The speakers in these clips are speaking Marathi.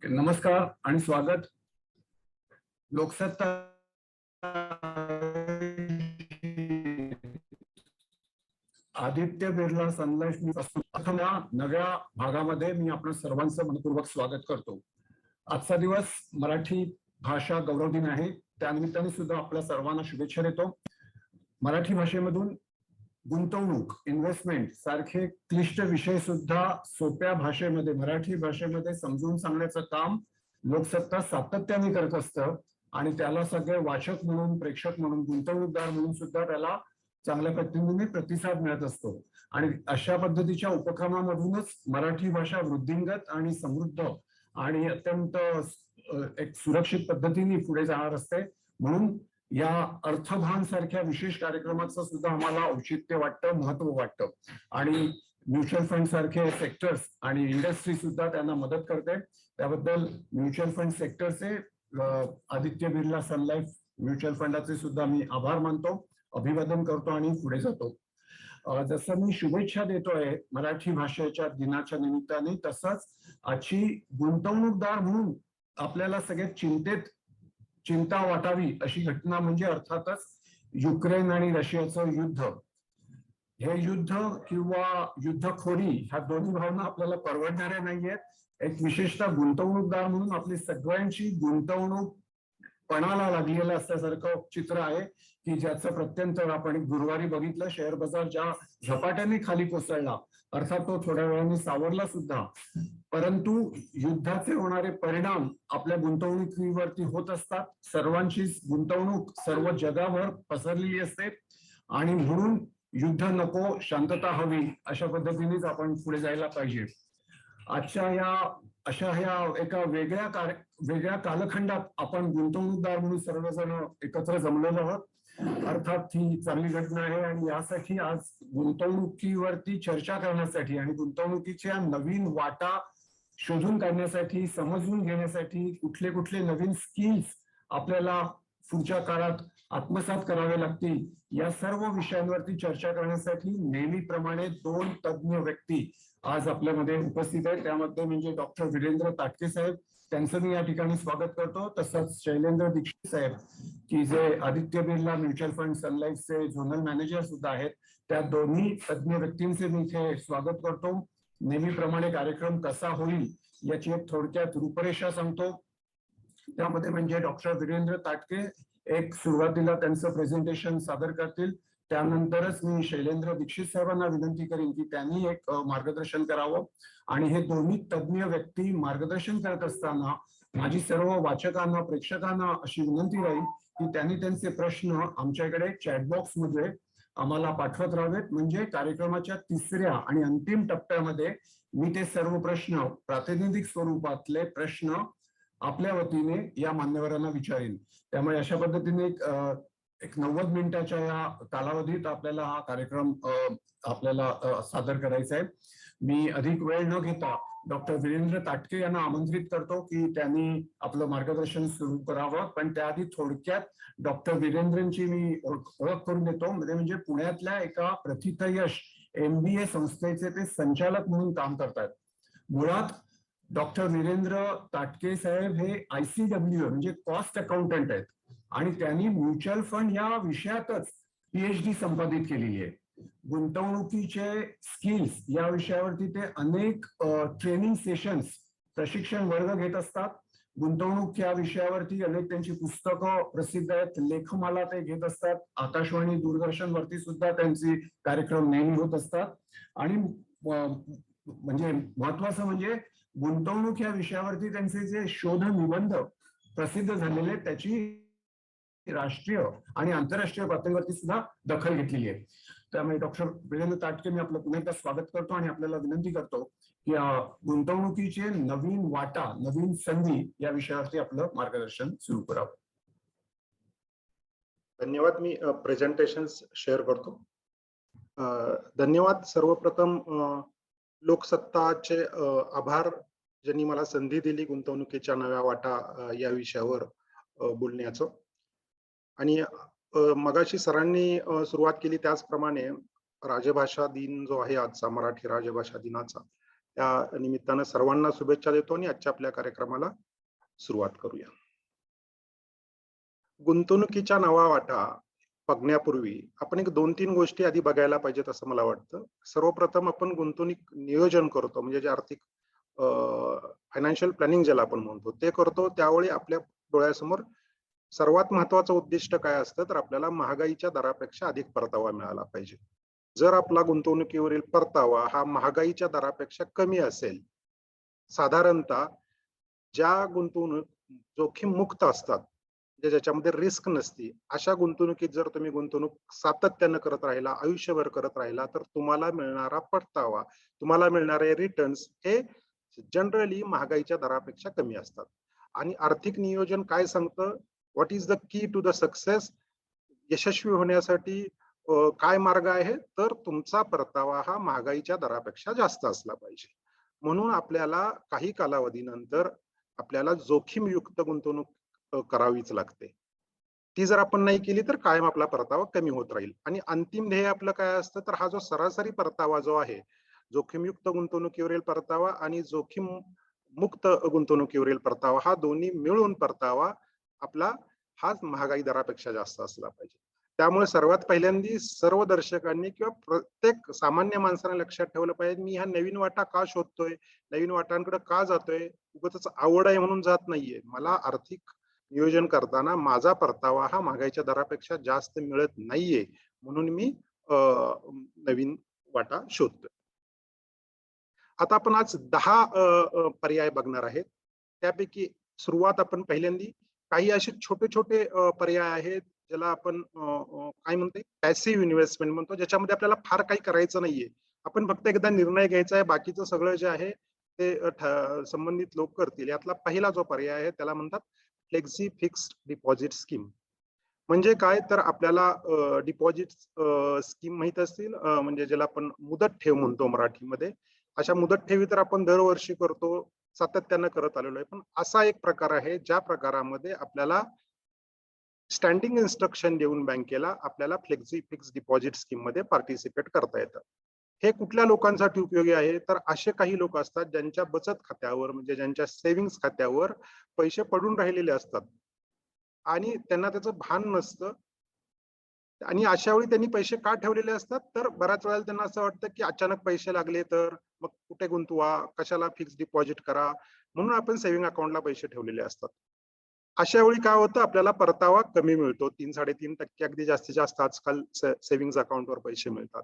नमस्कार आणि स्वागत. लोकसत्ता आदित्य बिर्ला सनलाईफ नव्या भागामध्ये मी आपण सर्वांचं मनपूर्वक स्वागत करतो. आजचा दिवस मराठी भाषा गौरव दिन आहे. त्यानिमित्ताने सुद्धा आपल्या सर्वांना शुभेच्छा देतो. मराठी भाषेमधून गुंतवणूक, इन्व्हेस्टमेंट सारखे क्लिष्ट विषय सुद्धा सोप्या भाषेमध्ये, मराठी भाषेमध्ये समजून सांगण्याचं काम लोकसत्ता सातत्याने करत असतं आणि त्याला सगळे वाचक म्हणून, प्रेक्षक म्हणून, गुंतवणूकदार म्हणून सुद्धा त्याला चांगल्या पद्धतीने प्रतिसाद मिळत असतो. आणि अशा पद्धतीच्या उपक्रमामधूनच मराठी भाषा वृद्धिंगत आणि समृद्ध आणि अत्यंत एक सुरक्षित पद्धतीने पुढे जाणार असते. म्हणून या अर्थभान सारख्या विशेष कार्यक्रमाचं सुद्धा आम्हाला औचित्य वाटतं, महत्व वाटतं. आणि म्युच्युअल फंड सारखे सेक्टर्स आणि इंडस्ट्री सुद्धा त्यांना मदत करते. त्याबद्दल म्युच्युअल फंड सेक्टरचे आदित्य बिर्ला सन लाईफ म्युच्युअल फंडाचे सुद्धा मी आभार मानतो, अभिवादन करतो आणि पुढे जातो. जसं मी शुभेच्छा देतोय मराठी भाषेच्या दिनाच्या निमित्ताने, तसंच आजची गुंतवणूकदार म्हणून आपल्याला सगळ्यात चिंता वाटावी अशी घटना म्हणजे अर्थातच युक्रेन आणि रशियाचं युद्ध. हे युद्ध किंवा युद्धखोरी ह्या दोन्ही भावना आपल्याला परवडणाऱ्या नाहीयेत. एक विशेषतः गुंतवणूकदार म्हणून आपली सगळ्यांची गुंतवणूक पणाला लागलेलं असल्यासारखं चित्र आहे की ज्याचं प्रत्यंतर आपण गुरुवारी बघितलं. शेअर बाजार ज्या झपाट्याने खाली कोसळला, अर्थात तो थोड्या वेळाने सावरला सुद्धा, परंतु युद्धाचे होणारे परिणाम आपल्या गुंतवणुकीवरती होत असतात. सर्वांची गुंतवणूक सर्व जगावर पसरलेली असते आणि म्हणून युद्ध नको, शांतता हवी, अशा पद्धतीनेच आपण पुढे जायला पाहिजे. अशा ह्या एका वेगळ्या कालखंडात आपण गुंतवणूकदार म्हणून सर्वजण एकत्र जमलेलो आहोत. अर्थात ही चांगली घटना आहे आणि यासाठी आज गुंतवणुकीवरती चर्चा करण्यासाठी आणि गुंतवणुकीच्या नवीन वाटा शोधून काढण्यासाठी, समजून घेण्यासाठी, कुठले नवीन स्किल्स आपल्याला पुढच्या काळात आत्मसात करावे लागतील, या सर्व विषयांवरती चर्चा करण्यासाठी नेहमीप्रमाणे दोन तज्ञ व्यक्ती आज आपल्यामध्ये उपस्थित आहेत. त्यामध्ये म्हणजे डॉक्टर वीरेंद्र ताटके साहेब, त्यांचं मी या ठिकाणी स्वागत करतो. तसंच शैलेंद्र दीक्षित साहेब की जे आदित्य बिर्ला म्युच्युअल फंड सन लाईफचे झोनल मॅनेजर सुद्धा आहेत. त्या दोन्ही तज्ञ व्यक्तींचे मी इथे स्वागत करतो. नेहमीप्रमाणे कार्यक्रम कसा होईल याची एक थोडक्यात रूपरेषा सांगतो. त्यामध्ये म्हणजे डॉक्टर वीरेंद्र ताटके एक सुरुवातीला त्यांचं प्रेझेंटेशन सादर करतील. त्यानंतरच मी शैलेंद्र दीक्षित साहेबांना विनंती करीन की त्यांनी एक मार्गदर्शन करावं. आणि हे दोन्ही तज्ञ व्यक्ती मार्गदर्शन करत असताना माझी सर्व वाचकांना, प्रेक्षकांना अशी विनंती राहील की त्यांनी त्यांचे प्रश्न आमच्याकडे चॅटबॉक्स मध्ये आम्हाला पाठवत राहावेत. म्हणजे कार्यक्रमाच्या तिसऱ्या आणि अंतिम टप्प्यामध्ये मी ते सर्व प्रश्न, प्रातिनिधिक स्वरूपातले प्रश्न आपल्या वतीने या मान्यवरांना विचारेन. त्यामुळे अशा पद्धतीने एक 90 मिनिटाच्या या कालावधीत आपल्याला हा कार्यक्रम आपल्याला सादर करायचा आहे. मी अधिक वेळ न घेता डॉक्टर वीरेंद्र ताटके यांना आमंत्रित करतो की त्यांनी आपलं मार्गदर्शन सुरू करावं. पण त्याआधी थोडक्यात डॉक्टर वीरेंद्रची मी ओळख करून देतो. म्हणजे पुण्यातल्या एका प्रथितयश MBA संस्थेचे ते संचालक म्हणून काम करतात. मुळात डॉक्टर वीरेंद्र ताटके साहेब हे ICWA म्हणजे कॉस्ट अकाउंटंट आहेत आणि त्यांनी म्युच्युअल फंड या विषयातच PhD संपादित केलेली आहे. गुंतवणुकीचे स्किल्स या विषयावरती ते अनेक ट्रेनिंग सेशन्स, प्रशिक्षण वर्ग घेत असतात. गुंतवणूक या विषयावरती अनेक त्यांची पुस्तकं प्रसिद्ध आहेत, लेखमाला ते घेत असतात. आकाशवाणी, दूरदर्शन वरती सुद्धा त्यांचे कार्यक्रम नेहमी होत असतात. आणि म्हणजे महत्वाचं म्हणजे गुंतवणूक या विषयावरती त्यांचे जे शोध निबंध प्रसिद्ध झालेले, त्याची राष्ट्रीय आणि आंतरराष्ट्रीय पातळीवरती सुद्धा दखल घेतलेली आहे. त्यामुळे डॉक्टर वीरेंद्र ताटके मी आपलं पुन्हा एकदा स्वागत करतो आणि आपल्याला विनंती करतो की गुंतवणुकीचे नवीन वाटा, नवीन संधी या विषयावरती आपलं मार्गदर्शन सुरू करावं. धन्यवाद. मी प्रेझेंटेशन शेअर करतो. धन्यवाद. सर्वप्रथम लोकसत्ताचे आभार, ज्यांनी मला संधी दिली गुंतवणुकीच्या नव्या वाटा या विषयावर बोलण्याचं. आणि मगाशी सरांनी सुरुवात केली त्याचप्रमाणे राजभाषा दिन जो आहे आजचा, मराठी राजभाषा दिनाचा, त्या निमित्तानं सर्वांना शुभेच्छा देतो आणि आजच्या आपल्या कार्यक्रमाला सुरुवात करूया. गुंतवणुकीच्या नवा वाटा बघण्यापूर्वी आपण एक 2-3 गोष्टी आधी बघायला पाहिजेत असं मला वाटतं. सर्वप्रथम आपण गुंतवणूक नियोजन करतो, म्हणजे जे आर्थिक फायनान्शियल प्लॅनिंग ज्याला आपण म्हणतो ते करतो, त्यावेळी आपल्या डोळ्यासमोर सर्वात महत्वाचं उद्दिष्ट काय असतं, तर आपल्याला महागाईच्या दरापेक्षा अधिक परतावा मिळाला पाहिजे. जर आपला गुंतवणुकीवरील परतावा हा महागाईच्या दरापेक्षा कमी असेल, साधारणतः ज्या गुंतवणूक जोखीम मुक्त असतात, ज्याच्यामध्ये रिस्क नसती, अशा गुंतवणुकीत जर तुम्ही गुंतवणूक सातत्यानं करत राहिला, आयुष्यभर करत राहिला, तर तुम्हाला मिळणारा परतावा, तुम्हाला मिळणारे रिटर्न्स हे जनरली महागाईच्या दरापेक्षा कमी असतात. आणि आर्थिक नियोजन काय सांगतं, what is the key to the success, यशस्वी होण्यासाठी काय मार्ग आहे, तर तुमचा परतावा हा महागाईच्या दरापेक्षा जास्त असला पाहिजे. म्हणून आपल्याला काही कालावधीनंतर आपल्याला जोखीमयुक्त गुंतवणूक करावीच लागते. ती जर आपण नाही केली तर कायम आपला परतावा कमी होत राहील. आणि अंतिम ध्येय आपलं काय असतं, तर हा जो सरासरी परतावा जो आहे, जोखीमयुक्त गुंतवणुकीवरील परतावा आणि जोखीम मुक्त गुंतवणुकीवरील परतावा, हा दोन्ही मिळून परतावा आपला हा महागाई दरापेक्षा जास्त असला पाहिजे. त्यामुळे सर्वात पहिल्यांदा सर्व दर्शकांनी किंवा प्रत्येक सामान्य माणसाने लक्षात ठेवलं पाहिजे, मी ह्या नवीन वाटा का शोधतोय, नवीन वाटांकडे का जातोय, उगाच आवड आहे म्हणून जात नाहीये. मला आर्थिक नियोजन करताना माझा परतावा हा महागाईच्या दरापेक्षा जास्त मिळत नाहीये, म्हणून मी नवीन वाटा शोधतोय. आता आपण आज 10 पर्याय बघणार आहेत. त्यापैकी सुरुवात आपण पहिल्यांदा काही असे छोटे छोटे पर्याय आहेत, ज्याला आपण काय म्हणतो, पॅसिव्ह इन्व्हेस्टमेंट म्हणतो, ज्याच्यामध्ये आपल्याला फार काही करायचं नाहीये. आपण फक्त एकदा निर्णय घ्यायचा आहे, बाकीचं सगळं जे आहे ते संबंधित लोक करतील. यातला पहिला जो पर्याय आहे त्याला म्हणतात फ्लेक्सी फिक्स्ड डिपॉझिट स्कीम. म्हणजे काय, तर आपल्याला डिपॉझिट स्कीम माहित असतील, म्हणजे ज्याला आपण मुदत ठेव म्हणतो मराठीमध्ये. अशा मुदत ठेवी तर आपण दरवर्षी करतो, सातत्यानं करत आलेलो आहे. पण असा एक प्रकार आहे ज्या प्रकारामध्ये आपल्याला स्टँडिंग इन्स्ट्रक्शन देऊन बँकेला आपल्याला फ्लेक्सी फिक्स डिपॉझिट स्कीम मध्ये पार्टिसिपेट करता येतं. हे कुठल्या लोकांसाठी उपयोगी आहे, तर असे काही लोक असतात ज्यांच्या बचत खात्यावर, म्हणजे ज्यांच्या सेव्हिंग्स खात्यावर पैसे पडून राहिलेले असतात आणि त्यांना त्याचं भान नसतं. आणि अशा वेळी त्यांनी पैसे का ठेवलेले असतात, तर बऱ्याच वेळेला त्यांना असं वाटतं की अचानक पैसे लागले तर मग कुठे गुंतवा, कशाला फिक्स डिपॉझिट करा, म्हणून आपण सेव्हिंग अकाउंटला पैसे ठेवलेले असतात. अशा वेळी काय होतं, आपल्याला परतावा कमी मिळतो, 3-3.5% अगदी जास्तीत जास्त आजकाल सेव्हिंग्स अकाउंटवर पैसे मिळतात.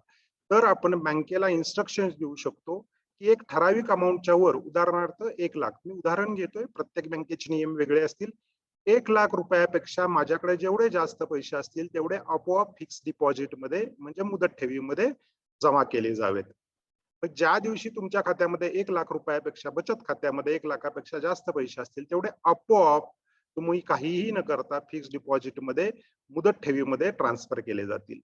तर आपण बँकेला इन्स्ट्रक्शन देऊ शकतो की एक ठराविक अमाऊंटच्या वर, उदाहरणार्थ 1 लाख, मी उदाहरण घेतोय, प्रत्येक बँकेचे नियम वेगळे असतील, 1 लाख रुपयापेक्षा माझ्याकडे जेवढे जास्त पैसे असतील तेवढे आपोआप फिक्स डिपॉझिट मध्ये, म्हणजे मुदत ठेवीमध्ये जमा केले जावेत. ज्या दिवशी तुमच्या खात्यामध्ये 1 लाख रुपयापेक्षा, बचत खात्यामध्ये 1 लाखापेक्षा जास्त पैसे असतील, तेवढे आपोआप तुम्ही काहीही न करता फिक्स डिपॉझिट मध्ये, मुदत ठेवीमध्ये ट्रान्सफर केले जातील.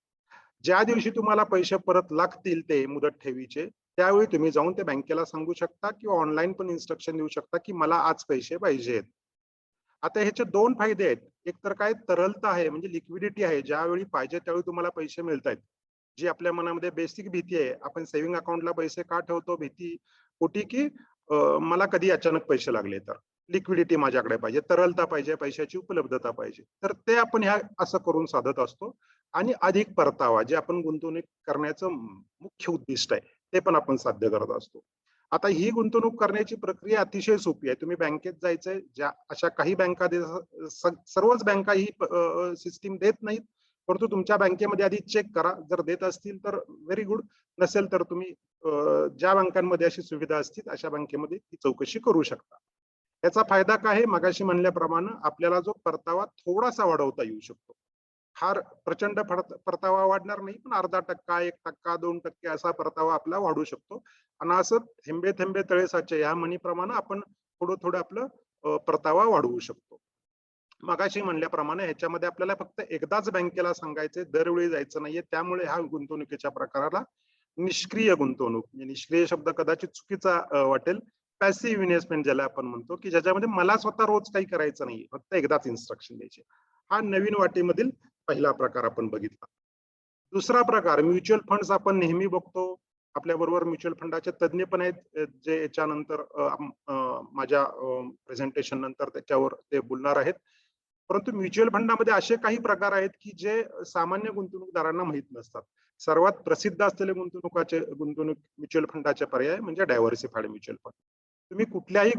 ज्या दिवशी तुम्हाला पैसे परत लागतील ते मुदत ठेवीचे, त्यावेळी तुम्ही जाऊन ते बँकेला सांगू शकता किंवा ऑनलाईन पण इन्स्ट्रक्शन देऊ शकता की मला आज पैसे पाहिजेत. आता ह्याचे 2 फायदे आहेत. एक तर काय, तरलता आहे, म्हणजे लिक्विडिटी आहे, ज्यावेळी पाहिजे त्यावेळी तुम्हाला पैसे मिळतायत. जी आपल्या मनामध्ये बेसिक भीती आहे, आपण सेव्हिंग अकाउंटला पैसे का ठेवतो, भीती पोटी की मला कधी अचानक पैसे लागले तर, लिक्विडिटी माझ्याकडे पाहिजे, तरलता पाहिजे, पैशाची उपलब्धता पाहिजे, तर ते आपण ह्या असं करून साधत असतो. आणि अधिक परतावा, जे आपण गुंतवणूक करण्याचं मुख्य उद्दिष्ट आहे, ते पण आपण साध्य करत असतो. आता ही गुंतवणूक करण्याची प्रक्रिया अतिशय सोपी आहे. तुम्ही बँकेत जायचंय, ज्या अशा काही बँका, सर्वच बँका ही सिस्टीम देत नाहीत, परंतु तुमच्या बँकेमध्ये आधी चेक करा, जर देत असतील तर व्हेरी गुड, नसेल तर तुम्ही ज्या बँकांमध्ये अशी सुविधा असतील अशा बँकेमध्ये ती चौकशी करू शकता. याचा फायदा काय आहे, मगाशी म्हणल्याप्रमाणे आपल्याला जो परतावा थोडासा वाढवता येऊ शकतो. फार प्रचंड परतावा वाढणार नाही, पण 0.5%, 1%, 2% असा परतावा आपला वाढू शकतो. आणि असं थेंबे थेंबे तळे साचे या म्हणीप्रमाणे आपण थोडं थोडं आपलं परतावा वाढवू शकतो. मगाशी म्हणल्याप्रमाणे ह्याच्यामध्ये आपल्याला फक्त एकदाच बँकेला सांगायचे, दरवेळी जायचं नाहीये. त्यामुळे ह्या गुंतवणुकीच्या प्रकाराला निष्क्रिय गुंतवणूक, म्हणजे निष्क्रिय शब्द कदाचित चुकीचा वाटेल, पॅसिव्ह इन्व्हेस्टमेंट ज्याला आपण म्हणतो, की ज्याच्यामध्ये मला स्वतः रोज काही करायचं नाही, फक्त एकदाच इन्स्ट्रक्शन द्यायचे. हा नवीन वाटेमधील पहिला प्रकार आपण बघितला. दुसरा प्रकार, म्युच्युअल फंड्स आपण नेहमी बघतो. आपल्याबरोबर म्युच्युअल फंडाचे तज्ज्ञ पण आहेत, जे याच्यानंतर माझ्या प्रेझेंटेशन नंतर त्याच्यावर ते बोलणार आहेत. परंतु म्युच्युअल फंडामध्ये असे काही प्रकार आहेत की जे सामान्य गुंतवणूकदारांना माहीत नसतात. सर्वात प्रसिद्ध असलेले गुंतवणूक म्युच्युअल फंडाचे पर्याय म्हणजे डायव्हर्सिफाईड म्युच्युअल फंड. तुम्ही कुठल्याही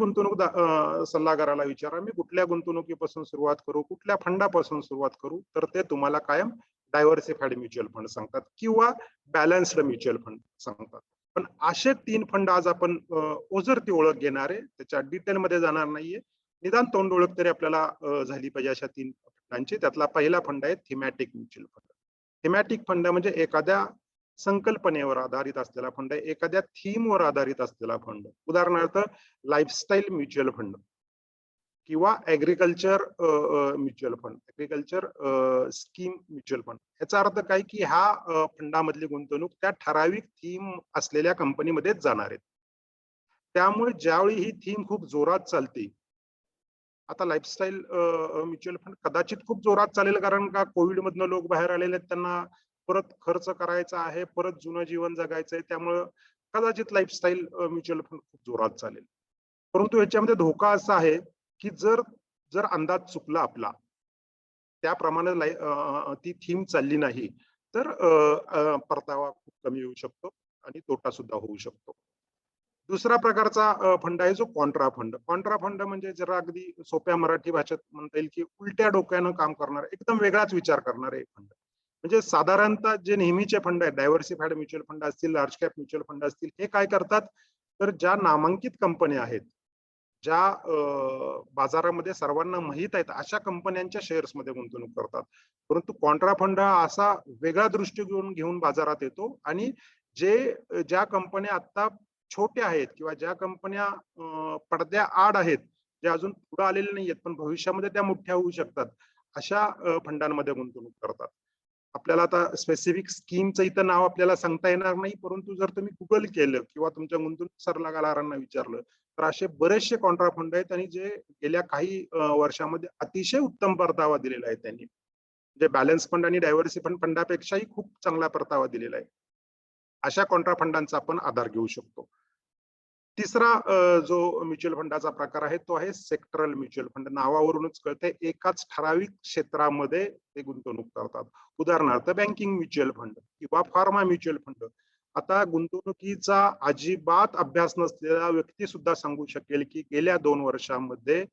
सल्लागाराला विचारा, मी कुठल्या गुंतवणुकीपासून सुरुवात करू, कुठल्या फंडापासून सुरुवात करू, तर ते तुम्हाला कायम डायव्हर्सिफाईड म्युच्युअल फंड सांगतात किंवा बॅलन्स्ड म्युच्युअल फंड सांगतात. पण असे 3 फंड आज आपण ओझरती ओळख घेणार आहे, त्याच्या डिटेलमध्ये जाणार नाहीये. निदान तोंड ओळख तरी आपल्याला झाली पाहिजे अशा 3 फंडांची. त्यातला पहिला फंड आहे thematic mutual fund. Thematic fund म्हणजे एखाद्या संकल्पनेवर आधारित असलेला फंड आहे, एखाद्या थीमवर आधारित असलेला फंड. उदाहरणार्थ लाईफस्टाईल म्युच्युअल फंड किंवा agriculture mutual fund, agriculture scheme mutual fund. याचा अर्थ काय की ह्या फंडामधली गुंतवणूक त्या ठराविक थीम असलेल्या कंपनीमध्येच जाणार आहेत. त्यामुळे ज्यावेळी ही थीम खूप जोरात चालते, आता लाईफस्टाईल म्युच्युअल फंड कदाचित खूप जोरात चालेल, कारण का कोविड मधनं लोक बाहेर आलेले आहेत, त्यांना परत खर्च करायचा आहे, परत जुनं जीवन जगायचं आहे, त्यामुळं कदाचित लाईफस्टाईल म्युच्युअल फंड खूप जोरात चालेल. परंतु ह्याच्यामध्ये धोका असा आहे की जर अंदाज चुकला आपला, त्याप्रमाणे ती थीम चालली नाही, तर परतावा खूप कमी होऊ शकतो आणि तोटा सुद्धा होऊ शकतो. दुसरा प्रकारचा फंड आहे जो कॉन्ट्रा फंड. कॉन्ट्रा फंड म्हणजे जरा अगदी सोप्या मराठी भाषेत म्हणता येईल की उलट्या डोक्यानं काम करणार, एकदम वेगळाच विचार करणारे फंड. म्हणजे साधारणतः जे नेहमीचे फंड आहेत, डायव्हर्सिफाईड म्युच्युअल फंड असतील, लार्ज कॅप म्युच्युअल फंड असतील, हे काय करतात, तर ज्या नामांकित कंपन्या आहेत, ज्या बाजारामध्ये सर्वांना माहीत आहेत, अशा कंपन्यांच्या शेअर्समध्ये गुंतवणूक करतात. परंतु कॉन्ट्रा फंड हा असा वेगळा दृष्टिकोन घेऊन बाजारात येतो आणि ज्या कंपन्या आता छोट्या आहेत किंवा ज्या कंपन्या पडद्याआड आहेत, ज्या अजून पुढे आलेल्या नाहीयेत पण भविष्यामध्ये त्या मोठ्या होऊ शकतात, अशा फंडांमध्ये गुंतवणूक करतात. आपल्याला आता स्पेसिफिक स्कीमचं इथं नाव आपल्याला सांगता येणार नाही, परंतु जर तुम्ही गुगल केलं किंवा तुमच्या गुंतवणूक सल्लागारांना विचारलं, तर असे बरेचसे कॉन्ट्रा फंड आहेत आणि जे गेल्या काही वर्षामध्ये अतिशय उत्तम परतावा दिलेला आहे त्यांनी. म्हणजे बॅलन्स फंड आणि डायव्हर्सिफाईड फंडापेक्षाही खूप चांगला परतावा दिलेला आहे. अशा कॉन्ट्रा फंडांचा आपण आधार घेऊ शकतो. तिसरा जो म्युच्युअल फंडाचा प्रकार आहे तो आहे सेक्टरल म्युच्युअल फंड. नावावरूनच कळते एकाच ठराविक क्षेत्रामध्ये ते गुंतवणूक करतात. उदाहरणार्थ बँकिंग म्युच्युअल फंड किंवा फार्मा म्युच्युअल फंड. आता गुंतवणुकीचा अजिबात अभ्यास नसलेला व्यक्ती सुद्धा सांगू शकेल की गेल्या 2 वर्षांमध्ये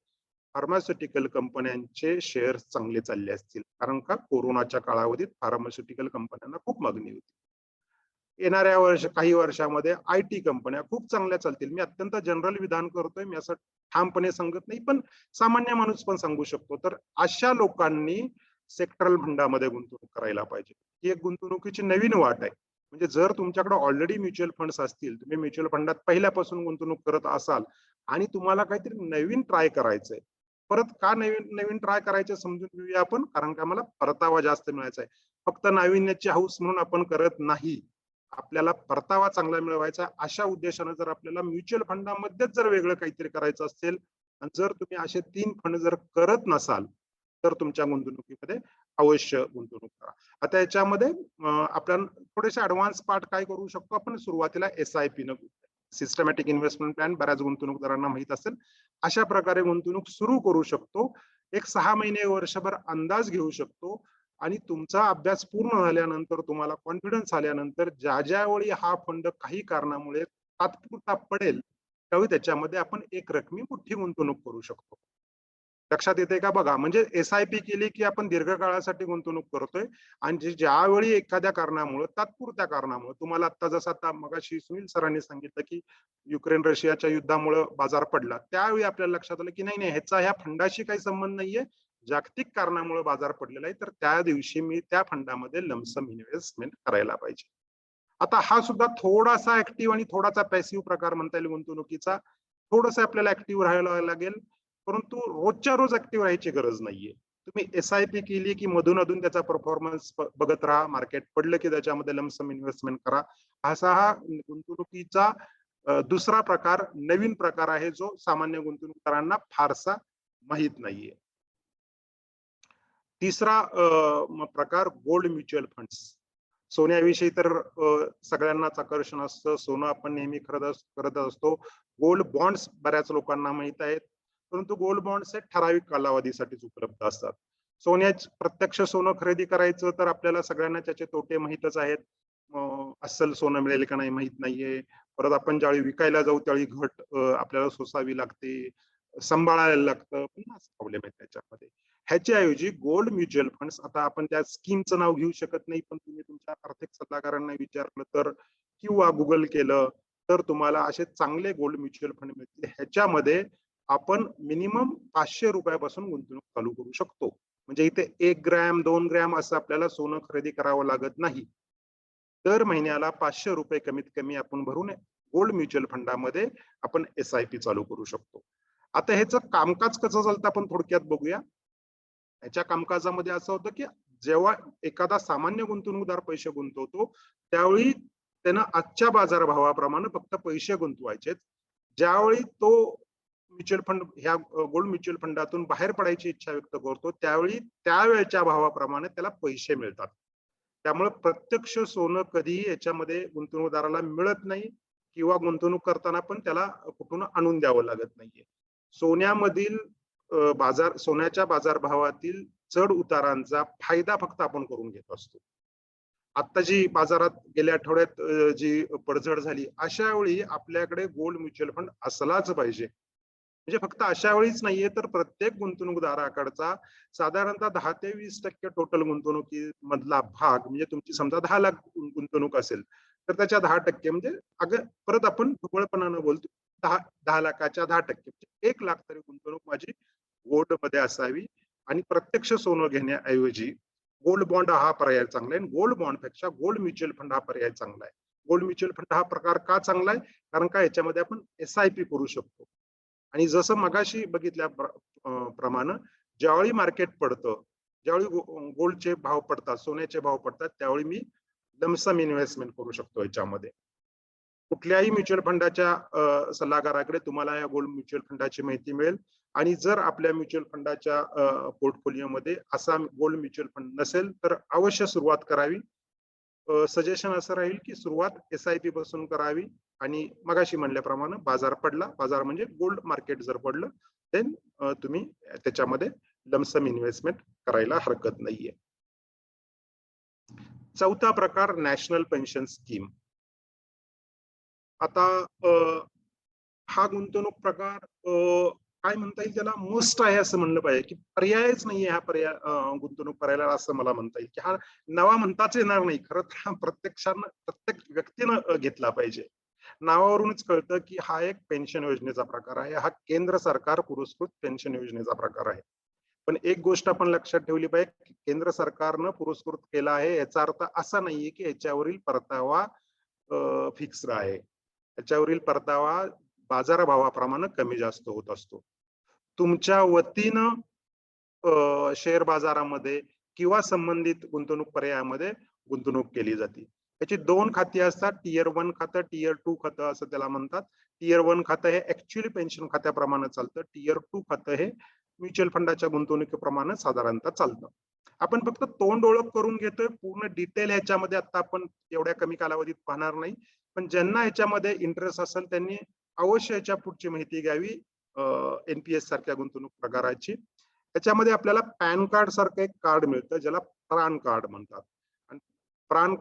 फार्मास्युटिकल कंपन्यांचे शेअर्स चांगले चालले असतील, कारण का कोरोनाच्या कालावधीत फार्मास्युटिकल कंपन्यांना खूप मागणी होती. येणाऱ्या काही वर्षामध्ये आयटी कंपन्या खूप चांगल्या चालतील. मी अत्यंत जनरल विधान करतोय, मी असं ठामपणे सांगत नाही, पण सामान्य माणूस पण सांगू शकतो. तर अशा लोकांनी सेक्टरल फंडामध्ये गुंतवणूक करायला पाहिजे. ही एक गुंतवणुकीची नवीन वाट आहे. म्हणजे जर तुमच्याकडे ऑलरेडी म्युच्युअल फंड्स असतील, तुम्ही म्युच्युअल फंडात पहिल्यापासून गुंतवणूक करत असाल आणि तुम्हाला काहीतरी नवीन ट्राय करायचंय, परत का नवीन ट्राय करायचं समजून घेऊया आपण. कारण का मला परतावा जास्त मिळायचा आहे. फक्त नाविन्याची हौस म्हणून आपण करत नाही, आपल्याला परतावा चांगला मिळवायचा. अशा उद्देशाने जर आपल्याला म्युच्युअल फंडामध्येच जर वेगळं काहीतरी करायचं असेल आणि जर तुम्ही असे 3 फंड जर करत नसाल, तर तुमच्या गुंतवणुकीमध्ये अवश्य गुंतवणूक करा. आता याच्यामध्ये आपण थोडेसे ऍडव्हान्स पार्ट काय करू शकतो, आपण सुरुवातीला SIP न सिस्टमॅटिक इन्व्हेस्टमेंट प्लॅन बऱ्याच गुंतवणूकदारांना माहित असेल, अशा प्रकारे गुंतवणूक सुरू करू शकतो. एक 6 महिने वर्षभर अंदाज घेऊ शकतो आणि तुमचा अभ्यास पूर्ण झाल्यानंतर, तुम्हाला कॉन्फिडन्स आल्यानंतर, ज्यावेळी हा फंड काही कारणामुळे तात्पुरता पडेल, त्यावेळी त्याच्यामध्ये आपण एक रकमी मोठी गुंतवणूक करू शकतो. लक्षात येते का बघा, म्हणजे SIP केली की आपण दीर्घकाळासाठी गुंतवणूक करतोय आणि ज्यावेळी एखाद्या कारणामुळे, तात्पुरत्या कारणामुळे, तुम्हाला आता जसं आता मगाशी सुनील सरांनी सांगितलं की युक्रेन रशियाच्या युद्धामुळे बाजार पडला, त्यावेळी आपल्याला लक्षात आलं की नाही ह्याचा ह्या फंडाशी काही संबंध नाहीये, जागतिक कारणामुळे बाजार पडलेला आहे, तर त्या दिवशी मी त्या फंडामध्ये लमसम इन्व्हेस्टमेंट करायला पाहिजे. आता हा सुद्धा थोडासा ऍक्टिव्ह आणि थोडासा पॅसिव्ह प्रकार म्हणता येईल गुंतवणुकीचा. थोडंसं आपल्याला ऍक्टिव्ह राहायला लागेल, परंतु रोजच्या रोज ऍक्टिव्ह राहायची गरज नाहीये. तुम्ही SIP केली की मधून अधून त्याचा परफॉर्मन्स बघत राहा, मार्केट पडलं की त्याच्यामध्ये लमसम इन्व्हेस्टमेंट करा. असा हा गुंतवणुकीचा दुसरा प्रकार, नवीन प्रकार आहे, जो सामान्य गुंतवणूकदारांना फारसा माहित नाहीये. तिसरा प्रकार गोल्ड म्युच्युअल फंड्स. सोन्याविषयी तर सगळ्यांनाच आकर्षण असतं. सोनं आपण नेहमी करत असतो. गोल्ड बॉन्ड्स बऱ्याच लोकांना माहित आहेत, परंतु गोल्ड बॉन्ड्स हे ठराविक कालावधीसाठीच उपलब्ध असतात. प्रत्यक्ष सोनं खरेदी करायचं तर आपल्याला सगळ्यांना त्याचे तोटे माहीतच आहेत. अस्सल सोनं मिळेल का नाही माहित नाहीये. परत आपण ज्यावेळी विकायला जाऊ त्यावेळी घट आपल्याला सोसावी लागते, सांभाळायला लागतं, पुन्हाच प्रॉब्लेम आहे त्याच्यामध्ये. ह्याच्याऐवजी गोल्ड म्युच्युअल फंड्स, आता आपण त्या स्कीमचं नाव घेऊ शकत नाही, पण तुम्ही तुमच्या आर्थिक सल्लागारांना विचारलं तर किंवा गुगल केलं तर तुम्हाला असे चांगले गोल्ड म्युच्युअल फंड मिळतील. ह्याच्यामध्ये आपण मिनिमम 500 रुपयापासून गुंतवणूक चालू करू शकतो. म्हणजे इथे 1 ग्रॅम 2 ग्रॅम असं आपल्याला सोनं खरेदी करावं लागत नाही. दर महिन्याला 500 रुपये कमीत कमी आपण भरून गोल्ड म्युच्युअल फंडामध्ये आपण SIP चालू करू शकतो. आता ह्याचं कामकाज कसं चालतं आपण थोडक्यात बघूया. याच्या कामकाजामध्ये असं होतं की जेव्हा एखादा सामान्य गुंतवणूकदार पैसे गुंतवतो त्यावेळी त्यानं आजच्या बाजारभावाप्रमाणे फक्त पैसे गुंतवायचे. ज्यावेळी तो म्युच्युअल फंड ह्या गोल्ड म्युच्युअल फंडातून बाहेर पडायची इच्छा व्यक्त करतो त्यावेळी त्यावेळच्या भावाप्रमाणे त्याला पैसे मिळतात. त्यामुळे प्रत्यक्ष सोनं कधीही याच्यामध्ये गुंतवणूकदाराला मिळत नाही किंवा गुंतवणूक करताना पण त्याला कुठून आणून द्यावं लागत नाहीये. सोन्यामधील सोन्याच्या बाजारभावातील चढ उतारांचा फायदा फक्त आपण करून घेत असतो. आता जी बाजारात गेल्या आठवड्यात जी पडझड झाली अशा वेळी आपल्याकडे गोल्ड म्युच्युअल फंड असलाच पाहिजे. म्हणजे फक्त अशा वेळीच नाहीये तर प्रत्येक गुंतवणूकदाराकडचा साधारणतः 10 ते 20% टोटल गुंतवणुकी मधला भाग, म्हणजे तुमची समजा 10 लाख गुंतवणूक असेल तर त्याच्या 10% म्हणजे परत आपण ढोबळपणानं बोलतो 10 लाखाच्या 10% म्हणजे 1 लाख तरी गुंतवणूक माझी गोल्ड मध्ये असावी. आणि प्रत्यक्ष सोनं घेण्याऐवजी गोल्ड बॉन्ड हा पर्याय चांगला आहे. गोल्ड बॉन्ड पेक्षा गोल्ड म्युच्युअल फंड हा पर्याय चांगला आहे. गोल्ड म्युच्युअल फंड हा प्रकार का चांगला आहे? कारण का याच्यामध्ये आपण SIP करू शकतो. आणि जसं मगाशी बघितल्या प्रमाणे ज्यावेळी मार्केट पडतं, ज्यावेळी गोल्डचे भाव पडतात, सोन्याचे भाव पडतात, त्यावेळी मी लमसम इन्व्हेस्टमेंट करू शकतो याच्यामध्ये. कुठल्याही म्युच्युअल फंडाच्या सल्लागाराकडे तुम्हाला या गोल्ड म्युच्युअल फंडाची माहिती मिळेल. आणि जर आपल्या म्युच्युअल फंडाच्या पोर्टफोलिओमध्ये असा गोल्ड म्युच्युअल फंड नसेल तर अवश्य सुरुवात करावी. सजेशन असं राहील की सुरुवात SIP पासून करावी. आणि मगाशी म्हणल्याप्रमाणे बाजार म्हणजे गोल्ड मार्केट जर पडलं देन तुम्ही त्याच्यामध्ये लमसम इन्व्हेस्टमेंट करायला हरकत नाहीये. चौथा प्रकार नॅशनल पेन्शन स्कीम. आता हा गुंतवणूक प्रकार काय म्हणता येईल त्याला मस्ट आहे असं म्हणलं पाहिजे की पर्यायच नाहीये हा गुंतवणूक करायला असं मला म्हणता येईल की हा नवा म्हणताच येणार नाही. खरं तर प्रत्येक व्यक्तीनं घेतला पाहिजे. नावावरूनच कळतं की हा एक पेन्शन योजनेचा प्रकार आहे. हा केंद्र सरकार पुरस्कृत पेन्शन योजनेचा प्रकार आहे. पण एक गोष्ट आपण लक्षात ठेवली पाहिजे, केंद्र सरकारनं पुरस्कृत केला आहे याचा अर्थ असा नाहीये की याच्यावरील परतावा फिक्स्ड आहे. याच्यावरील परतावा बाजारभावाप्रमाणे कमी जास्त होत असतो. तुमच्या वतीनं शेअर बाजारामध्ये किंवा संबंधित गुंतवणूक पर्यायामध्ये गुंतवणूक केली जाते. त्याची 2 खाती असतात, टियर 1 खातं, टियर 2 खातं असं त्याला म्हणतात. टियर 1 खातं हे ऍक्च्युअली पेन्शन खात्याप्रमाणे चालतं. टियर 2 खातं हे म्युच्युअल फंडाच्या गुंतवणुकीप्रमाणे साधारणतः चालतं. आपण फक्त तोंड ओळख करून घेतोय, पूर्ण डिटेल ह्याच्यामध्ये आता आपण एवढ्या कमी कालावधीत पाहणार नाही. पण ज्यांना ह्याच्यामध्ये इंटरेस्ट असेल त्यांनी अवश्य याच्या पुढची माहिती घ्यावी NPS सारख्या गुंतवणूक प्रकाराची. त्याच्यामध्ये आपल्याला पॅन कार्ड सारखं एक कार्ड मिळतं ज्याला प्राण कार्ड म्हणतात. आणि प्राण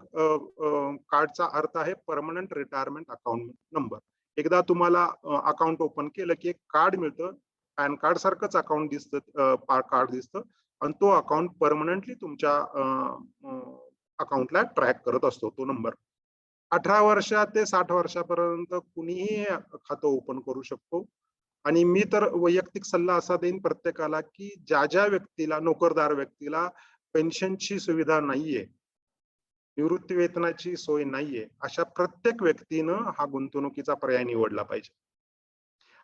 कार्डचा अर्थ आहे परमनंट रिटायरमेंट अकाउंट नंबर. एकदा तुम्हाला अकाउंट ओपन केलं की एक कार्ड मिळतं, पॅन कार्ड सारखंच अकाउंट दिसतं, कार्ड दिसतं आणि तो अकाउंट परमनंटली तुमच्या अकाउंटला ट्रॅक करत असतो तो नंबर. 18 वर्षा ते 60 वर्षापर्यंत कुणीही खातं ओपन करू शकतो. आणि मी तर वैयक्तिक सल्ला असा देईन प्रत्येकाला की ज्या व्यक्तीला, नोकरदार व्यक्तीला पेन्शनची सुविधा नाहीये, निवृत्ती वेतनाची सोय नाहीये, अशा प्रत्येक व्यक्तीनं हा गुंतवणुकीचा पर्याय निवडला पाहिजे.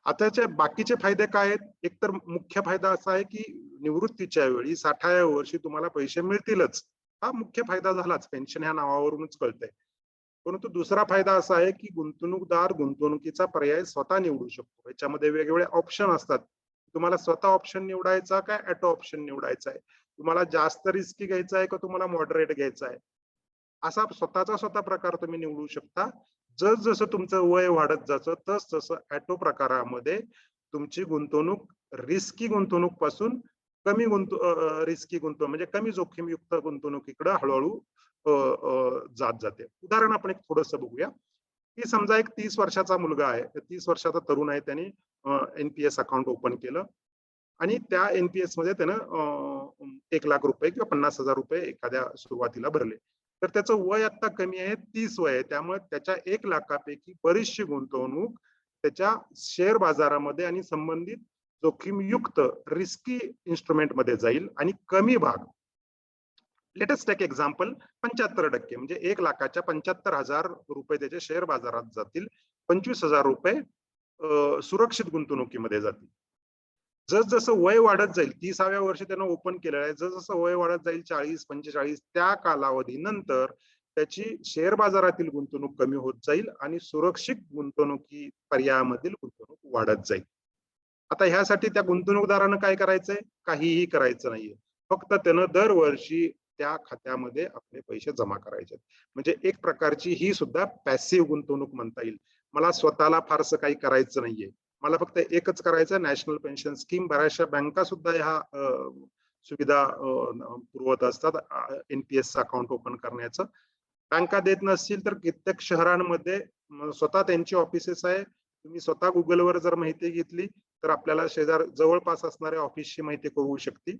आताचे बाकीचे फायदे काय आहेत? एक तर मुख्य फायदा असा आहे की निवृत्तीच्या वेळी 60व्या वर्षी तुम्हाला पैसे मिळतीलच. हा मुख्य फायदा झालाच, पेन्शन ह्या नावावरूनच कळतंय. परंतु दुसरा फायदा असा आहे की गुंतवणूकदार गुंतवणुकीचा पर्याय स्वतः निवडू शकतो. याच्यामध्ये वेगवेगळे ऑप्शन असतात. तुम्हाला स्वतः ऑप्शन निवडायचा काय ऑटो ऑप्शन निवडायचा आहे? तुम्हाला जास्त रिस्की घ्यायचा आहे का तुम्हाला मॉडरेट घ्यायचा आहे? असा स्वतः प्रकार तुम्ही निवडू शकता. जसं तुमचं वय वाढत जातं तसं ऑटो प्रकारामध्ये तुमची गुंतवणूक रिस्की गुंतवणूक पासून कमी रिस्की गुंतवणूक म्हणजे कमी जोखीमयुक्त गुंतवणुकीकडे हळूहळू जात जाते. उदाहरण आपण एक थोडंसं बघूया की समजा एक 30 वर्षाचा मुलगा आहे, 30 वर्षाचा तरुण आहे, त्याने एनपीएस अकाउंट ओपन केलं आणि त्या एनपीएस मध्ये त्यानं 1,00,000 रुपये किंवा 50,000 रुपये एखाद्या सुरुवातीला भरले. तर त्याचं वय आता कमी आहे, 30 वय आहे, त्यामुळे त्याच्या 1,00,000 पैकी बरीचशी गुंतवणूक त्याच्या शेअर बाजारामध्ये आणि संबंधित जोखीमयुक्त रिस्की इन्स्ट्रुमेंट मध्ये जाईल आणि कमी भाग लेटेस्ट टेक एक्झाम्पल 75% म्हणजे 1,00,000च्या 75,000 रुपये त्याचे शेअर बाजारात जातील, 25,000 रुपये सुरक्षित गुंतवणुकीमध्ये जातील. जसं वय वाढत जाईल, 30व्या वर्षी त्यानं ओपन केलेलं आहे, जसं वय वाढत जाईल 40-45 त्या कालावधीनंतर त्याची शेअर बाजारातील गुंतवणूक कमी होत जाईल आणि सुरक्षित गुंतवणुकी पर्यायामधील गुंतवणूक वाढत जाईल. आता ह्यासाठी त्या गुंतवणूकदारानं काय करायचंय? काहीही करायचं नाहीये. फक्त त्यानं दरवर्षी त्या खात्यामध्ये आपले पैसे जमा करायचे. म्हणजे एक प्रकारची ही सुद्धा पॅसिव्ह गुंतवणूक म्हणता येईल. मला स्वतःला फारसं काही करायचं नाहीये. मला फक्त एकच करायचं, नॅशनल पेन्शन स्कीम. बऱ्याचशा बँका सुद्धा ह्या सुविधा पुरवत असतात एनपीएस अकाउंट ओपन करण्याचं. बँका देत नसतील तर कित्येक शहरांमध्ये स्वतः त्यांची ऑफिसेस आहे. तुम्ही स्वतः गुगलवर जर माहिती घेतली तर आपल्याला जवळपास असणाऱ्या ऑफिसची माहिती कळू शकते.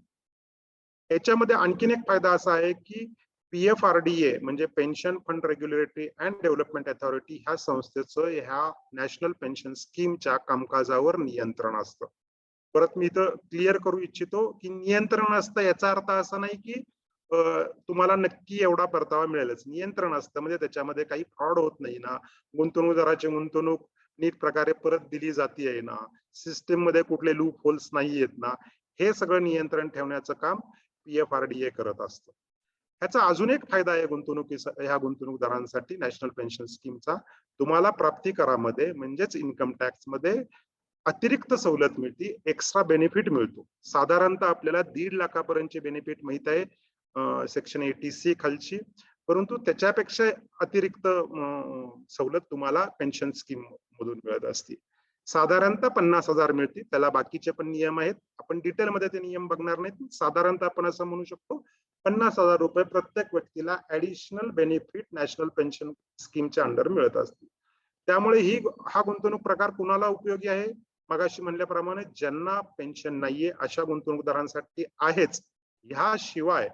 याच्यामध्ये आणखीन एक फायदा असा आहे की पीएफआरडीए म्हणजे pension fund regulatory and development authority ह्या संस्थेचं ह्या नॅशनल पेन्शन स्कीमच्या कामकाजावर नियंत्रण असतं. परत मी इथं क्लिअर करू इच्छितो की नियंत्रण असतं याचा अर्थ असा नाही की तुम्हाला नक्की एवढा परतावा मिळेलच. नियंत्रण असतं म्हणजे त्याच्यामध्ये काही फ्रॉड होत नाही ना, गुंतवणूकदाराची गुंतवणूक नीट प्रकारे परत दिली जाते ना, सिस्टीम मध्ये कुठले लूप होल्स नाही आहेत ना, हे सगळं नियंत्रण ठेवण्याचं काम पीएफआरडीए करत असतं. ह्याचा अजून एक फायदा आहे ह्या गुंतवणूकदारांसाठी नॅशनल पेन्शन स्कीमचा. तुम्हाला प्राप्ती करामध्ये म्हणजेच इन्कम टॅक्स मध्ये अतिरिक्त सवलत मिळते, एक्स्ट्रा बेनिफिट मिळतो. साधारणतः आपल्याला 1.5 लाखापर्यंतचे बेनिफिट माहित आहे सेक्शन 80C खालची, परंतु त्याच्यापेक्षा अतिरिक्त सवलत तुम्हाला पेन्शन स्कीम मधून मिळत असते. साधारणतः 50,000 मिळतील. त्याला बाकीचे पण नियम आहेत, आपण डिटेलमध्ये ते नियम बघणार नाहीत. साधारणतः आपण असं म्हणू शकतो 50,000 रुपये प्रत्येक व्यक्तीला ऍडिशनल बेनिफिट नॅशनल पेन्शन स्कीमच्या अंडर मिळत असतील. त्यामुळे हा गुंतवणूक प्रकार कुणाला उपयोगी आहे? मगाशी म्हणल्याप्रमाणे ज्यांना पेन्शन नाहीये अशा गुंतवणूकदारांसाठी आहेच. ह्याशिवाय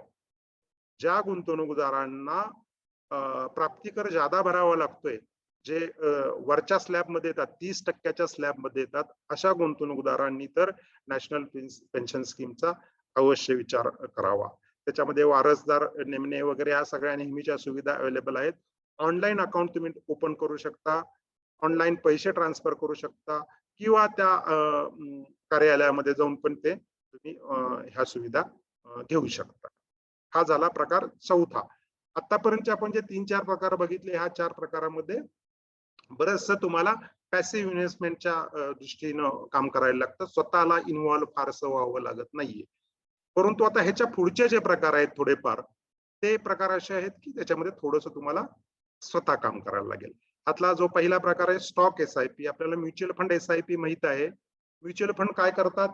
ज्या गुंतवणूकदारांना प्राप्तिकर जादा भरावा लागतोय, जे वरच्या स्लॅब मध्ये येतात, 30% स्लॅब मध्ये येतात, अशा गुंतवणूकदारांनी तर नॅशनल पेन्शन स्कीमचा अवश्य विचार करावा. त्याच्यामध्ये वारसदार नेमणे वगैरे या सगळ्या नेहमीच्या सुविधा अवेलेबल आहेत. ऑनलाईन अकाउंट तुम्ही ओपन करू शकता, ऑनलाईन पैसे ट्रान्सफर करू शकता किंवा त्या कार्यालयामध्ये जाऊन पण ते तुम्ही ह्या सुविधा घेऊ शकता. हा झाला प्रकार चौथा. आतापर्यंत आपण जे 3-4 प्रकार बघितले, ह्या 4 प्रकारामध्ये बरंचसं तुम्हाला पॅसिव्ह इन्व्हेस्टमेंटच्या दृष्टीनं काम करायला लागतं, स्वतःला इन्व्हॉल्व फारसं व्हावं लागत नाहीये. परंतु आता ह्याच्या पुढचे जे प्रकार आहेत थोडेफार, ते प्रकार असे आहेत की त्याच्यामध्ये थोडंसं तुम्हाला स्वतः काम करायला लागेल. त्यातला जो पहिला प्रकार आहे स्टॉक एसआयपी. आपल्याला म्युच्युअल फंड एसआयपी माहित आहे. म्युच्युअल फंड काय करतात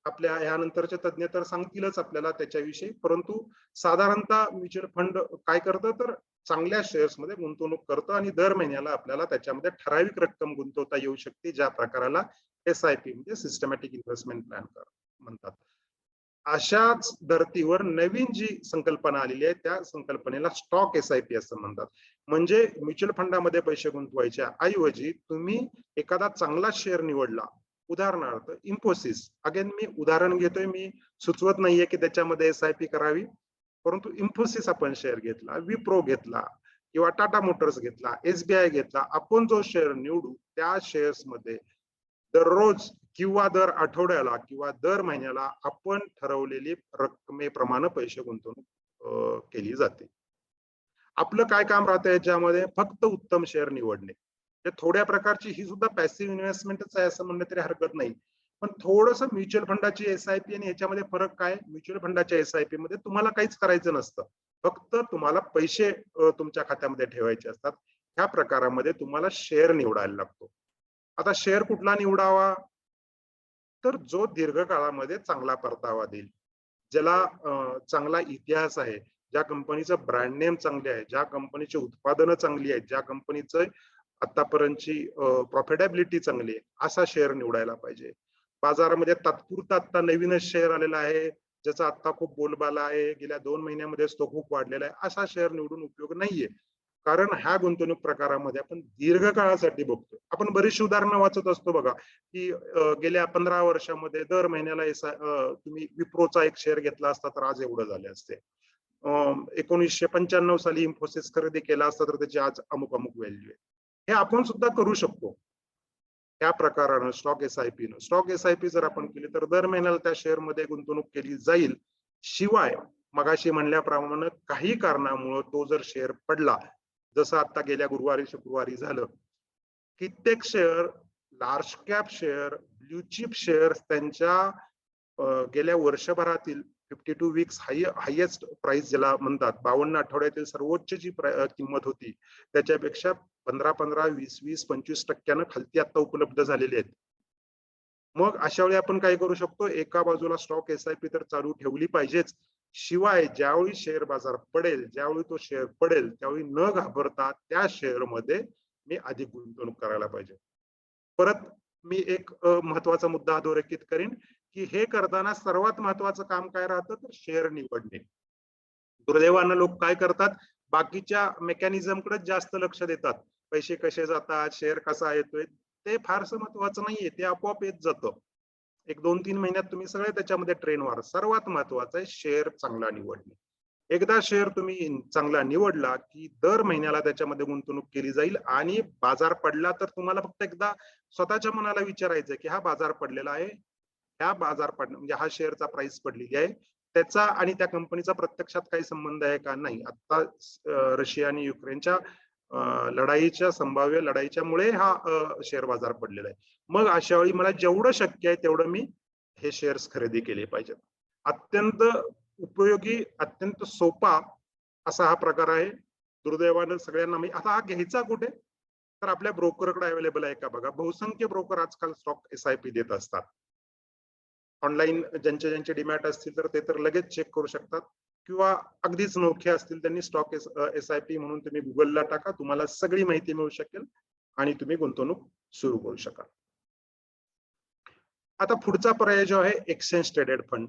आपल्या ह्यानंतरचे तज्ञ तर सांगतीलच आपल्याला त्याच्याविषयी, परंतु साधारणतः म्युच्युअल फंड काय करतं तर चांगल्या शेअर्स मध्ये गुंतवणूक करतं आणि दर महिन्याला आपल्याला त्याच्यामध्ये ठराविक रक्कम गुंतवता येऊ शकते, ज्या प्रकाराला एसआयपी म्हणजे सिस्टमॅटिक इन्व्हेस्टमेंट प्लॅन म्हणतात. अशाच धर्तीवर नवीन जी संकल्पना आलेली आहे त्या संकल्पनेला स्टॉक एसआयपी असं म्हणतात. म्हणजे म्युच्युअल फंडामध्ये पैसे गुंतवायच्या ऐवजी तुम्ही एखादा चांगला शेअर निवडला, उदाहरणार्थ इन्फोसिस, अगेन मी उदाहरण घेतोय, मी सुचवत नाहीये की त्याच्यामध्ये एसआयपी करावी, परंतु इन्फोसिस आपण शेअर घेतला, विप्रो घेतला किंवा टाटा मोटर्स घेतला, एसबीआय घेतला, आपण जो शेअर निवडू त्या शेअर्स मध्ये दररोज किंवा दर आठवड्याला किंवा दर महिन्याला आपण ठरवलेली रकमेप्रमाणे पैसे गुंतवणूक केली जाते. आपलं काय काम राहतं याच्यामध्ये? फक्त उत्तम शेअर निवडणे. थोड्या प्रकारची ही सुद्धा पॅसिव्ह इन्व्हेस्टमेंटच आहे असं म्हणलं तरी हरकत नाही. पण थोडंसं म्युच्युअल फंडाची एसआयपी आणि ह्याच्यामध्ये फरक काय? म्युच्युअल फंडाच्या एसआयपी मध्ये तुम्हाला काहीच करायचं नसतं, फक्त तुम्हाला पैसे तुमच्या खात्यामध्ये ठेवायचे असतात. ह्या प्रकारामध्ये तुम्हाला शेअर निवडायला लागतो. आता शेअर कुठला निवडावा? तर जो दीर्घकाळामध्ये चांगला परतावा देईल, ज्याला चांगला इतिहास आहे, ज्या कंपनीचं ब्रँड नेम चांगले आहे, ज्या कंपनीची उत्पादनं चांगली आहेत, ज्या कंपनीचं आतापर्यंतची प्रॉफिटेबिलिटी चांगली आहे, असा शेअर निवडायला पाहिजे. बाजारामध्ये तात्पुरता आता नवीनच शेअर आलेला आहे, ज्याचा आता खूप बोलबाला आहे, गेल्या 2 महिन्यामध्येच तो खूप वाढलेला आहे, असा शेअर निवडून उपयोग नाहीये. कारण ह्या गुंतवणूक प्रकारामध्ये आपण दीर्घकाळासाठी बघतो. आपण बरीचशी उदाहरणं वाचत असतो बघा, की गेल्या 15 वर्षामध्ये दर महिन्याला तुम्ही विप्रोचा एक शेअर घेतला असता तर आज एवढं झाले असते. 1995 साली इन्फोसिस खरेदी केला असता तर त्याची आज अमुक अमुक व्हॅल्यू आहे. हे आपण सुद्धा करू शकतो. त्या प्रकारानं स्टॉक एसआयपी जर आपण केली तर दर महिन्याला त्या शेअर मध्ये गुंतवणूक केली जाईल. शिवाय मगाशी म्हणल्याप्रमाणे काही कारणामुळे तो जर शेअर पडला, जसं आता गेल्या गुरुवारी शुक्रवारी झालं, कित्येक share, large cap share, blue chip share त्यांच्या गेल्या वर्षभरातील 52 वीक्स हायेस्ट प्राइस ज्याला म्हणतात, 52 आठवड्यातील सर्वोच्च जी किंमत होती त्याच्यापेक्षा 15, 20, 25% खालती आता उपलब्ध झालेले आहेत. मग अशा वेळी आपण काय करू शकतो? एका बाजूला स्टॉक एसआयपी तर चालू ठेवली पाहिजेच, शिवाय ज्यावेळी शेअर बाजार पडेल, ज्यावेळी तो शेअर पडेल त्यावेळी न घाबरता त्या शेअर मध्ये मी अधिक गुंतवणूक करायला पाहिजे. परत मी एक महत्वाचा मुद्दा अधोरेखित करीन, की हे करताना सर्वात महत्वाचं काम काय राहतं? तर शेअर निवडणे. दुर्दैवानं लोक काय करतात? बाकीच्या मेकॅनिझमकडे जास्त लक्ष देतात. पैसे कसे जातात, शेअर कसा येतोय, ते फारसं महत्वाचं नाहीये, ते आपोआप येत जातं. एक 2-3 महिन्यात तुम्ही सगळे त्याच्यामध्ये ट्रेन व्हाल. सर्वात महत्वाचं आहे शेअर चांगला निवडणे. एकदा शेअर तुम्ही चांगला निवडला की दर महिन्याला त्याच्यामध्ये गुंतवणूक केली जाईल आणि बाजार पडला तर तुम्हाला फक्त एकदा स्वतःच्या मनाला विचारायचं की हा बाजार पडलेला आहे, ह्या बाजार पडणं म्हणजे हा शेअरचा प्राइस पडलेली आहे, त्याचा आणि त्या कंपनीचा प्रत्यक्षात काही संबंध आहे का? नाही. आता रशिया आणि युक्रेनच्या लढाईच्या संभाव्य लढाईच्यामुळे हा शेअर बाजार पडलेला आहे. मग अशा वेळी मला जेवढं शक्य आहे तेवढं मी हे शेअर्स खरेदी केले पाहिजेत. अत्यंत उपयोगी, अत्यंत सोपा असा हा प्रकार आहे. दुर्दैवानं सगळ्यांना आता हा घ्यायचा कुठे? तर आपल्या ब्रोकरकडे अवेलेबल आहे का बघा. बहुसंख्य ब्रोकर आजकाल स्टॉक एसआयपी देत असतात. ऑनलाईन ज्यांचे डीमॅट असतील तर ते तर लगेच चेक करू शकतात, किंवा अगदीच नोखे असतील त्यांनी स्टॉक एसआयपी म्हणून तुम्ही गुगलला टाका, तुम्हाला सगळी माहिती मिळू शकेल आणि तुम्ही गुंतवणूक सुरू करू शकाल. आता पुढचा पर्याय जो आहे एक्सचेंज ट्रेडेड फंड.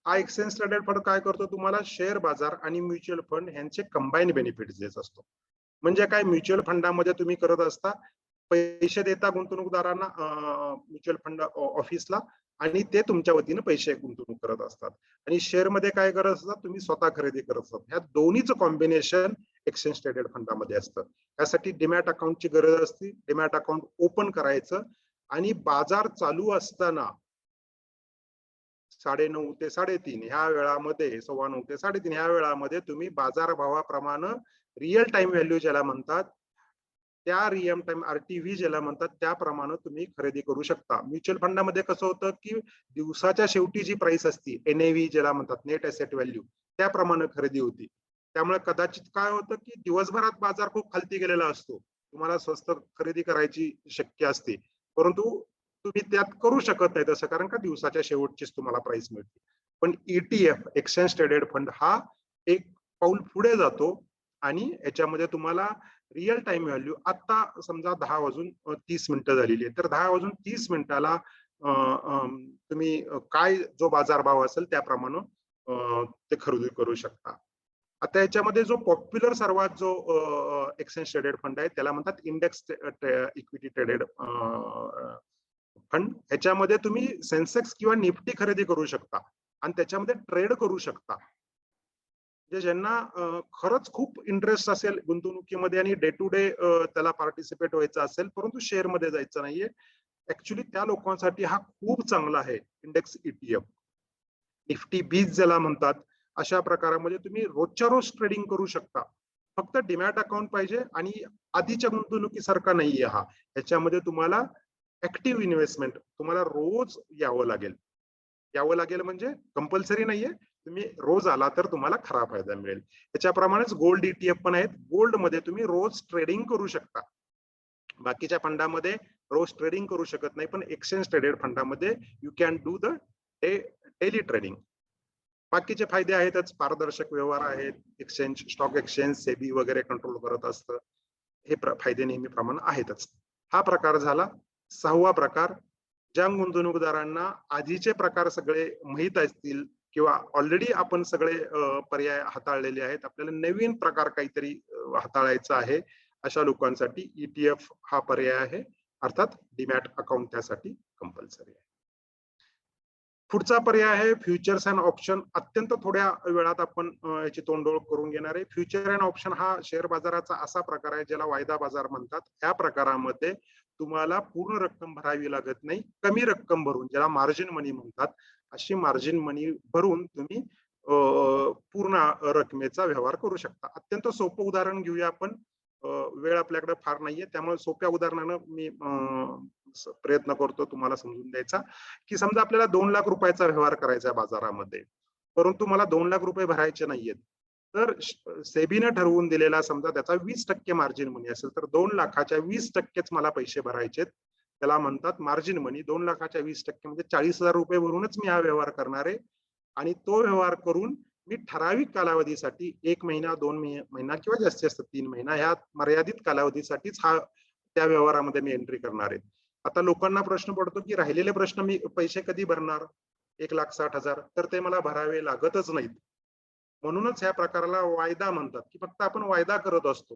हा एक्सचेंज ट्रेडेड फंड काय करतो? तुम्हाला शेअर बाजार आणि म्युच्युअल फंड यांचे कंबाईन बेनिफिट्स देत असतो. म्हणजे काय? म्युच्युअल फंडामध्ये तुम्ही करत असता पैसे देता गुंतवणूकदारांना म्युच्युअल फंड ऑफिसला, आणि ते तुमच्या वतीने पैसे गुंतवणूक करत असतात. आणि शेअर मध्ये काय करत असतात? तुम्ही स्वतः खरेदी करत असतात. ह्या दोन्हीचं कॉम्बिनेशन एक्सचेंज ट्रेडेड फंडामध्ये असतं. त्यासाठी डीमॅट अकाउंटची गरज असते. डीमॅट अकाउंट ओपन करायचं आणि बाजार चालू असताना 9:30 ते 3:30 ह्या वेळामध्ये, 9:15 ते 3:30 ह्या वेळामध्ये तुम्ही बाजारभावाप्रमाणे रिअल टाइम व्हॅल्यू ज्याला म्हणतात, त्या रिअल टाइम आरटीव्ही ज्याला म्हणतात त्याप्रमाणे तुम्ही खरेदी करू शकता. म्युच्युअल फंडामध्ये कसं होतं की दिवसाच्या शेवटी जी प्राइस असती, एनएव्ही ज्याला म्हणतात, नेट एसेट व्हॅल्यू, त्याप्रमाणे खरेदी होती. त्यामुळे कदाचित काय होतं की दिवसभरात बाजार खूप खालती गेलेला असतो, तुम्हाला स्वस्त खरेदी करायची शक्य असते, परंतु तुम्ही त्यात करू शकत नाही तसं, कारण का दिवसाच्या शेवटचीच तुम्हाला प्राइस मिळते. पण ईटीएफ, एक्सचेंज ट्रेडेड फंड, हा एक पाऊल पुढे जातो आणि याच्यामध्ये तुम्हाला रिअल टाइम व्हॅल्यू, आता समजा 10:30 झालेली आहे, तर 10:30 तुम्ही काय जो बाजारभाव असेल त्याप्रमाणे ते खरेदी करू शकता. आता याच्यामध्ये जो पॉप्युलर सर्वात जो एक्सचेंज ट्रेडेड फंड आहे त्याला म्हणतात इंडेक्स इक्विटी ट्रेडेड फंड. ह्याच्यामध्ये तुम्ही सेन्सेक्स किंवा निफ्टी खरेदी करू शकता आणि त्याच्यामध्ये ट्रेड करू शकता. म्हणजे ज्यांना खरंच खूप इंटरेस्ट असेल गुंतवणुकीमध्ये आणि डे टू डे त्याला पार्टिसिपेट व्हायचं असेल, परंतु शेअर मध्ये जायचं नाहीये, ऍक्च्युली त्या लोकांसाठी हा खूप चांगला आहे इंडेक्स ईटीएफ. निफ्टी 20 ज्याला म्हणतात, अशा प्रकारामध्ये तुम्ही रोजच्या रोज ट्रेडिंग करू शकता. फक्त डीमॅट अकाउंट पाहिजे आणि आधीच्या गुंतवणुकीसारखा नाहीये हा. ह्याच्यामध्ये तुम्हाला ऍक्टिव्ह इन्व्हेस्टमेंट तुम्हाला रोज यावं लागेल म्हणजे कंपल्सरी नाहीये, तुम्ही रोज आला तर तुम्हाला खरा फायदा मिळेल. त्याच्याप्रमाणेच गोल्ड ETF पण आहेत. गोल्ड मध्ये तुम्ही रोज ट्रेडिंग करू शकता. बाकीच्या फंडामध्ये रोज ट्रेडिंग करू शकत नाही, पण एक्सचेंज ट्रेडेड फंडामध्ये you can do the daily trading. बाकीचे फायदे आहेतच, पारदर्शक व्यवहार आहेत, एक्सचेंज, स्टॉक एक्सचेंज, सेबी वगैरे कंट्रोल करत असतं, हे फायदे नेहमीप्रमाणे आहेतच. हा प्रकार झाला. 6वा प्रकार, ज्या गुंतवणूकदारांना आधीचे प्रकार सगळे माहित असतील किंवा ऑलरेडी आपण सगळे पर्याय हाताळलेले आहेत, आपल्याला नवीन प्रकार काहीतरी हाताळायचा आहे, अशा लोकांसाठी ETF हा पर्याय आहे, अर्थात डीमॅट अकाउंट त्यासाठी कंपल्सरी आहे. पुढचा पर्याय आहे फ्युचर्स अँड ऑप्शन. अत्यंत थोड्या वेळात आपण याची तोंडओळख करून घेणार आहे. फ्युचर अँड ऑप्शन हा शेअर बाजाराचा असा प्रकार आहे ज्याला वायदा बाजार म्हणतात. या प्रकारामध्ये तुम्हाला पूर्ण रक्कम भरावी लागत नाही, कमी रक्कम भरून, ज्याला मार्जिन मनी म्हणतात, अशी मार्जिन मनी भरून तुम्ही पूर्ण रकमेचा व्यवहार करू शकता. अत्यंत सोपं उदाहरण घेऊया आपण. वेळ आपल्याकडे फार नाहीये, त्यामुळे सोप्या उदाहरणानं मी प्रयत्न करतो तुम्हाला समजून द्यायचा, की समजा आपल्याला 2 लाख रुपयाचा व्यवहार करायचा आहे बाजारामध्ये, परंतु मला 2 लाख रुपये भरायचे नाहीयेत, तर सेबीने ठरवून दिलेला समजा त्याचा 20% मार्जिन मनी असेल, तर 2 लाखाच्या 20%च मला पैसे भरायचेत, त्याला म्हणतात मार्जिन मनी. 2 लाखाच्या 20% म्हणजे 40,000 रुपये भरूनच मी हा व्यवहार करणार आहे, आणि तो व्यवहार करून मी ठराविक कालावधीसाठी 1 महिना, 2 महिना किंवा जास्तीत जास्त 3 महिना ह्या मर्यादित कालावधीसाठीच हा त्या व्यवहारामध्ये मी एंट्री करणार आहे. आता लोकांना प्रश्न पडतो की राहिलेले प्रश्न, मी पैसे कधी भरणार 1,60,000, तर ते मला भरावे लागतच नाहीत. म्हणूनच ह्या प्रकाराला वायदा म्हणतात, की फक्त आपण वायदा करत असतो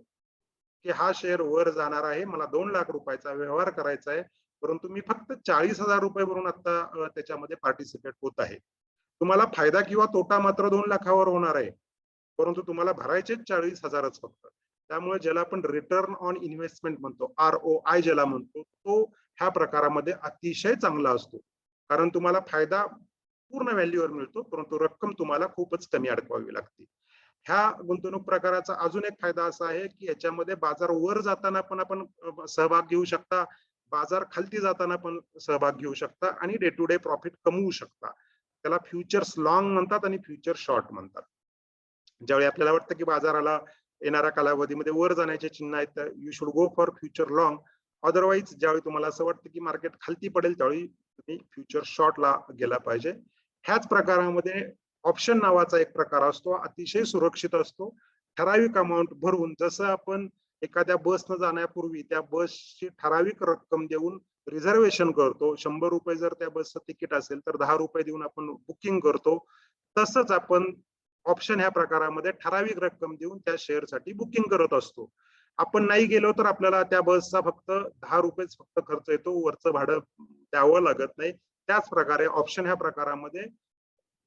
की हा शेअर वर जाणार आहे, मला 2 लाख रुपयाचा व्यवहार करायचा आहे, परंतु मी फक्त 40,000 रुपये भरून आता त्याच्यामध्ये पार्टिसिपेट होत आहे. तुम्हाला फायदा किंवा तोटा मात्र 2 लाखावर होणार आहे, परंतु तुम्हाला भरायचे 40,000च फक्त. त्यामुळे ज्याला आपण रिटर्न ऑन इन्व्हेस्टमेंट म्हणतो, ROI ज्याला म्हणतो, तो ह्या प्रकारामध्ये अतिशय चांगला असतो. कारण तुम्हाला फायदा पूर्ण व्हॅल्यूवर मिळतो, परंतु रक्कम तुम्हाला खूपच कमी अडकवावी लागते. ह्या गुंतवणूक प्रकाराचा अजून एक फायदा असा आहे की याच्यामध्ये बाजार वर जाताना पण आपण सहभाग घेऊ शकता, बाजार खालती जाताना पण सहभाग घेऊ शकता, आणि डे टू डे प्रॉफिट कमवू शकता. त्याला फ्युचर्स लॉंग म्हणतात आणि फ्युचर शॉर्ट म्हणतात. ज्यावेळी आपल्याला वाटतं की बाजाराला येणाऱ्या कालावधीमध्ये वर जाण्याचे चिन्ह आहेत, तर you should go for future long. Otherwise ज्यावेळी तुम्हाला असं वाटतं की मार्केट खालती पडेल, त्यावेळी तुम्ही फ्युचर शॉर्टला गेला पाहिजे. ह्याच प्रकारामध्ये ऑप्शन नावाचा एक प्रकार असतो, अतिशय सुरक्षित असतो. ठराविक अमाऊंट भरून, जसं आपण एखाद्या बसनं जाण्यापूर्वी त्या बसची ठराविक रक्कम देऊन रिझर्वेशन करतो, 100 रुपये जर त्या बसचं तिकीट असेल तर 10 रुपये देऊन आपण बुकिंग करतो, तसंच आपण ऑप्शन ह्या प्रकारामध्ये ठराविक रक्कम देऊन त्या शेअरसाठी बुकिंग करत असतो. आपण नाही गेलो तर आपल्याला त्या बसचा फक्त 10 रुपयेच फक्त खर्च येतो, वरचं भाडं द्यावं लागत नाही. त्याच प्रकारे ऑप्शन ह्या प्रकारामध्ये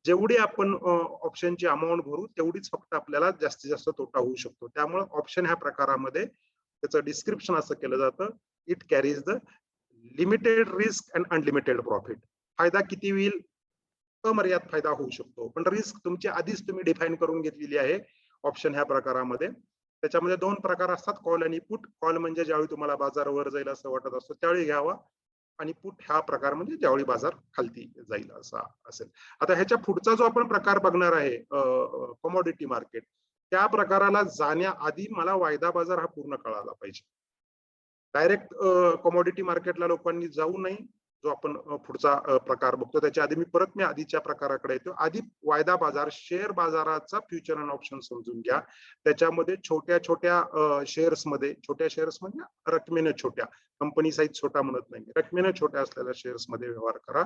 जेवढी आपण ऑप्शनची अमाऊंट भरू तेवढीच फक्त आपल्याला जास्तीत जास्त तोटा होऊ शकतो. त्यामुळे ऑप्शन ह्या प्रकारामध्ये त्याचं डिस्क्रिप्शन असं केलं जातं, it carries the limited risk and unlimited profit. फायदा किती होईल? अमर्याद फायदा होऊ शकतो, पण रिस्क तुमची आधीच तुम्ही डिफाईन करून घेतलेली आहे ऑप्शन ह्या प्रकारामध्ये. त्याच्यामध्ये 2 प्रकार असतात, कॉल आणि पुट. कॉल म्हणजे ज्यावेळी तुम्हाला बाजार वर जाईल असं वाटत असतं त्यावेळी घ्यावा, आणि पुट हा प्रकार म्हणजे ज्यावेळी बाजार खालती जाईल असा असेल. आता ह्याच्या पुढचा जो आपण प्रकार बघणार आहे कमोडिटी मार्केट, त्या प्रकाराला जाण्याआधी मला वायदा बाजार हा पूर्ण कळाला पाहिजे. डायरेक्ट कमोडिटी मार्केटला लोकांनी जाऊ नये. जो आपण पुढचा प्रकार बघतो त्याच्या आधी मी आधीच्या प्रकाराकडे येतो. आधी वायदा बाजार, शेअर बाजाराचा फ्युचर अँड ऑप्शन समजून घ्या. त्याच्यामध्ये छोट्या छोट्या शेअर्स मध्ये, छोट्या शेअर्स म्हणजे रकमेने छोट्या, कंपनी साईज छोटा म्हणत नाही, रकमेने छोट्या असलेल्या शेअर्स मध्ये व्यवहार करा,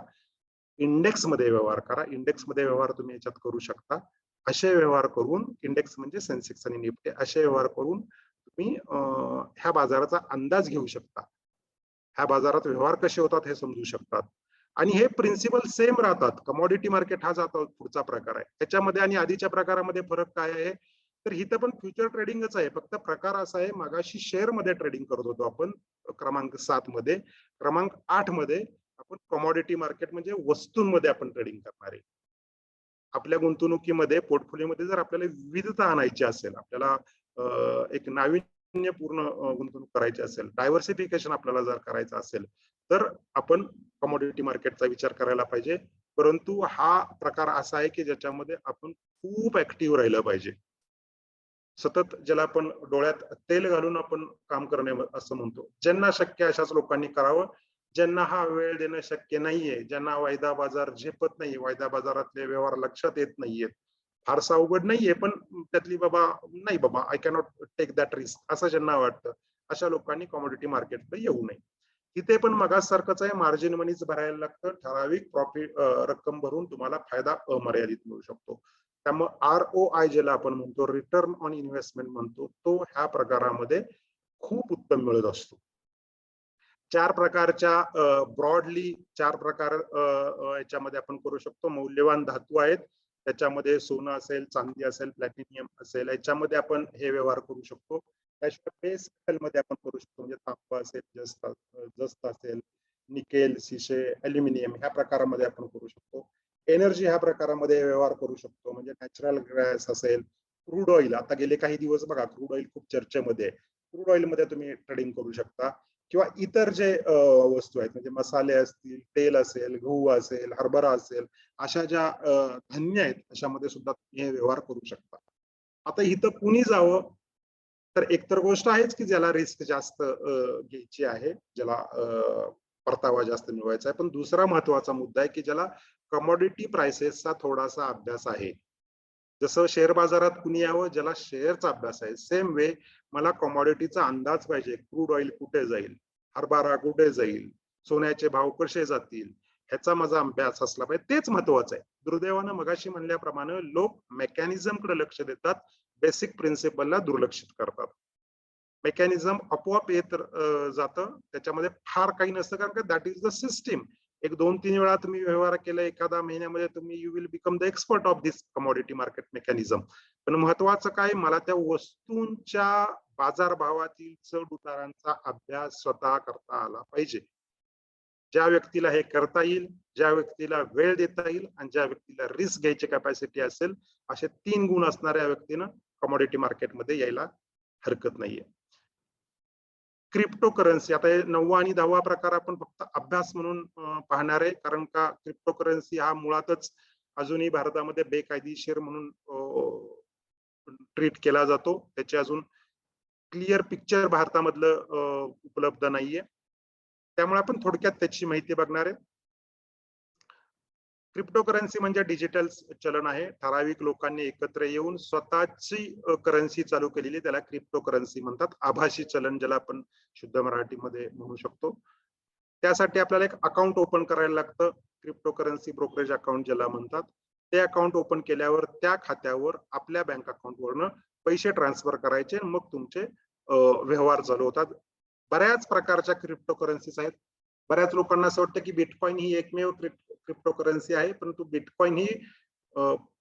इंडेक्स मध्ये व्यवहार करा. इंडेक्स मध्ये व्यवहार तुम्ही याच्यात करू शकता. असे व्यवहार करून, इंडेक्स म्हणजे सेन्सेक्स आणि निफ्टी, असे व्यवहार करून तुम्ही ह्या बाजाराचा अंदाज घेऊ शकता. ह्या बाजारात व्यवहार कसे होतात हे समजू शकतात, आणि हे प्रिन्सिपल सेम राहतात. कमोडिटी मार्केट हा जातो पुढचा प्रकार आहे. त्याच्यामध्ये आणि आधीच्या प्रकारामध्ये फरक काय आहे? तर इथं पण फ्युचर ट्रेडिंगच आहे, फक्त प्रकार असा आहे, मागाशी शेअर मध्ये ट्रेडिंग करत होतो आपण क्रमांक 7 मध्ये, क्रमांक 8 मध्ये आपण कमोडिटी मार्केट म्हणजे वस्तूंमध्ये आपण ट्रेडिंग करणार आहे. आपल्या गुंतवणुकीमध्ये, पोर्टफोलिओमध्ये जर आपल्याला विविधता आणायची असेल, आपल्याला एक नाविन्यपूर्ण गुंतवणूक करायची असेल, डायव्हर्सिफिकेशन आपल्याला जर करायचं असेल, तर आपण कमोडिटी मार्केटचा विचार करायला पाहिजे. परंतु हा प्रकार असा आहे की ज्याच्यामध्ये आपण खूप ऍक्टिव्ह राहिलं पाहिजे. सतत ज्याला आपण डोळ्यात तेल घालून आपण काम करणे असं म्हणतो. ज्यांना शक्य अशाच लोकांनी करावं. ज्यांना हा वेळ देणं शक्य नाहीये, ज्यांना वायदा बाजार झेपत नाही, वायदा बाजारातले व्यवहार लक्षात येत नाहीयेत, फारसा अवघड नाहीये, पण त्यातली बाबा नाही बाबा I cannot take that risk असं ज्यांना वाटतं, अशा लोकांनी कमोडिटी मार्केटकडे येऊ नये. तिथे पण मगासारखंच आहे, मार्जिन मनीच भरायला लागतं. ठराविक प्रॉफिट रक्कम भरून तुम्हाला फायदा अमर्यादित मिळू शकतो. त्यामुळे ROI ज्याला आपण म्हणतो, रिटर्न ऑन इन्व्हेस्टमेंट म्हणतो, तो ह्या प्रकारामध्ये खूप उत्तम मिळत असतो. चार प्रकारच्या ब्रॉडली 4 प्रकार याच्यामध्ये आपण करू शकतो. मौल्यवान धातू आहेत, त्याच्यामध्ये सोनं असेल, चांदी असेल, प्लॅटिनियम असेल, याच्यामध्ये आपण हे व्यवहार करू शकतो. त्याशिवाय बेस मेटलमध्ये आपण करू शकतो, म्हणजे तांबा असेल, जस्त असेल, निकेल, शिसे, अल्युमिनियम ह्या प्रकारामध्ये आपण करू शकतो. एनर्जी ह्या प्रकारामध्ये व्यवहार करू शकतो, म्हणजे नॅचरल गॅस असेल, क्रूड ऑइल. आता गेले काही दिवस बघा क्रूड ऑइल खूप चर्चेमध्ये आहे. क्रूड ऑइल मध्ये तुम्ही ट्रेडिंग करू शकता. किंवा इतर जे वस्तू आहेत, म्हणजे मसाले असतील, तेल असेल, गहू असेल, हरभरा असेल, अशा ज्या धान्य आहेत अशामध्ये सुद्धा हे व्यवहार करू शकता. आता इथं कुणी जावं, तर एकतर गोष्ट आहेच की ज्याला रिस्क जास्त घ्यायची आहे, ज्याला परतावा जास्त मिळवायचा आहे. पण दुसरा महत्वाचा मुद्दा आहे की ज्याला कमोडिटी प्राइसेसचा थोडासा अभ्यास आहे. जसं शेअर बाजारात कुणी यावं ज्याला शेअरचा अभ्यास आहे, सेम वे मला कमोडिटीचा अंदाज पाहिजे. क्रूड ऑइल कुठे जाईल, हरभरा कुठे जाईल, सोन्याचे भाव कसे जातील, ह्याचा माझा अभ्यास असला पाहिजे. तेच महत्वाचं आहे. दुर्दैवानं मगाशी म्हणल्याप्रमाणे लोक मेकॅनिझमकडे लक्ष देतात, बेसिक प्रिन्सिपलला दुर्लक्षित करतात. मेकॅनिझम आपोआप येत जातं, त्याच्यामध्ये फार काही नसतं, कारण का दॅट इज द सिस्टीम. एक 2-3 वेळा तुम्ही व्यवहार केला एखादा महिन्यामध्ये, तुम्ही you will become the expert of this commodity market mechanism. पण महत्वाचं काय, मला त्या वस्तूंच्या बाजारभावातील चढ उतारांचा अभ्यास स्वतः करता आला पाहिजे. ज्या व्यक्तीला हे करता येईल, ज्या व्यक्तीला वेळ देता येईल आणि ज्या व्यक्तीला रिस्क घ्यायची कॅपॅसिटी असेल, असे 3 गुण असणाऱ्या व्यक्तीनं कमोडिटी मार्केटमध्ये यायला हरकत नाहीये. क्रिप्टो करन्सी, आता 9वा आणि 10वा प्रकार आपण फक्त अभ्यास म्हणून पाहणार आहे, कारण का क्रिप्टो करन्सी हा मुळातच अजूनही भारतामध्ये बेकायदेशीर म्हणून ट्रीट केला जातो. त्याचे अजून क्लिअर पिक्चर भारतामधलं उपलब्ध नाहीये. त्यामुळे आपण थोडक्यात त्याची माहिती बघणार आहे. क्रिप्टो करन्सी म्हणजे डिजिटल चलन आहे. ठराविक लोकांनी एकत्र येऊन स्वतःची करन्सी चालू केलेली, त्याला क्रिप्टो करन्सी म्हणतात. आभासी चलन ज्याला आपण शुद्ध मराठीमध्ये म्हणू शकतो. त्यासाठी आपल्याला एक अकाउंट ओपन करायला लागतं, क्रिप्टो करन्सी ब्रोकरेज अकाउंट ज्याला म्हणतात. ते अकाउंट ओपन केल्यावर त्या खात्यावर आपल्या बँक अकाउंटवरनं पैसे ट्रान्सफर करायचे, मग तुमचे व्यवहार चालू होतात. बऱ्याच प्रकारच्या क्रिप्टो करन्सीज आहेत. बऱ्याच लोकांना असं वाटतं की बिटकॉइन ही एकमेव क्रिप्टो करन्सी आहे, परंतु बिटकॉइन ही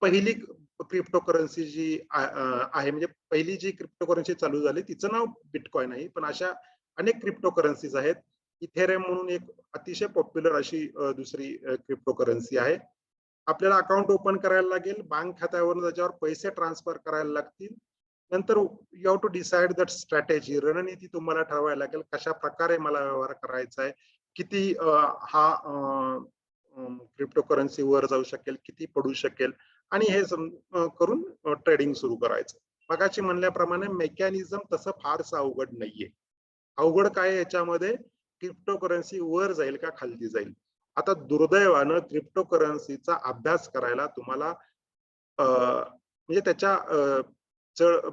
पहिली क्रिप्टो करन्सी जी आहे, म्हणजे पहिली जी क्रिप्टो करन्सी चालू झाली तिचं नाव बिटकॉइन आहे. पण अशा अनेक क्रिप्टो करन्सीज आहेत. इथेरियम म्हणून एक अतिशय पॉप्युलर अशी दुसरी क्रिप्टो करन्सी आहे. आपल्याला अकाउंट ओपन करायला लागेल, बँक खात्यावरून त्याच्यावर पैसे ट्रान्सफर करायला लागतील. नंतर you have to decide that strategy, रणनीती तुम्हाला ठरवायला लागेल, कशा प्रकारे मला व्यवहार करायचा आहे, किती हा क्रिप्टो करन्सी वर जाऊ शकेल, किती पडू शकेल, आणि हे करून ट्रेडिंग सुरू करायचं. मगाशी म्हणल्याप्रमाणे मेकॅनिझम तसं फारसं अवघड नाहीये. अवघड काय याच्यामध्ये, क्रिप्टो करन्सी वर जाईल का खाली जाईल. आता दुर्दैवानं क्रिप्टो करन्सीचा अभ्यास करायला तुम्हाला म्हणजे त्याच्या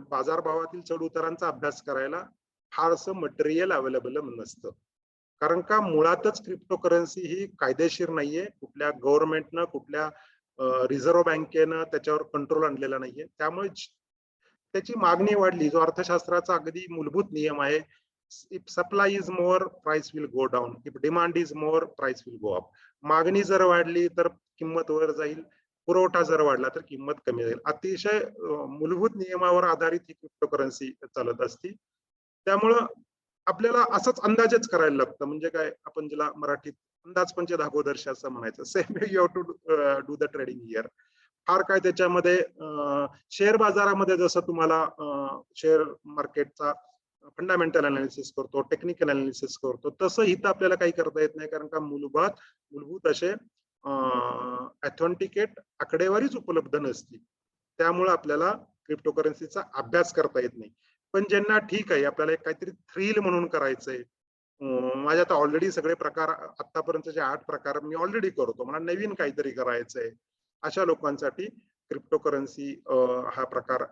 बाजारभावातील चढ उतारांचा अभ्यास करायला फारसं मटेरियल अवेलेबल नसतं. कारण का मुळातच क्रिप्टो करन्सी ही कायदेशीर नाहीये. कुठल्या गव्हर्नमेंटनं, कुठल्या रिझर्व्ह बँकेनं त्याच्यावर कंट्रोल आणलेला नाहीये. त्यामुळे त्याची मागणी वाढली, जो अर्थशास्त्राचा अगदी मूलभूत नियम आहे, if supply is more price will go down, if demand is more price will go up. मागणी जर वाढली तर किंमत वर जाईल, पुरवठा जर वाढला तर किंमत कमी जाईल. अतिशय मूलभूत नियमावर आधारित ही क्रिप्टो करन्सी चालत असते. त्यामुळं आपल्याला असंच अंदाजच करायला लागतं, म्हणजे काय आपण ज्याला मराठीत अंदाजपंच धागोदर्श असं म्हणायचं. Same you have to do the trading here. फार काय त्याच्यामध्ये शेअर बाजारामध्ये जसं तुम्हाला शेअर मार्केटचा फंडामेंटल अनालिसिस करतो, टेक्निकल अनालिसिस करतो, तसं इथं आपल्याला काही करता येत नाही, कारण का मूलभूत असे ऑथेंटिकेट आकडेवारीच उपलब्ध नसती. त्यामुळे आपल्याला क्रिप्टोकरन्सीचा अभ्यास करता येत नाही. पण ज्यांना ठीक आहे, आपल्याला एक काहीतरी थ्रिल म्हणून करायचंय, माझ्या आता ऑलरेडी सगळे प्रकार, आतापर्यंतचे 8 प्रकार मी ऑलरेडी करतो, मला नवीन काहीतरी करायचंय, अशा लोकांसाठी क्रिप्टोकरन्सी हा प्रकार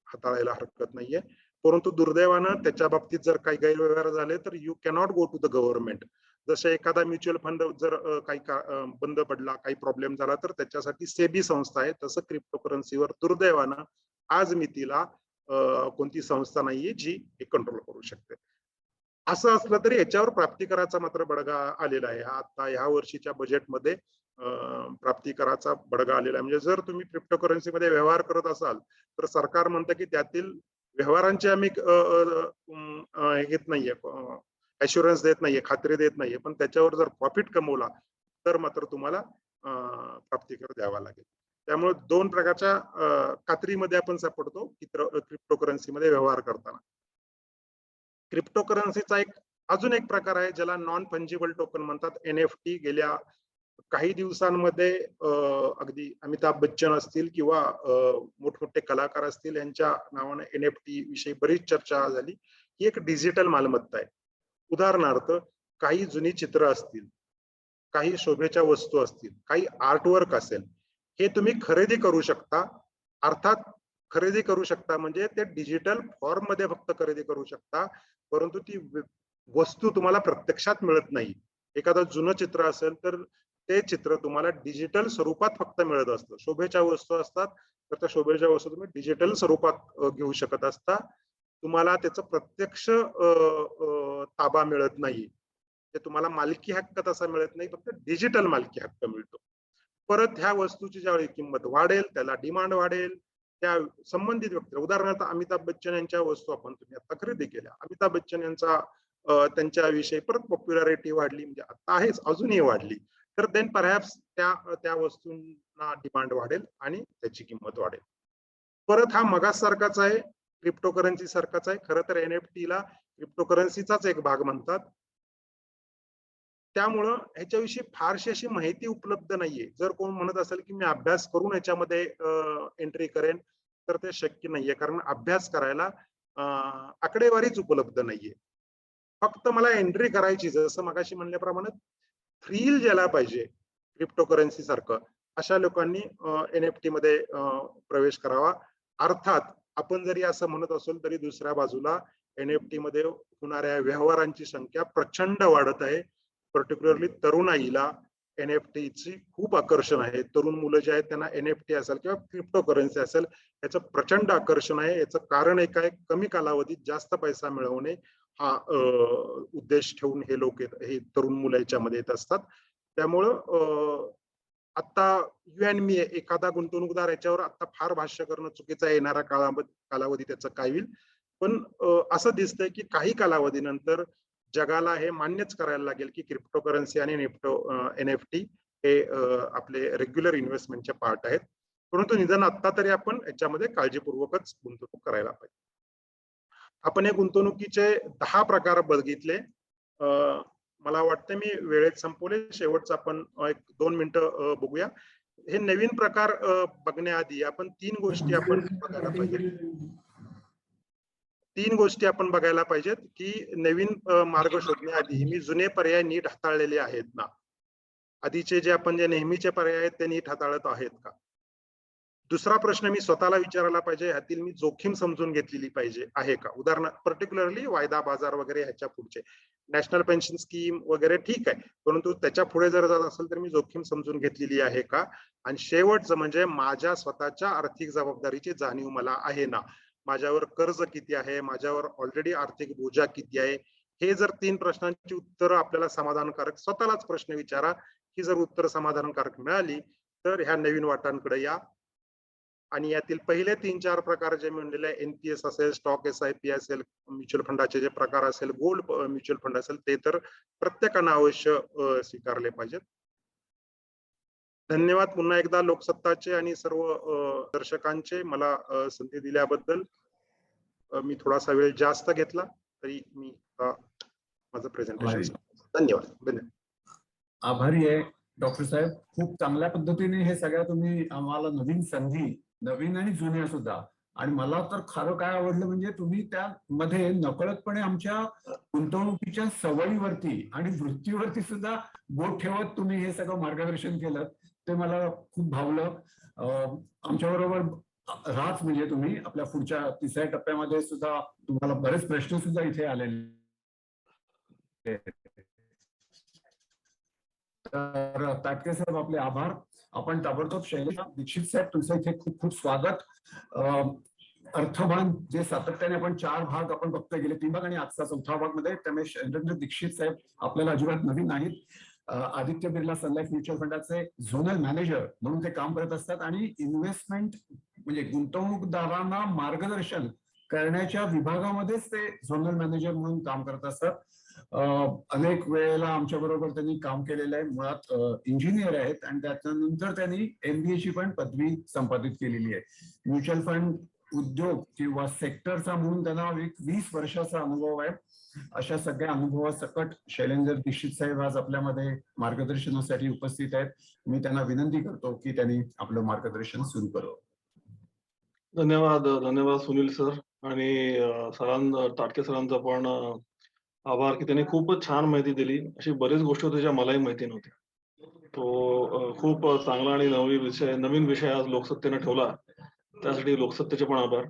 हाताळायला हरकत नाहीये. परंतु दुर्दैवानं त्याच्या बाबतीत जर काही गैरव्यवहार झाले तर you cannot go to the government. जसे एखादा म्युच्युअल फंड जर काही बंद पडला, काही प्रॉब्लेम झाला, तर त्याच्यासाठी सेबी संस्था आहे. तसं क्रिप्टोकरन्सीवर दुर्दैवानं आज मितीला कोणती संस्था नाहीये जी हे कंट्रोल करू शकते. असं असलं तरी याच्यावर प्राप्तिकराचा मात्र बडगा आलेला आहे. आता ह्या वर्षीच्या बजेटमध्ये प्राप्तिकराचा बडगा आलेला आहे. म्हणजे जर तुम्ही क्रिप्टोकरन्सी मध्ये व्यवहार करत असाल तर सरकार म्हणतं की त्यातील व्यवहारांचे आम्ही घेत नाहीये, ऍश्युरन्स देत नाहीये, खात्री देत नाहीये, पण त्याच्यावर जर प्रॉफिट कमवला तर मात्र तुम्हाला प्राप्तिकर द्यावा लागेल. त्यामुळे 2 प्रकारच्या खात्रीमध्ये आपण सापडतो क्रिप्टोकरन्सी मध्ये व्यवहार करताना. क्रिप्टोकरन्सीचा अजून एक प्रकार आहे ज्याला नॉन फंजिबल टोकन म्हणतात, NFT. गेल्या काही दिवसांमध्ये अगदी अमिताभ बच्चन असतील किंवा मोठमोठे कलाकार असतील, यांच्या नावाने NFT विषयी बरीच चर्चा झाली. ही एक डिजिटल मालमत्ता आहे. उदाहरणार्थ काही जुनी चित्र असतील, काही शोभेच्या वस्तू असतील, काही आर्टवर्क असेल, हे तुम्ही खरेदी करू शकता. अर्थात खरेदी करू शकता म्हणजे ते डिजिटल फॉर्म मध्ये फक्त खरेदी करू शकता, परंतु ती वस्तू तुम्हाला प्रत्यक्षात मिळत नाही. एखादं जुनं चित्र असेल तर ते चित्र तुम्हाला डिजिटल स्वरूपात फक्त मिळत असतं. शोभेच्या वस्तू असतात तर त्या शोभेच्या वस्तू तुम्ही डिजिटल स्वरूपात घेऊ शकत असता. तुम्हाला त्याचं प्रत्यक्ष ताबा मिळत नाही. ते तुम्हाला मालकी हक्क तसा मिळत नाही, फक्त डिजिटल मालकी हक्क मिळतो. परत ह्या वस्तूची ज्यावेळी किंमत वाढेल, त्याला डिमांड वाढेल, त्या संबंधित व्यक्ती, उदाहरणार्थ अमिताभ बच्चन यांच्या वस्तू तुम्ही आता खरेदी केल्या, अमिताभ बच्चन यांचा त्यांच्याविषयी परत पॉप्युलॅरिटी वाढली, म्हणजे आता आहेच, अजूनही वाढली, तर देन परहॅप्स त्या वस्तूंना डिमांड वाढेल आणि त्याची किंमत वाढेल. परत हा मगाच सारखाच आहे, क्रिप्टोकरन्सी सारखाच आहे. खरं तर NFT ला क्रिप्टोकरन्सीचाच एक भाग म्हणतात. त्यामुळं ह्याच्याविषयी फारशी अशी माहिती उपलब्ध नाहीये. जर कोण म्हणत असेल की मी अभ्यास करून याच्यामध्ये एंट्री करेन, तर ते शक्य नाहीये, कारण अभ्यास करायला आकडेवारीच उपलब्ध नाहीये. फक्त मला एंट्री करायची, जसं मगाशी म्हणल्याप्रमाणे थ्रिल ज्याला पाहिजे क्रिप्टोकरन्सी सारखं, अशा लोकांनी NFT मध्ये प्रवेश करावा. अर्थात आपण जरी असं म्हणत असलो तरी दुसऱ्या बाजूला NFT मध्ये होणाऱ्या व्यवहारांची संख्या प्रचंड वाढत आहे. पर्टिक्युलरली तरुणाईला NFT ची खूप आकर्षण आहे. तरुण मुलं जे आहेत त्यांना NFT असेल किंवा क्रिप्टोकरन्सी असेल, याचं प्रचंड आकर्षण आहे. याचं कारण एक आहे, कमी कालावधीत जास्त पैसा मिळवणे हा उद्देश ठेवून हे लोक हे तरुण मुलं याच्यामध्ये येत असतात. त्यामुळं आता यू अँड मी, एखादा गुंतवणूकदार याच्यावर आता फार भाष्य करणं चुकीचं आहे. येणारा कालावधी त्याचं काय होईल, पण असं दिसतंय की काही कालावधीनंतर जगाला हे मान्यच करायला लागेल की क्रिप्टोकरन्सी आणि NFT हे आपले रेग्युलर इन्व्हेस्टमेंटचे पार्ट आहेत. परंतु निदान आता तरी आपण याच्यामध्ये काळजीपूर्वकच गुंतवणूक करायला पाहिजे. आपण हे गुंतवणुकीचे 10 प्रकार बघितले. मला वाटतं मी वेळेत संपवले. शेवटचं आपण 1-2 मिनिटं बघूया. हे नवीन प्रकार बघण्याआधी आपण 3 गोष्टी आपण बघायला पाहिजेत. 3 गोष्टी आपण बघायला पाहिजेत की नवीन मार्ग शोधण्याआधी मी जुने पर्याय नीट हाताळलेले आहेत ना, आधीचे जे आपण जे नेहमीचे पर्याय आहेत ते नीट हाताळत आहेत का. दुसरा प्रश्न मी स्वतःला विचारायला पाहिजे, ह्यातील मी जोखीम समजून घेतलेली पाहिजे आहे का. उदाहरण पर्टिक्युलरली वायदा बाजार वगैरे ह्याच्या पुढचे, नॅशनल पेन्शन स्कीम वगैरे ठीक आहे, परंतु त्याच्या पुढे जर जात असेल तर मी जोखीम समजून घेतलेली आहे का. आणि शेवटचं म्हणजे माझ्या स्वतःच्या आर्थिक जबाबदारीची जाणीव मला आहे ना, माझ्यावर कर्ज किती आहे, माझ्यावर ऑलरेडी आर्थिक बोजा किती आहे. हे जर 3 प्रश्नांची उत्तरं आपल्याला समाधानकारक, स्वतःलाच प्रश्न विचारा, ही जर उत्तर समाधानकारक मिळाली तर ह्या नवीन वाटांकडे या. आणि यातील पहिले 3-4 प्रकार जे म्हणलेले NPS असेल, स्टॉक SIP असेल, म्युच्युअल फंडाचे जे प्रकार असेल, गोल्ड म्युच्युअल फंड असेल, ते तर प्रत्येकानं अवश्य स्वीकारले पाहिजेत. धन्यवाद पुन्हा एकदा लोकसत्ताचे आणि सर्व दर्शकांचे मला संधी दिल्याबद्दल. मी थोडासा वेळ जास्त घेतला तरी मी माझं प्रेझेंटेशन धन्यवाद. धन्यवाद. आभारी आहे डॉक्टर साहेब. खूप चांगल्या पद्धतीने हे सगळ्या तुम्ही आम्हाला नवीन संधी, नवीन आणि जुन्या सुद्धा, आणि मला तर खरं काय आवडलं म्हणजे तुम्ही त्यामध्ये नकळतपणे आमच्या गुंतवणुकीच्या सवयीवरती आणि वृत्तीवरती सुद्धा बोट ठेवत तुम्ही हे सगळं मार्गदर्शन केलं. ते मला खूप भावलं. आमच्या बरोबर राहत म्हणजे तुम्ही आपल्या पुढच्या तिसऱ्या टप्प्यामध्ये सुद्धा तुम्हाला बरेच प्रश्न सुद्धा इथे आलेले. तर ताटके साहेब आपले आभार. आपण ताबडतोब शैलेश दीक्षित साहेब तुमचं इथे खूप खूप स्वागत. अर्थभान जे सातत्याने आपण 4 भाग आपण बघतोय, गेले 3 भाग आणि आजचा 4था भाग मध्ये, त्यामुळे शैलेंद्र दीक्षित साहेब आपल्याला अजिबात नवीन नाहीत. आदित्य बिर्ला सन लाईफ म्युच्युअल फंडाचे झोनल मॅनेजर म्हणून ते काम करत असतात आणि इन्व्हेस्टमेंट म्हणजे गुंतवणूकदारांना मार्गदर्शन करण्याच्या विभागामध्येच ते झोनल मॅनेजर म्हणून काम करत असतात. अनेक वेळेला आमच्या बरोबर त्यांनी काम केलेलं आहे. मुळात इंजिनियर आहेत आणि त्याच्यानंतर त्यांनी MBA ची पण पदवी संपादित केलेली आहे. म्युच्युअल फंड उद्योग किंवा सेक्टरचा म्हणून त्यांना एक 20 वर्षाचा अनुभव आहे. अशा सगळ्या अनुभवासकट शैलेंद्र दीक्षित साहेब आज आपल्यामध्ये मार्गदर्शनासाठी उपस्थित आहेत. मी त्यांना विनंती करतो की त्यांनी आपलं मार्गदर्शन सुरू करावं. धन्यवाद सुनील सर आणि ताटके सरांचा पण आभार की त्यांनी खूपच छान माहिती दिली. अशी बरीच गोष्टी होत्या ज्या मलाही माहिती नव्हत्या. तो खूप चांगला आणि नवीन विषय आज लोकसत्तेने ठेवला, त्यासाठी लोकसत्तेचे पण आभार.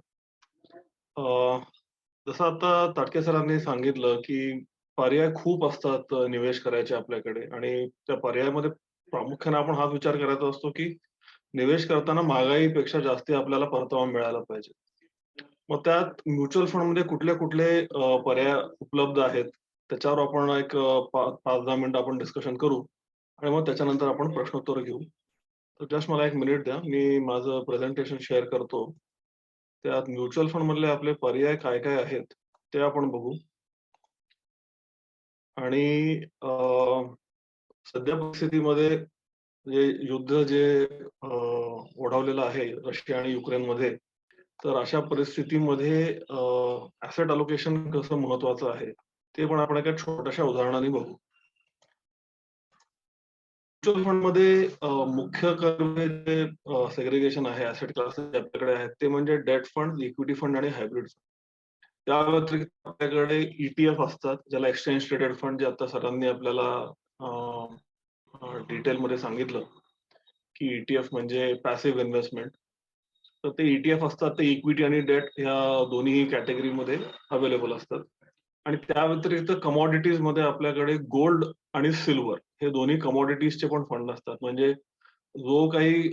जसं आता ताटके सरांनी सांगितलं की पर्याय खूप असतात निवेश करायचे आपल्याकडे, आणि त्या पर्यायामध्ये प्रामुख्याने आपण हाच विचार करायचा असतो की निवेश करताना महागाईपेक्षा जास्ती आपल्याला परतावा मिळाला पाहिजे. मग त्यात म्युच्युअल फंडमध्ये कुठले कुठले पर्याय उपलब्ध आहेत त्याच्यावर आपण एक 5-10 मिनिटं आपण डिस्कशन करू आणि मग त्याच्यानंतर आपण प्रश्नोत्तर घेऊ. तर जस्ट मला 1 मिनिट द्या, मी माझं प्रेझेंटेशन शेअर करतो. त्यात म्युच्युअल फंड मधले आपले पर्याय काय काय आहेत ते आपण बघू. आणि सध्या परिस्थितीमध्ये युद्ध जे ओढावलेलं आहे रशिया आणि युक्रेनमध्ये, तर अशा परिस्थितीमध्ये ऍसेट अलोकेशन कसं महत्वाचं आहे ते पण आपण एका छोट्याशा उदाहरणाने बघू. म्युच्युअल फंड मध्ये मुख्य जे सेग्रिगेशन आहे ऍसेट क्लासेस आपल्याकडे आहेत ते म्हणजे डेट फंड, इक्विटी फंड आणि हायब्रिड. त्या व्यतिरिक्त आपल्याकडे ETF असतात, ज्याला एक्सचेंज ट्रेडेड फंड, जे आता सरांनी आपल्याला डिटेलमध्ये सांगितलं की ETF म्हणजे पॅसिव्ह इन्व्हेस्टमेंट. तर ते ETF असतात, ते इक्विटी आणि डेट ह्या दोन्ही कॅटेगरीमध्ये अवेलेबल असतात. आणि त्या व्यतिरिक्त कमॉडिटीज मध्ये आपल्याकडे गोल्ड आणि सिल्वर हे दोन्ही कमॉडिटीजचे पण फंड असतात. म्हणजे जो काही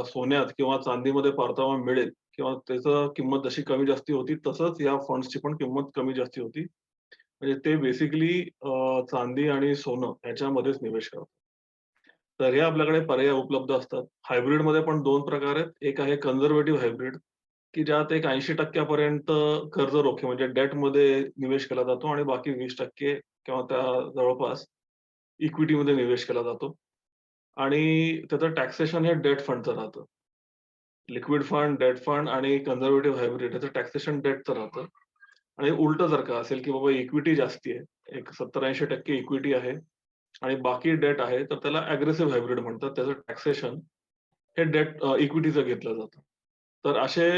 सोन्यात किंवा चांदीमध्ये परतावा मिळेल किंवा त्याचं किंमत जशी कमी जास्ती होती तसंच या फंड्सची पण किंमत कमी जास्ती होती. म्हणजे ते बेसिकली चांदी आणि सोनं ह्याच्यामध्येच निवेश करतात. तर हे आपल्याकडे पर्याय उपलब्ध असतात. हायब्रिड मध्ये पण 2 प्रकार आहेत. एक आहे कन्झर्वेटिव्ह हायब्रिड, की ज्यात एक 80% पर्यंत कर्ज रोखे म्हणजे डेट मध्ये निवेश केला जातो आणि बाकी 20% किंवा त्या जवळपास इक्विटीमध्ये निवेश केला जातो. आणि त्याचं टॅक्सेशन हे डेट फंडचं राहतं. लिक्विड फंड, डेट फंड आणि कन्झर्वेटिव्ह हायब्रिड याचं टॅक्सेशन डेटचं राहतं. आणि उलट जर का असेल की बाबा इक्विटी जास्ती आहे, एक 70-80% इक्विटी आहे आणि बाकी डेट आहे, तर त्याला अग्रेसिव्ह हायब्रिड म्हणतात. त्याचं टॅक्सेशन हे डेट इक्विटीचं घेतलं जातं. तर असे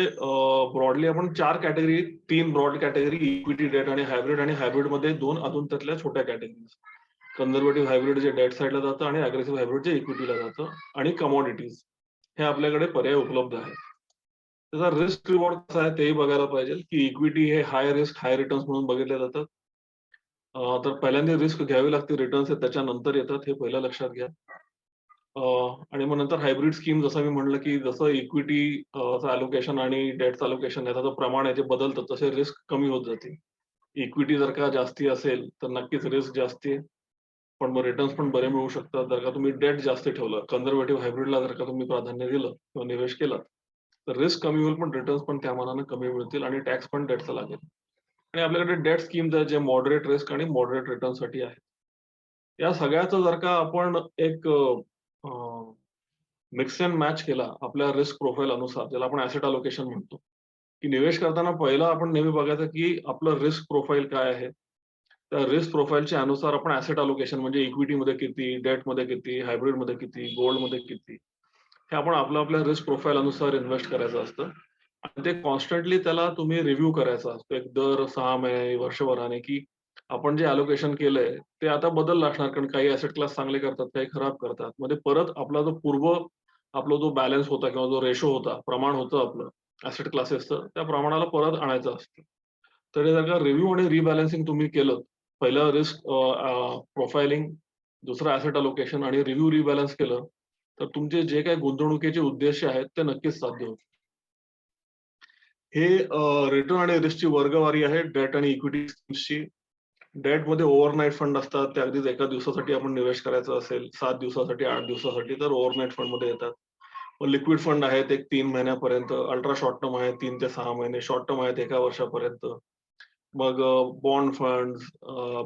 ब्रॉडली आपण 4 category, 3 broad category, equity, debt आणि हायब्रिड मध्ये 2 अजून त्यातल्या छोट्या कॅटेगरीज. कन्झर्वेटिव्ह हायब्रिड जे डेट साईडला जातं आणि अग्रेसिव्ह हायब्रिड जे इक्विटीला जातं. आणि कमॉडिटीज हे आपल्याकडे पर्याय उपलब्ध आहेत. त्याचा रिस्क रिवॉर्ड कसा आहे तेही बघायला पाहिजे की इक्विटी हे हाय रिस्क हाय रिटर्न्स म्हणून बघितले जातात. तर पहिल्यांदा रिस्क घ्यावी लागते, रिटर्न्स त्याच्यानंतर येतात, हे पहिलं लक्षात घ्या. आणि मग नंतर हायब्रिड स्कीम, जसं मी म्हणलं की जसं इक्विटी अलोकेशन आणि डेटचं अलोकेशन याचं जो प्रमाण आहे ते बदलतं, तसे रिस्क कमी होत जाते. इक्विटी जर का जास्ती असेल तर नक्कीच रिस्क जास्ती आहे, पण मग रिटर्न्स पण बरे मिळू शकतात. जर का तुम्ही डेट जास्त ठेवलं, कन्झर्वेटिव्ह हायब्रिडला जर का तुम्ही प्राधान्य दिलं किंवा निवेश केला, तर रिस्क कमी होईल पण रिटर्न्स पण त्या मानाने कमी मिळतील आणि टॅक्स पण डेटचा लागेल. आणि आपल्याकडे डेट स्कीम्स आहेत जे मॉडरेट रिस्क आणि मॉडरेट रिटर्न साठी आहेत. या सगळ्याचं जर का आपण एक मिक्स अँड मॅच केला आपल्या रिस्क प्रोफाईल अनुसार, ज्याला आपण ऍसेट अलोकेशन म्हणतो, की निवेश करताना पहिला आपण नेहमी बघायचं की आपलं रिस्क प्रोफाईल काय आहे. त्या रिस्क प्रोफाईलच्या अनुसार आपण ऍसेट अलोकेशन म्हणजे इक्विटीमध्ये किती, डेटमध्ये किती, हायब्रिडमध्ये किती, गोल्डमध्ये किती, हे आपण आपल्या रिस्क प्रोफाईल अनुसार इन्व्हेस्ट करायचं असतं. आणि ते कॉन्स्टंटली त्याला तुम्ही रिव्ह्यू करायचा असतो एक दर 6 महिने, वर्षभराने, की आपण जे अलोकेशन केलंय ते आता बदललं असणार, कारण काही ऍसेट क्लास चांगले करतात, काही खराब करतात. मध्ये परत आपला जो आपला जो बॅलन्स होता किंवा जो रेशो होता, प्रमाण होतं आपलं ऍसेट क्लासेसचं, त्या प्रमाणाला परत आणायचं असतं. तर हे जर का रिव्ह्यू आणि रिबॅलन्सिंग तुम्ही केलं, पहिलं रिस्क प्रोफाइलिंग, दुसरं ऍसेट अलोकेशन आणि रिव्ह्यू रिबॅलन्स केलं, तर तुमचे जे काही गुंतवणुकीचे उद्देश आहेत ते नक्कीच साध्य होतील. हे रिटर्न आणि रिस्कची वर्गवारी आहे डेट आणि इक्विटी स्कीम्सची. डेटमध्ये ओव्हरनाईट फंड असतात, ते अगदीच एका दिवसासाठी आपण निवेश करायचा असेल, 7 दिवसासाठी, 8 दिवसासाठी, तर ओव्हरनाईट फंडमध्ये येतात. मग लिक्विड फंड आहेत एक 3 महिन्यापर्यंत, अल्ट्रा शॉर्ट टर्म आहे 3 ते 6 महिने, शॉर्ट टर्म आहेत 1 वर्षापर्यंत. मग bond fund,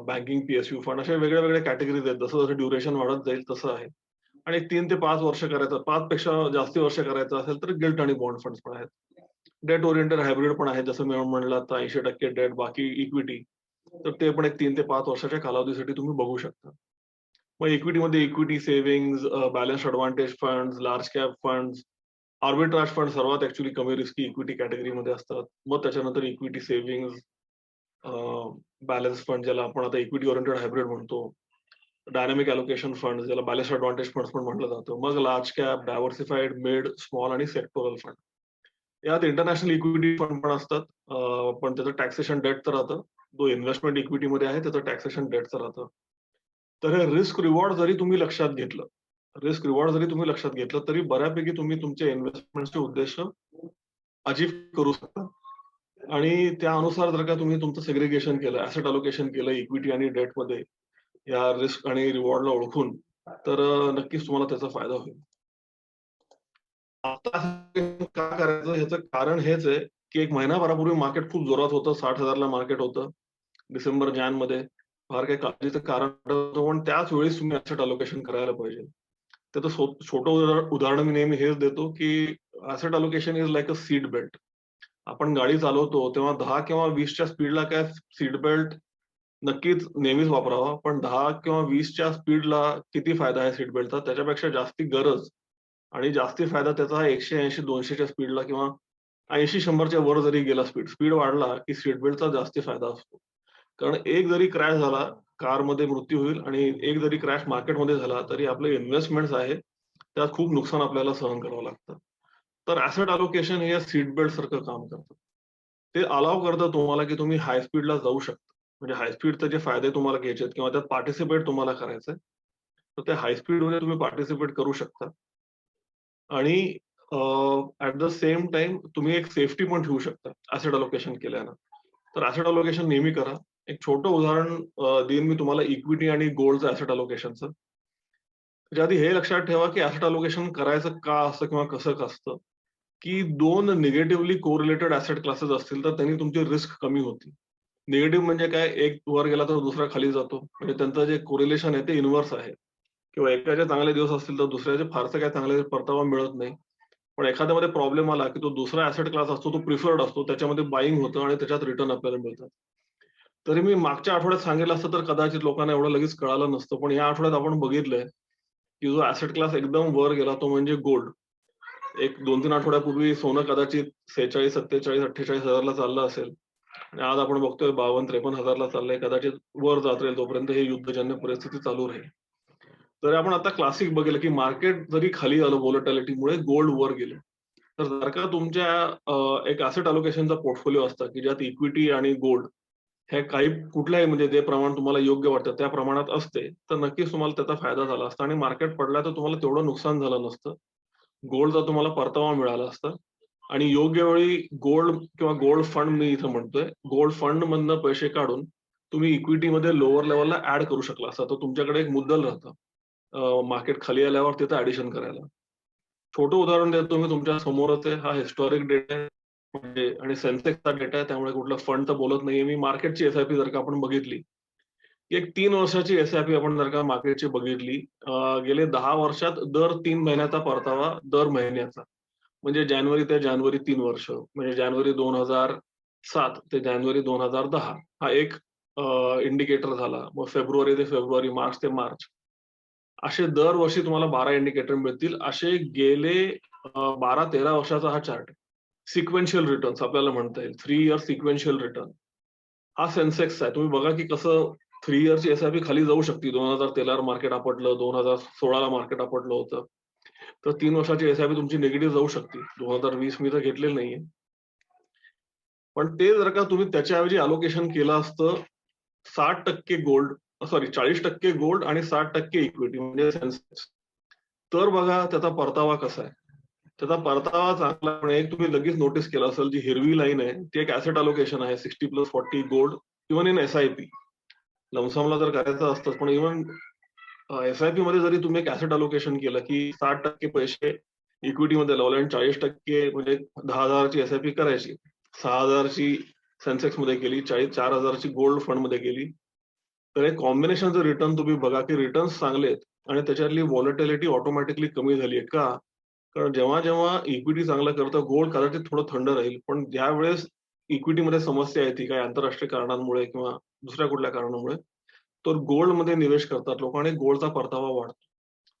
banking PSU fund, असे वेगळ्या वेगळ्या कॅटेगरीज आहेत. जसं जसं ड्युरेशन वाढत जाईल तसं आहे. आणि 3 ते 5 वर्ष करायचं, 5 पेक्षा जास्ती वर्ष करायचं असेल तर गिल्ट आणि बॉन्ड फंड्स पण आहेत. डेट ओरिएंटेड हायब्रिड पण आहे, जसं मी म्हणलं आता 80% डेट बाकी इक्विटी, तर ते पण एक 3 ते 5 वर्षाच्या कालावधीसाठी तुम्ही बघू शकता. मग इक्विटीमध्ये equity savings, balance advantage funds, large cap funds, arbitrage fund सर्वात ऍक्च्युली कमी रिस्की इक्विटी कॅटेगरीमध्ये असतात. मग त्याच्यानंतर इक्विटी सेव्हिंग्ज, बॅलन्स फंड ज्याला आपण आता इक्विटी ओरिएंटेड हायब्रिड म्हणतो, डायनामिक अलोकेशन फंड ज्याला बॅलन्स ॲडव्हान्टेज फंड पण म्हटलं जातं, मग large cap, diversified, mid, small आणि सेक्टोरल फंड. यात इंटरनॅशनल इक्विटी फंड पण असतात, पण त्याचं टॅक्सेशन डेटचं राहतं. जो इन्व्हेस्टमेंट इक्विटीमध्ये आहे त्याचं टॅक्सेशन डेटचं राहतं. तर हे रिस्क रिवॉर्ड जरी तुम्ही लक्षात घेतलं तरी बऱ्यापैकी तुम्ही तुमचे इन्व्हेस्टमेंटचे उद्देश अचीव करू शकता. आणि त्यानुसार जर का तुम्ही तुमचं सेग्रिगेशन केलं, ऍसेट अलोकेशन केलं इक्विटी आणि डेटमध्ये, या रिस्क आणि रिवॉर्डला ओळखून, तर नक्कीच तुम्हाला त्याचा फायदा होईल. आता का करायचं ह्याचं कारण हेच आहे, की 1 महिनाभरापूर्वी मार्केट खूप जोरात होतं. 60,000 ला मार्केट होतं. डिसेंबर, जानेवारीमध्ये फार काही काळजीचं कारण नव्हतं, पण त्याच वेळेस तुम्ही ऍसेट अलोकेशन करायला पाहिजे. त्याचं छोटं उदाहरण मी नेहमी हेच देतो, की asset allocation is like a seat belt. आपण गाडी चालवतो तेव्हा 10 किंवा 20च्या स्पीडला काय सीट बेल्ट नक्कीच नेहमीच वापरावा. पण 10 किंवा 20च्या स्पीडला किती फायदा आहे सीट बेल्टचा, त्याच्यापेक्षा जास्ती गरज आणि जास्ती फायदा त्याचा 180-200च्या स्पीडला किंवा 80-100च्या वर जरी गेला स्पीड वाढला, की सीट बेल्टचा जास्ती फायदा असतो. कारण एक जरी क्रॅश झाला, कारमध्ये मृत्यू होईल, आणि एक जरी क्रॅश मार्केटमध्ये झाला, तरी आपले इन्व्हेस्टमेंट्स आहे, त्यात खूप नुकसान आपल्याला सहन करावं लागतं. तर ऍसेट अलोकेशन हे सीट बेल्ट सारखं काम करतं. ते अलाव करतं तुम्हाला, की तुम्ही हाय स्पीडला जाऊ शकता. म्हणजे हाय स्पीडचे जे फायदे तुम्हाला घ्यायचे आहेत किंवा त्यात पार्टिसिपेट तुम्हाला करायचंय, तर त्या हाय स्पीडमध्ये तुम्ही पार्टिसिपेट करू शकता. आणि ऍट द सेम टाइम तुम्ही एक सेफ्टी पण ठेवू शकता ऍसेट अलोकेशन केल्यानं. तर ऍसेट अलोकेशन नेहमी करा. एक छोटं उदाहरण देईन मी तुम्हाला इक्विटी आणि गोल्डचं ऍसेट अलोकेशनचं. त्याच्या आधी हे लक्षात ठेवा, की ऍसेट अलोकेशन करायचं का असतं किंवा कसं असतं, की 2 निगेटिव्हली कोरिलेटेड ऍसेट क्लासेस असतील तर त्यांनी तुमची रिस्क कमी होती. निगेटिव्ह म्हणजे काय, एक वर गेला तर दुसरा खाली जातो. म्हणजे त्यांचं जे कोरिलेशन आहे ते इन्व्हर्स आहे. किंवा एकाचे चांगले दिवस असतील तर दुसऱ्याचे फारसे काही चांगले परतावा मिळत नाही. पण एखाद्यामध्ये प्रॉब्लेम आला, की तो दुसरा ऍसेट क्लास असतो, तो प्रिफर्ड असतो. त्याच्यामध्ये बायिंग होतं आणि त्याच्यात रिटर्न आपल्याला मिळतात. तरी मी मागच्या आठवड्यात सांगितलं असतं तर कदाचित लोकांना एवढं लगेच कळालं नसतं. पण या आठवड्यात आपण बघितलंय, की जो ऍसेट क्लास एकदम वर गेला तो म्हणजे गोल्ड. एक 2-3 आठवड्यापूर्वी सोनं कदाचित 46, 47, 48,000 ला चाललं असेल. आणि आज आपण बघतोय 52-53,000 ला चाललंय. कदाचित वर जात राहील तोपर्यंत हे युद्धजन्य परिस्थिती चालू राहील. तर आपण आता क्लासिक बघितलं, की मार्केट जरी खाली आलं व्होलॅटिलिटीमुळे, गोल्ड वर गेलं. तर जर का तुमच्या एक ऍसेट अलोकेशनचा पोर्टफोलिओ असता, की ज्यात इक्विटी आणि गोल्ड हे काही कुठल्याही म्हणजे जे प्रमाण तुम्हाला योग्य वाटतं त्या प्रमाणात असते, तर नक्कीच तुम्हाला त्याचा फायदा झाला असता आणि मार्केट पडला तर तुम्हाला तेवढं नुकसान झालं नसतं. गोल्डचा तुम्हाला परतावा मिळाला असता. आणि योग्य वेळी गोल्ड किंवा गोल्ड फंड, मी इथं म्हणतोय, गोल्ड फंड मधनं पैसे काढून तुम्ही इक्विटीमध्ये लोअर लेवलला ऍड करू शकला असता. तर तुमच्याकडे एक मुद्दल राहतं मार्केट खाली आल्यावर तिथं ऍडिशन करायला. छोटं उदाहरण देतो मी तुमच्या समोरच आहे. हा हिस्टॉरिक डेटा आहे म्हणजे, आणि सेन्सेक्सचा डेटा आहे, त्यामुळे कुठलं फंड तर बोलत नाहीये मी. मार्केटची एसआयपी जर का आपण बघितली, एक 3 वर्षाची एसआयपी आपण जर का मार्केटची बघितली, गेले 10 वर्षात दर 3 महिन्याचा परतावा दर महिन्याचा, म्हणजे जानेवारी ते जानेवारी 3 वर्ष, म्हणजे जानेवारी 2007 ते जानेवारी 2010 हा एक इंडिकेटर झाला. मग फेब्रुवारी ते फेब्रुवारी, मार्च ते मार्च असे दरवर्षी तुम्हाला 12 इंडिकेटर मिळतील. असे गेले 12-13 वर्षाचा हा चार्ट आहे. सिक्वेन्शियल रिटर्न्स आपल्याला म्हणता येईल. 3 इयर सिक्वेन्शियल रिटर्न. हा सेन्सेक्स आहे. तुम्ही बघा की कसं 3 इयरची एसआयपी खाली जाऊ शकते. 2013 ला मार्केट आपटलं, 2016 ला मार्केट आपटलं होतं. तर 3 वर्षाची एसआयपी तुमची निगेटिव्ह जाऊ शकते. 2020 मी तर घेतलेलं नाहीये. पण ते जर का तुम्ही त्याच्याऐवजी अलोकेशन केलं असतं 60% गोल्ड, सॉरी 40% गोल्ड आणि 60% इक्विटी म्हणजे सेन्सेक्स, तर बघा त्याचा परतावा कसा आहे. त्याचा परतावा चांगला, पण एक तुम्ही लगेच नोटीस केलं असेल, जी हिरवी लाईन आहे ती एक ऍसेट अलोकेशन आहे. 60+40 गोल्ड इव्हन इन एसआयपी. लमसमला जर करायचं असतं, पण इव्हन एसआयपी मध्ये जरी तुम्ही एक ऍसेट अलोकेशन केलं की 60% पैसे इक्विटीमध्ये लावले आणि 40% म्हणजे 10,000ची एसआयपी करायची, 6,000ची सेन्सेक्स मध्ये केली, 4,000ची गोल्ड फंड मध्ये केली, तर एक कॉम्बिनेशनचं रिटर्न तुम्ही बघा की रिटर्न्स चांगले आहेत आणि त्याच्यातली व्हॉलेटिलिटी ऑटोमॅटिकली कमी झाली आहे. का? कारण जेव्हा जेव्हा इक्विटी चांगलं करतं, गोल्ड कदाचित थोडं थंड राहील, पण ज्यावेळेस इक्विटीमध्ये समस्या येते काही आंतरराष्ट्रीय कारणांमुळे किंवा दुसऱ्या कुठल्या कारणामुळे, तर गोल्डमध्ये निवेश करतात लोक आणि गोल्डचा परतावा वाढतो.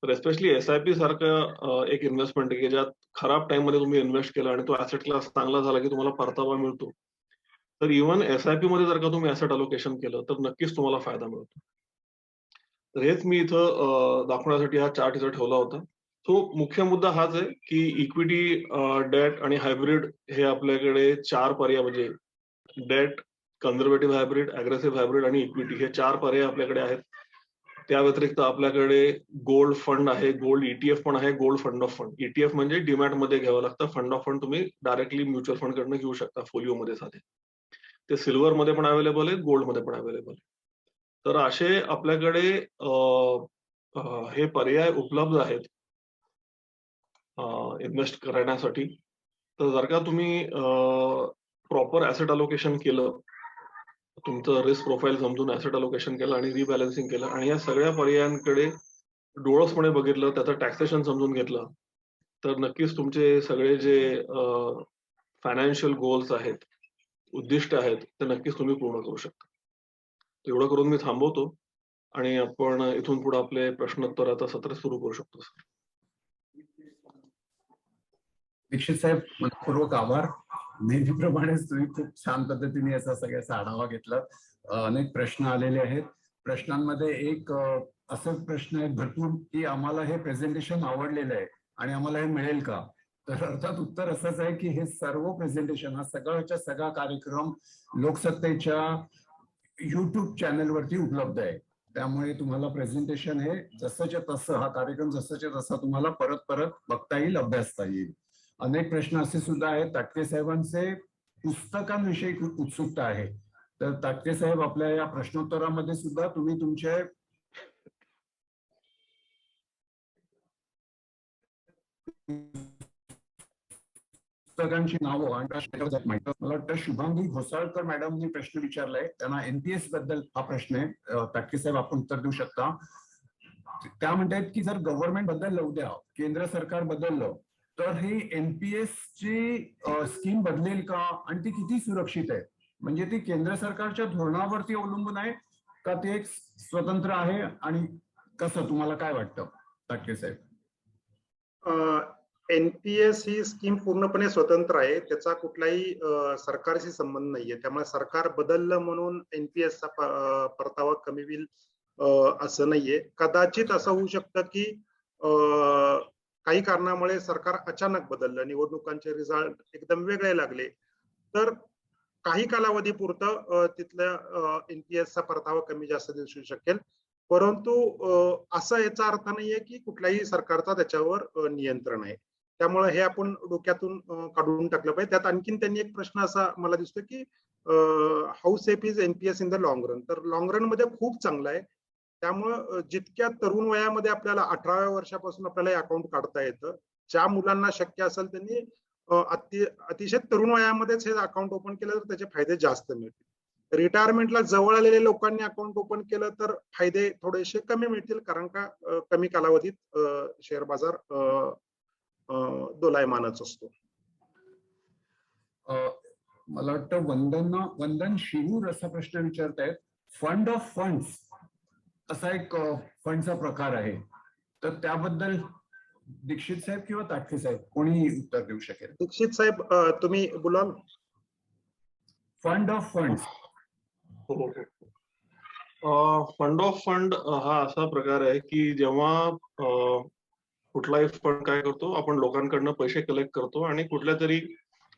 तर एस्पेशली एसआयपी सारखं एक इन्व्हेस्टमेंट आहे की ज्यात खराब टाइम मध्ये तुम्ही इन्व्हेस्ट केला आणि तो ऍसेट क्लास चांगला झाला की तुम्हाला परतावा मिळतो. तर इव्हन एसआयपी मध्ये जर का तुम्ही ऍसेट अलोकेशन केलं तर नक्कीच तुम्हाला फायदा मिळतो. तर हेच मी इथं दाखवण्यासाठी हा चार्ट इथं ठेवला होता. तो मुख्य मुद्दा हाच आहे की इक्विटी, डेट आणि हायब्रिड हे आपल्याकडे 4 पर्याय म्हणजे debt, conservative hybrid, aggressive hybrid आणि इक्विटी हे 4 पर्याय आपल्याकडे आहेत. त्या व्यतिरिक्त आपल्याकडे गोल्ड फंड आहे, गोल्ड ईटीएफ पण आहे, gold fund of fund. ETF म्हणजे डीमॅट मध्ये घ्यावं लागतं, फंड ऑफ फंड तुम्ही डायरेक्टली म्युच्युअल फंड कडनं घेऊ शकता फोलिओ मध्ये साधे. ते सिल्वर मध्ये पण अवेलेबल आहे, गोल्ड मध्ये पण अवेलेबल आहे. तर असे आपल्याकडे हे पर्याय उपलब्ध आहेत इन्व्हेस्ट करण्यासाठी. तर जर का तुम्ही प्रॉपर ऍसेट अलोकेशन केलं, तुमचं रिस्क प्रोफाईल समजून ऍसेट अलोकेशन केलं आणि रिबॅलन्सिंग केलं आणि या सगळ्या पर्यायांकडे डोळसपणे बघितलं, त्याचं टॅक्सेशन समजून घेतलं, तर नक्कीच तुमचे सगळे जे फायनान्शियल गोल्स आहेत, उद्दिष्ट आहेत, ते नक्कीच तुम्ही पूर्ण करू शकता. एवढं करून मी थांबवतो आणि आपण इथून पुढे आपले प्रश्नोत्तराचं सत्र सुरू करू शकतो. दीक्षित साहेब, मनपूर्वक आभार. नेहमीप्रमाणेच तुम्ही खूप छान पद्धतीने याचा सगळ्याचा आढावा घेतला. अनेक प्रश्न आलेले आहेत. प्रश्नांमध्ये एक असं प्रश्न आहे भरपूर की आम्हाला हे प्रेझेंटेशन आवडलेलं आहे आणि आम्हाला हे मिळेल का? तर अर्थात उत्तर असंच आहे की हे सर्व प्रेझेंटेशन, हा सगळ्याच्या सगळा कार्यक्रम लोकसत्तेच्या युट्यूब चॅनलवरती उपलब्ध आहे. त्यामुळे तुम्हाला प्रेझेंटेशन हे जसंच्या तसं, हा कार्यक्रम जसंच्या तसा तुम्हाला परत परत बघता येईल, अभ्यासता येईल. अनेक प्रश्न असे सुद्धा आहेत. ताटके साहेबांचे पुस्तकांविषयी खूप उत्सुकता आहे. तर ताटके साहेब, आपल्या या प्रश्नोत्तरामध्ये सुद्धा तुम्ही तुमचे पुस्तकांची नावं आणि मला वाटतं शुभांगी घोसाळकर मॅडमनी प्रश्न विचारलाय, त्यांना एनपीएस बद्दल हा प्रश्न आहे. ताटके साहेब, आपण उत्तर देऊ शकता. त्या म्हणतात की जर गव्हर्नमेंट बदललं, उद्या केंद्र सरकार बदललं, तर ही एनपीएस ची स्कीम बदलेल का आणि ती किती सुरक्षित आहे? म्हणजे ती केंद्र सरकारच्या धोरणावरती अवलंबून आहे का ते एक स्वतंत्र आहे? आणि कसं, तुम्हाला काय वाटतं ताटके साहेब? एनपीएस ही स्कीम पूर्णपणे स्वतंत्र आहे. त्याचा कुठलाही सरकारशी संबंध नाहीये. त्यामुळे सरकार बदललं म्हणून एनपीएसचा परतावा कमी होईल असं नाहीये. कदाचित असं होऊ शकतं की काही कारणामुळे सरकार अचानक बदललं, निवडणुकांचे रिझल्ट एकदम वेगळे लागले, तर काही कालावधीपुरतं तिथल्या एनपीएसचा परतावा कमी जास्त दिसू शकेल. परंतु असा याचा अर्थ नाहीये की कुठल्याही सरकारचा त्याच्यावर नियंत्रण आहे. त्यामुळे हे आपण डोक्यातून काढून टाकलं पाहिजे. त्यात आणखीन त्यांनी एक प्रश्न असा मला दिसतो की how safe is NPS in the long run. तर लॉंग रन मध्ये खूप चांगलं आहे. त्यामुळं जितक्या तरुण वयामध्ये आपल्याला 18व्या वर्षापासून आपल्याला अकाउंट काढता येतं, ज्या मुलांना शक्य असेल त्यांनी अतिशय तरुण वयामध्येच हे अकाउंट ओपन केलं तर त्याचे फायदे जास्त मिळतील. रिटायरमेंटला जवळ आलेल्या लोकांनी अकाउंट ओपन केलं तर फायदे थोडेसे कमी मिळतील, कारण का कमी कालावधीत शेअर बाजार दोलायमानच असतो. मला वाटतं वंदन शिरूर असा प्रश्न विचारतायत. फंड ऑफ फंड्स असा एक फंडचा प्रकार आहे, तर त्याबद्दल दीक्षित साहेब किंवा ताटके साहेब कोणी उत्तर देऊ शकेल? दीक्षित साहेब, तुम्ही बोलाल. Fund of funds. Fund of fund हा असा प्रकार आहे की जेव्हा कुठलाही फंड काय करतो, आपण लोकांकडनं पैसे कलेक्ट करतो आणि कुठल्या तरी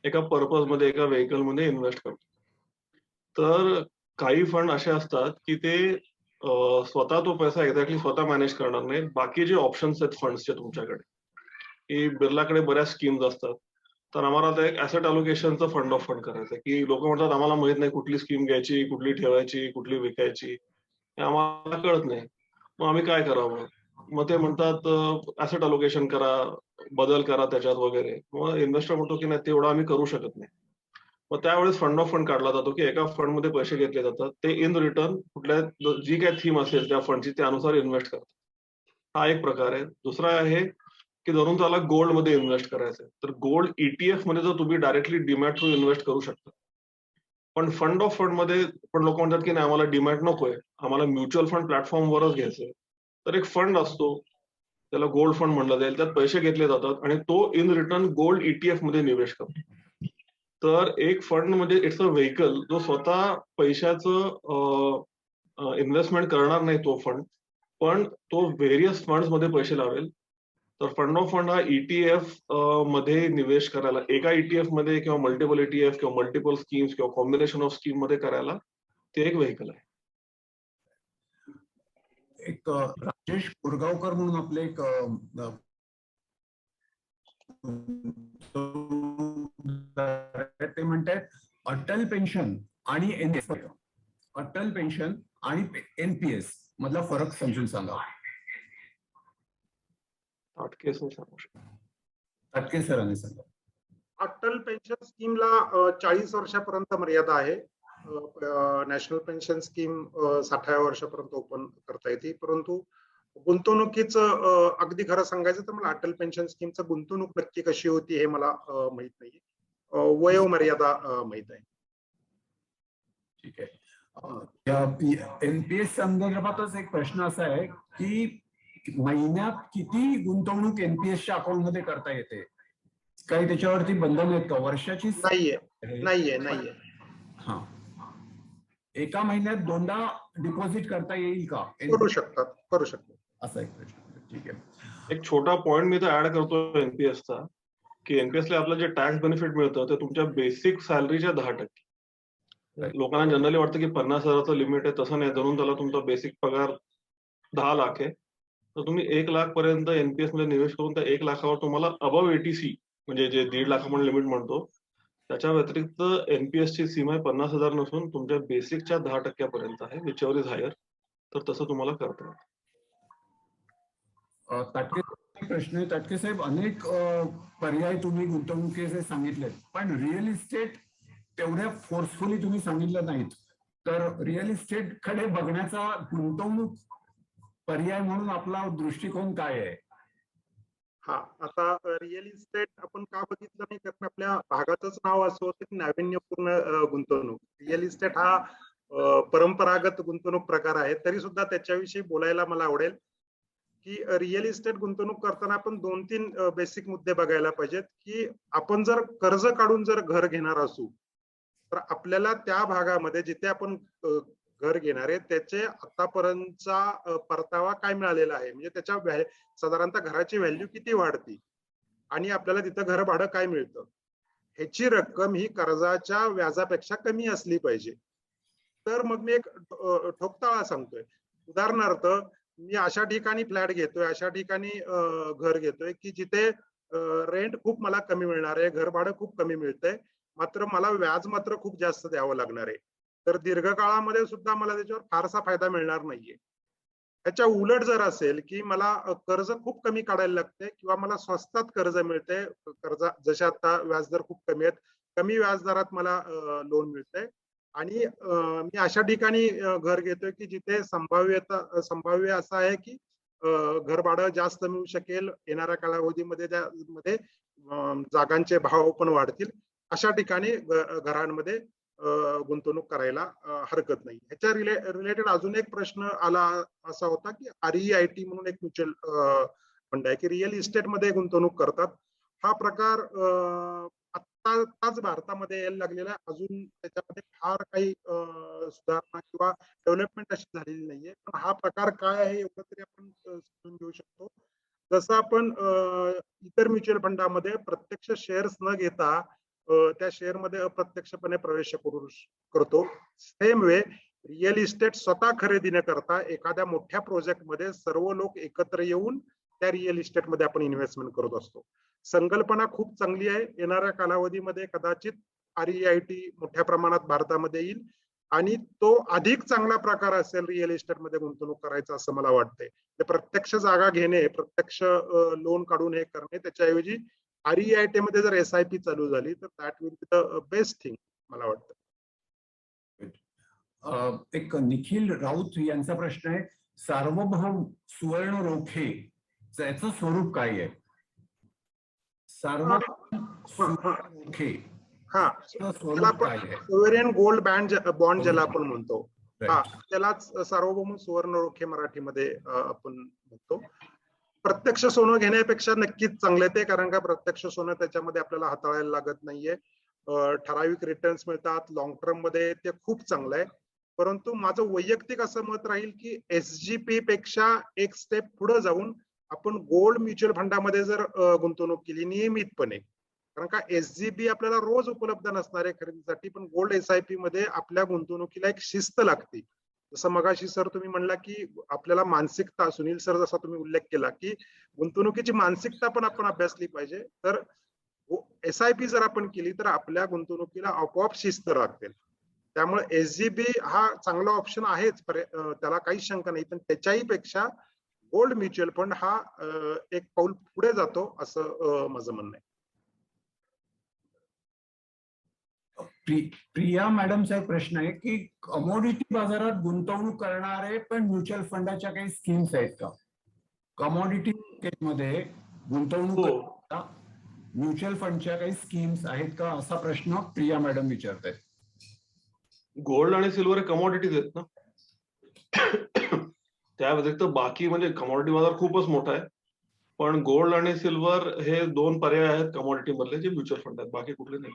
एका पर्पज मध्ये, एका व्हेकल मध्ये इन्व्हेस्ट करतो. तर काही फंड असे असतात की ते स्वतः तो पैसा एक्झॅक्टली स्वतः मॅनेज करणार नाही. बाकी जे ऑप्शन्स आहेत फंड्सचे तुमच्याकडे, की बिर्लाकडे बऱ्याच स्कीम्स असतात, तर आम्हाला आता एक ऍसेट अलोकेशनचं फंड ऑफ फंड करायचं, की लोक म्हणतात आम्हाला माहित नाही कुठली स्कीम घ्यायची, कुठली ठेवायची, कुठली विकायची, हे आम्हाला कळत नाही. मग आम्ही काय करावं? मग ते म्हणतात ऍसेट अलोकेशन करा, बदल करा त्याच्यात वगैरे. मग इन्व्हेस्टर म्हणतो की नाही, तेवढं आम्ही करू शकत नाही. मग त्यावेळेस फंड ऑफ फंड काढला जातो, की एका फंड मध्ये पैसे घेतले जातात, ते इन रिटर्न कुठल्या जी काय थीम असेल त्या फंडची त्यानुसार इन्व्हेस्ट करतात. हा एक प्रकार आहे. दुसरा आहे की धरून त्याला गोल्ड मध्ये इन्व्हेस्ट करायचंय, तर गोल्ड ETF मध्ये जर तुम्ही डायरेक्टली डीमॅट थ्रू इन्व्हेस्ट करू शकता. पण फंड ऑफ फंड मध्ये पण लोक म्हणतात की नाही, आम्हाला डीमॅट नकोय, आम्हाला म्युच्युअल फंड प्लॅटफॉर्मवरच घ्यायचंय. तर एक फंड असतो, त्याला गोल्ड फंड म्हणलं जाईल, त्यात पैसे घेतले जातात आणि तो इन रिटर्न गोल्ड ETF मध्ये निवेश करतो. तर एक फंड म्हणजे इट्स अ व्हेकल जो स्वतः पैशाचं इन्व्हेस्टमेंट करणार नाही तो फंड, पण तो व्हेरियस फंड्स मध्ये पैसे लावेल. तर फंड ऑफ फंड हा ETF मध्ये निवेश करायला, एका ETF मध्ये किंवा मल्टिपल ETF किंवा मल्टिपल स्कीम्स किंवा कॉम्बिनेशन ऑफ स्कीम मध्ये करायला ते एक व्हेकल आहे. एक राजेश कोरगावकर म्हणून आपले एक ते म्हणतात अटल पेन्शन आणि NPS, अटल पेन्शन आणि NPS मधला फरक समजून सांगा. ताटके सर सांगू शकतो. ताटके सरांनी सांगा. अटल पेन्शन स्कीमला 40 वर्षापर्यंत मर्यादा आहे. नॅशनल पेन्शन स्कीम 60व्या वर्षापर्यंत ओपन करता येते. परंतु गुंतवणुकीचं अगदी खरं सांगायचं तर मला अटल पेन्शन स्कीमचं गुंतवणूक नक्की कशी होती हे मला माहित नाहीये. वयोमर्यादा माहित आहे. ठीक आहे. NPS संदर्भातच एक प्रश्न असा आहे की महिन्यात किती गुंतवणूक NPSच्या अकाउंट मध्ये करता येते? काही त्याच्यावरती बंधन आहेत का? वर्षाची नाहीये. हा, एका महिन्यात दोनदा डिपॉझिट करता येईल का? करू शकतात. असा एक प्रश्न. ठीक आहे. एक छोटा पॉइंट मी तर ऍड करतो NPSचा, की NPS ला आपलं जे टॅक्स बेनिफिट मिळतं ते तुमच्या बेसिक सॅलरीच्या 10%. लोकांना जनरली वाटतं की 50,000चं लिमिट आहे, तसं नाही. धरून त्याला तुमचा बेसिक पगार 10 लाख आहे, तर तुम्ही 1 लाख पर्यंत NPS मध्ये निवेश करून त्या 1 लाखावर तुम्हाला अबव ATC म्हणजे जे 1.5 लाख आपण लिमिट म्हणतो, त्याच्या व्यतिरिक्त NPS ची सीमा 50,000 नसून तुमच्या बेसिकच्या 10% पर्यंत आहे, विच एव्हर इज हायर. तर तसं तुम्हाला करता येईल. ताटके प्रश्न आहे. ताटके साहेब, अनेक पर्याय तुम्ही गुंतवणुकीचे सांगितले, पण रिअल इस्टेट तेवढ्या फोर्सफुली तुम्ही सांगितलं नाहीत. तर रिअल इस्टेट कडे बघण्याचा गुंतवणूक पर्याय म्हणून आपला दृष्टिकोन काय आहे? हा, आता रिअल इस्टेट आपण का बघितलं नाही, कारण आपल्या भागाचंच नाव असं होतं की नाविन्यपूर्ण गुंतवणूक. रिअल इस्टेट हा परंपरागत गुंतवणूक प्रकार आहे. तरी सुद्धा त्याच्याविषयी बोलायला मला आवडेल की रिअल इस्टेट गुंतवणूक करताना आपण 2-3 बेसिक मुद्दे बघायला पाहिजेत. की आपण जर कर्ज काढून जर घर घेणार असू, तर आपल्याला त्या भागामध्ये जिथे आपण घर घेणार आहे त्याचे आतापर्यंतचा परतावा काय मिळालेला आहे, म्हणजे त्याच्या साधारणतः घराची व्हॅल्यू किती वाढती आणि आपल्याला तिथं घर भाडं काय मिळतं, ह्याची रक्कम ही कर्जाच्या व्याजापेक्षा कमी असली पाहिजे. तर मग मी एक ठोकताळा सांगतोय. उदाहरणार्थ, मी अशा ठिकाणी फ्लॅट घेतोय, अशा ठिकाणी घर घेतोय की जिथे रेंट खूप मला कमी मिळणार आहे, घर भाडं खूप कमी मिळतंय, मात्र मला व्याज मात्र खूप जास्त द्यावं लागणार आहे. तर दीर्घकाळामध्ये सुद्धा मला त्याच्यावर फारसा फायदा मिळणार नाहीये. त्याच्या उलट जर असेल की मला कर्ज खूप कमी काढायला लागते किंवा मला स्वस्तात कर्ज मिळते, कर्ज जसे आता व्याजदर खूप कमी आहेत, कमी व्याजदरात मला लोन मिळतंय आणि मी अशा ठिकाणी घर घेतोय की जिथे संभाव्य असं आहे की घर भाडं जास्त मिळू शकेल, येणाऱ्या कालावधीमध्ये त्यामध्ये जागांचे भाव पण वाढतील, अशा ठिकाणी घरांमध्ये गुंतवणूक करायला हरकत नाही. ह्याच्या रिलेटेड अजून एक प्रश्न आला असा होता की REIT म्हणून एक म्युच्युअल फंड आहे की रिअल इस्टेट मध्ये गुंतवणूक करतात. हा प्रकार आत्ताच भारतामध्ये यायला लागलेला आहे. अजून त्याच्यामध्ये फार काही सुधारणा किंवा डेव्हलपमेंट अशी झालेली नाहीये. पण हा प्रकार काय आहे एवढं तरी आपण समजून घेऊ शकतो. जसं आपण इतर म्युच्युअल फंडामध्ये प्रत्यक्ष शेअर्स न घेता त्या शेअर मध्ये अप्रत्यक्षपणे प्रवेश करतो, सेम वे रिअल इस्टेट स्वतः खरेदी न करता एखाद्या मोठ्या प्रोजेक्ट मध्ये सर्व लोक एकत्र येऊन त्या रिअल इस्टेट मध्ये आपण इन्व्हेस्टमेंट करत असतो. संकल्पना खूप चांगली आहे. येणाऱ्या कालावधीमध्ये कदाचित REIT मोठ्या प्रमाणात भारतामध्ये येईल आणि तो अधिक चांगला प्रकार असेल रिअल इस्टेट मध्ये गुंतवणूक करायचा असं मला वाटतंय. प्रत्यक्ष जागा घेणे, प्रत्यक्ष लोन काढून हे करणे, त्याच्याऐवजी REIT मध्ये जर SIP चालू झाली तर that will be the best thing मला वाटतं. एक निखिल राऊत यांचा प्रश्न आहे, सार्वभौम सुवर्ण रोखे याचं स्वरूप काय आहे? सार्वभौम सुवर्ण रोखे हा, स्वरूप काय आहे? सोव्हरेन गोल्ड बॉन्ड ज्याला आपण म्हणतो, हा, त्यालाच सार्वभौम सुवर्ण रोखे मराठीमध्ये आपण म्हणतो. प्रत्यक्ष सोनं घेण्यापेक्षा नक्कीच चांगले ते, कारण का प्रत्यक्ष सोनं त्याच्यामध्ये आपल्याला हाताळायला लागत नाहीये, ठराविक रिटर्न्स मिळतात, लॉंग टर्म मध्ये ते खूप चांगलं आहे. परंतु माझं वैयक्तिक असं मत राहील की SGP पेक्षा एक स्टेप पुढे जाऊन आपण गोल्ड म्युच्युअल फंडामध्ये जर गुंतवणूक केली नियमितपणे, कारण का SGP आपल्याला रोज उपलब्ध नसणार आहे खरेदीसाठी, पण गोल्ड SIP मध्ये आपल्या गुंतवणुकीला एक शिस्त लागते. जसं मगाशी सर तुम्ही म्हणला की आपल्याला मानसिकता, सुनील सर जसा तुम्ही उल्लेख केला की गुंतवणुकीची मानसिकता पण आपण अभ्यासली पाहिजे, तर SIP जर आपण केली तर आपल्या गुंतवणुकीला आपोआप शिस्त लागते. त्यामुळे SGP हा चांगला ऑप्शन आहेच, त्याला काही शंका नाही, पण त्याच्याही पेक्षा गोल्ड म्युच्युअल फंड हा एक पाऊल पुढे जातो असं माझं म्हणणं आहे. प्रिया मॅडमचा एक प्रश्न आहे की कमोडिटी बाजारात गुंतवणूक करणारे पण म्युच्युअल फंडाच्या काही स्कीम्स आहेत का? कमोडिटी मध्ये गुंतवणूक म्युच्युअल फंडच्या काही स्कीम्स आहेत का, असा प्रश्न प्रिया मॅडम विचारत आहेत. गोल्ड आणि सिल्वर कमोडिटीज आहेत ना, त्या व्यतिरिक्त बाकी म्हणजे कमोडिटी बाजार खूपच मोठा आहे, पण गोल्ड आणि सिल्वर हे दोन पर्याय आहेत कमोडिटी मधले जे म्युच्युअल फंड आहेत, बाकी कुठले नाही.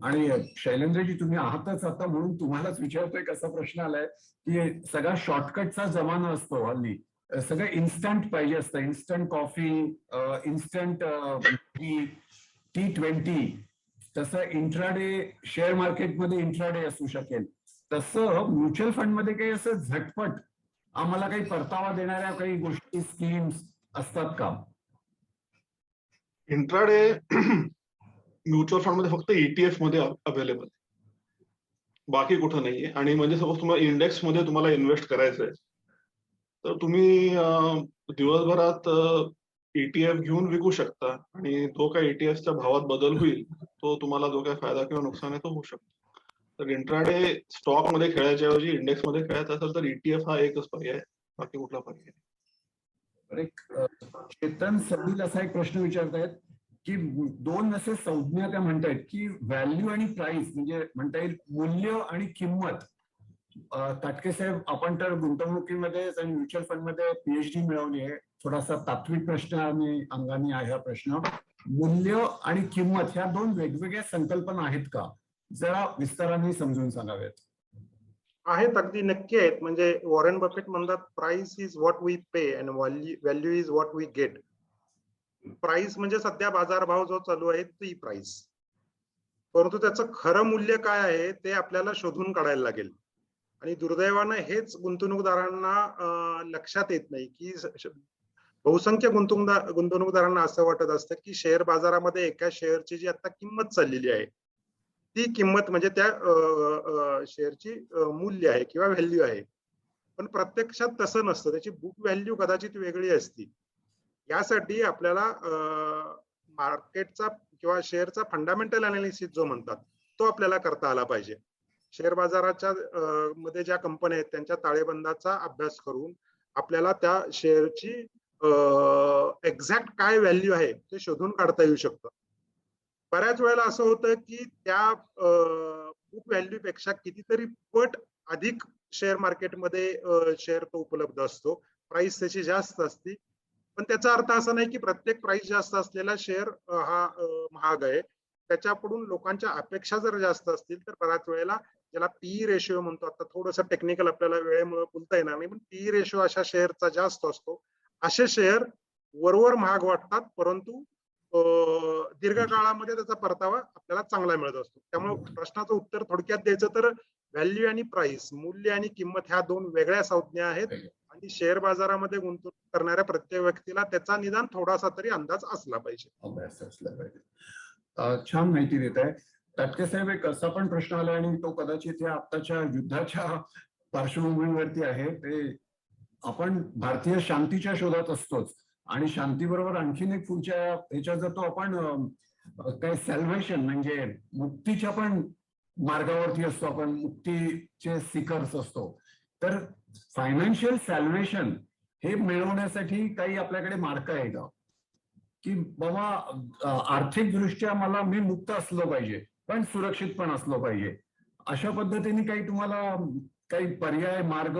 आणि शैलेंद्रजी तुम्ही आहातच आता म्हणून तुम्हालाच विचारतोय, कसा प्रश्न आलाय की सगळा शॉर्टकटचा जमाना असतो हल्ली, सगळं इन्स्टंट पाहिजे असतं, इन्स्टंट कॉफी, इन्स्टंट T20, तसं इंट्राडे शेअर मार्केटमध्ये इंट्राडे असू शकेल, तसं म्युच्युअल फंड मध्ये काही असं झटपट आम्हाला काही परतावा देणाऱ्या काही गोष्टी, स्कीम्स असतात का? इंट्राडे म्युच्युअल फंड मध्ये फक्त ETF मध्ये अवेलेबल, बाकी कुठं नाहीये. आणि म्हणजे सपोज तुम्हाला इंडेक्स मध्ये तुम्हाला इन्व्हेस्ट करायचंय तर तुम्ही दिवसभरात ETF घेऊन विकू शकता आणि तो काय ETFच्या भावात बदल होईल, तो तुम्हाला जो काय फायदा किंवा नुकसान आहे तो होऊ शकतो. तर इंट्राडे स्टॉक मध्ये खेळायच्या ऐवजी इंडेक्स मध्ये खेळायचं असेल तर ETF हा एकच पर्याय आहे, बाकी कुठला पर्याय नाही. चेतन सलील असा एक प्रश्न विचारतायत की दोन असे संज्ञा त्या म्हणतायत की व्हॅल्यू आणि प्राइस, म्हणजे म्हणता येईल मूल्य आणि किंमत. ताटके साहेब, आपण तर गुंतवणुकीमध्ये आणि म्युच्युअल फंड मध्ये PhD मिळवली आहे, थोडासा तात्विक प्रश्न आणि अंगाने आहे हा प्रश्न. मूल्य आणि किंमत ह्या दोन वेगवेगळ्या संकल्पना आहेत का? जरा विस्ताराने समजून सांगावेत. आहेत, अगदी नक्की आहेत. म्हणजे वॉरेन बफेट म्हणतात, price is what we pay and value is what we get. Price म्हणजे सध्या बाजारभाव जो चालू आहे ती प्राइस, परंतु त्याचं खरं मूल्य काय आहे ते आपल्याला शोधून काढायला लागेल. आणि दुर्दैवानं हेच गुंतवणूकदारांना लक्षात येत नाही की बहुसंख्य गुंतवणूकदारांना असं वाटत असतं की शेअर बाजारामध्ये एका शेअरची जी आता किंमत चाललेली आहे ती किंमत म्हणजे त्या शेअरची मूल्य आहे किंवा व्हॅल्यू आहे, पण प्रत्यक्षात तसं नसतं, त्याची बुक व्हॅल्यू कदाचित वेगळी असती. यासाठी आपल्याला मार्केटचा किंवा शेअरचा फंडामेंटल अनालिसिस जो म्हणतात तो आपल्याला करता आला पाहिजे. शेअर बाजाराच्या मध्ये ज्या कंपन्या आहेत त्यांच्या ताळेबंदाचा अभ्यास करून आपल्याला त्या शेअरची एक्झॅक्ट काय व्हॅल्यू आहे ते शोधून काढता येऊ शकतं. बऱ्याच वेळेला असं होतं की त्या बुक व्हॅल्यू पेक्षा कितीतरी पट अधिक शेअर मार्केटमध्ये शेअर तो उपलब्ध असतो, प्राइस त्याची जास्त असते. पण त्याचा अर्थ असा नाही की प्रत्येक प्राइस जास्त असलेला शेअर हा महाग आहे. त्याच्याकडून लोकांच्या अपेक्षा जर जास्त असतील तर बऱ्याच वेळेला, ज्याला पीई रेशिओ म्हणतो, आता थोडंसं टेक्निकल आपल्याला वेळेमुळे बोलता येणार नाही, पण पीई रेशिओ अशा शेअरचा जास्त असतो. असे शेअर वरवर महाग वाटतात, परंतु दीर्घकाळामध्ये त्याचा परतावा आपल्याला चांगला मिळत असतो. त्यामुळे प्रश्नाचं उत्तर थोडक्यात द्यायचं तर व्हॅल्यू आणि प्राइस, मूल्य आणि किंमत, ह्या दोन वेगळ्या संज्ञा आहेत. आणि शेअर बाजारामध्ये गुंतवणूक करणाऱ्या प्रत्येक व्यक्तीला त्याचा निदान थोडासा तरी अंदाज असला पाहिजे. अभ्यास असला पाहिजे. छान माहिती देत आहे टाटके साहेब. एक असा पण प्रश्न आला आणि तो कदाचित या आत्ताच्या युद्धाच्या पार्श्वभूमीवरती आहे. ते आपण भारतीय शांतीच्या शोधात असतोच आणि शांतीबरोबर आणखीन एक पुढच्या ह्याच्यात जातो आपण, काय सॅल्वेशन म्हणजे मुक्तीच्या पण मार्गावरती असतो आपण, मुक्तीचे सिकर्स असतो. तर फायनान्शियल सॅल्वेशन हे मिळवण्यासाठी काही आपल्याकडे मार्ग आहे का, की बाबा आर्थिक दृष्ट्या मला मी मुक्त असलो पाहिजे पण सुरक्षित पण असलो पाहिजे, अशा पद्धतीने काही तुम्हाला काही पर्याय मार्ग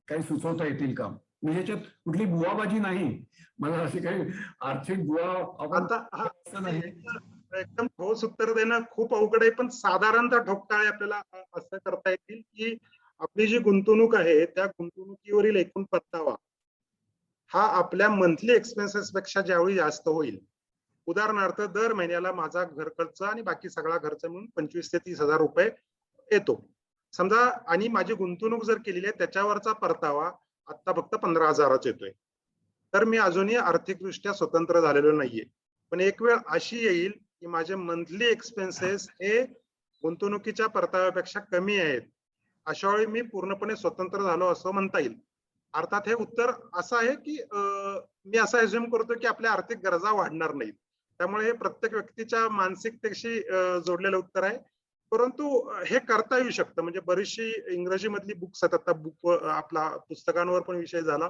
काही सुचवता येतील का? म्हणजे याच्यात कुठली बुवाबाजी नाही, मला अशी काही आर्थिक बुवा आपण आता असं नाही. एकदम ठोस उत्तर देणं खूप अवघड आहे, पण साधारणतः ठोकताळे आपल्याला असं करता येतील की आपली जी गुंतवणूक आहे त्या गुंतवणुकीवरील एकूण परतावा हा आपल्या मंथली एक्सपेन्सेस पेक्षा ज्यावेळी जास्त होईल, उदाहरणार्थ दर महिन्याला माझा घर खर्च आणि बाकी सगळा खर्च मिळून 25,000 ते 30,000 रुपये येतो समजा, आणि माझी गुंतवणूक जर केलेली आहे त्याच्यावरचा परतावा आता फक्त 15,000च येतोय, तर मी अजूनही आर्थिकदृष्ट्या स्वतंत्र झालेलो नाहीये. पण एक वेळ अशी येईल की माझे मंथली एक्सपेन्सेस हे गुंतवणुकीच्या परताव्यापेक्षा कमी आहेत, अशा वेळी मी पूर्णपणे स्वतंत्र झालो असं म्हणता येईल. अर्थात हे उत्तर असं आहे की मी असं अज्युम करतो की आपल्या आर्थिक गरजा वाढणार नाहीत, त्यामुळे हे प्रत्येक व्यक्तीच्या मानसिकतेशी जोडलेलं उत्तर आहे. परंतु हे करता येऊ शकतं. म्हणजे बरीचशी इंग्रजी मधली बुक्स आहेत, आता बुक आपला पुस्तकांवर पण विषय झाला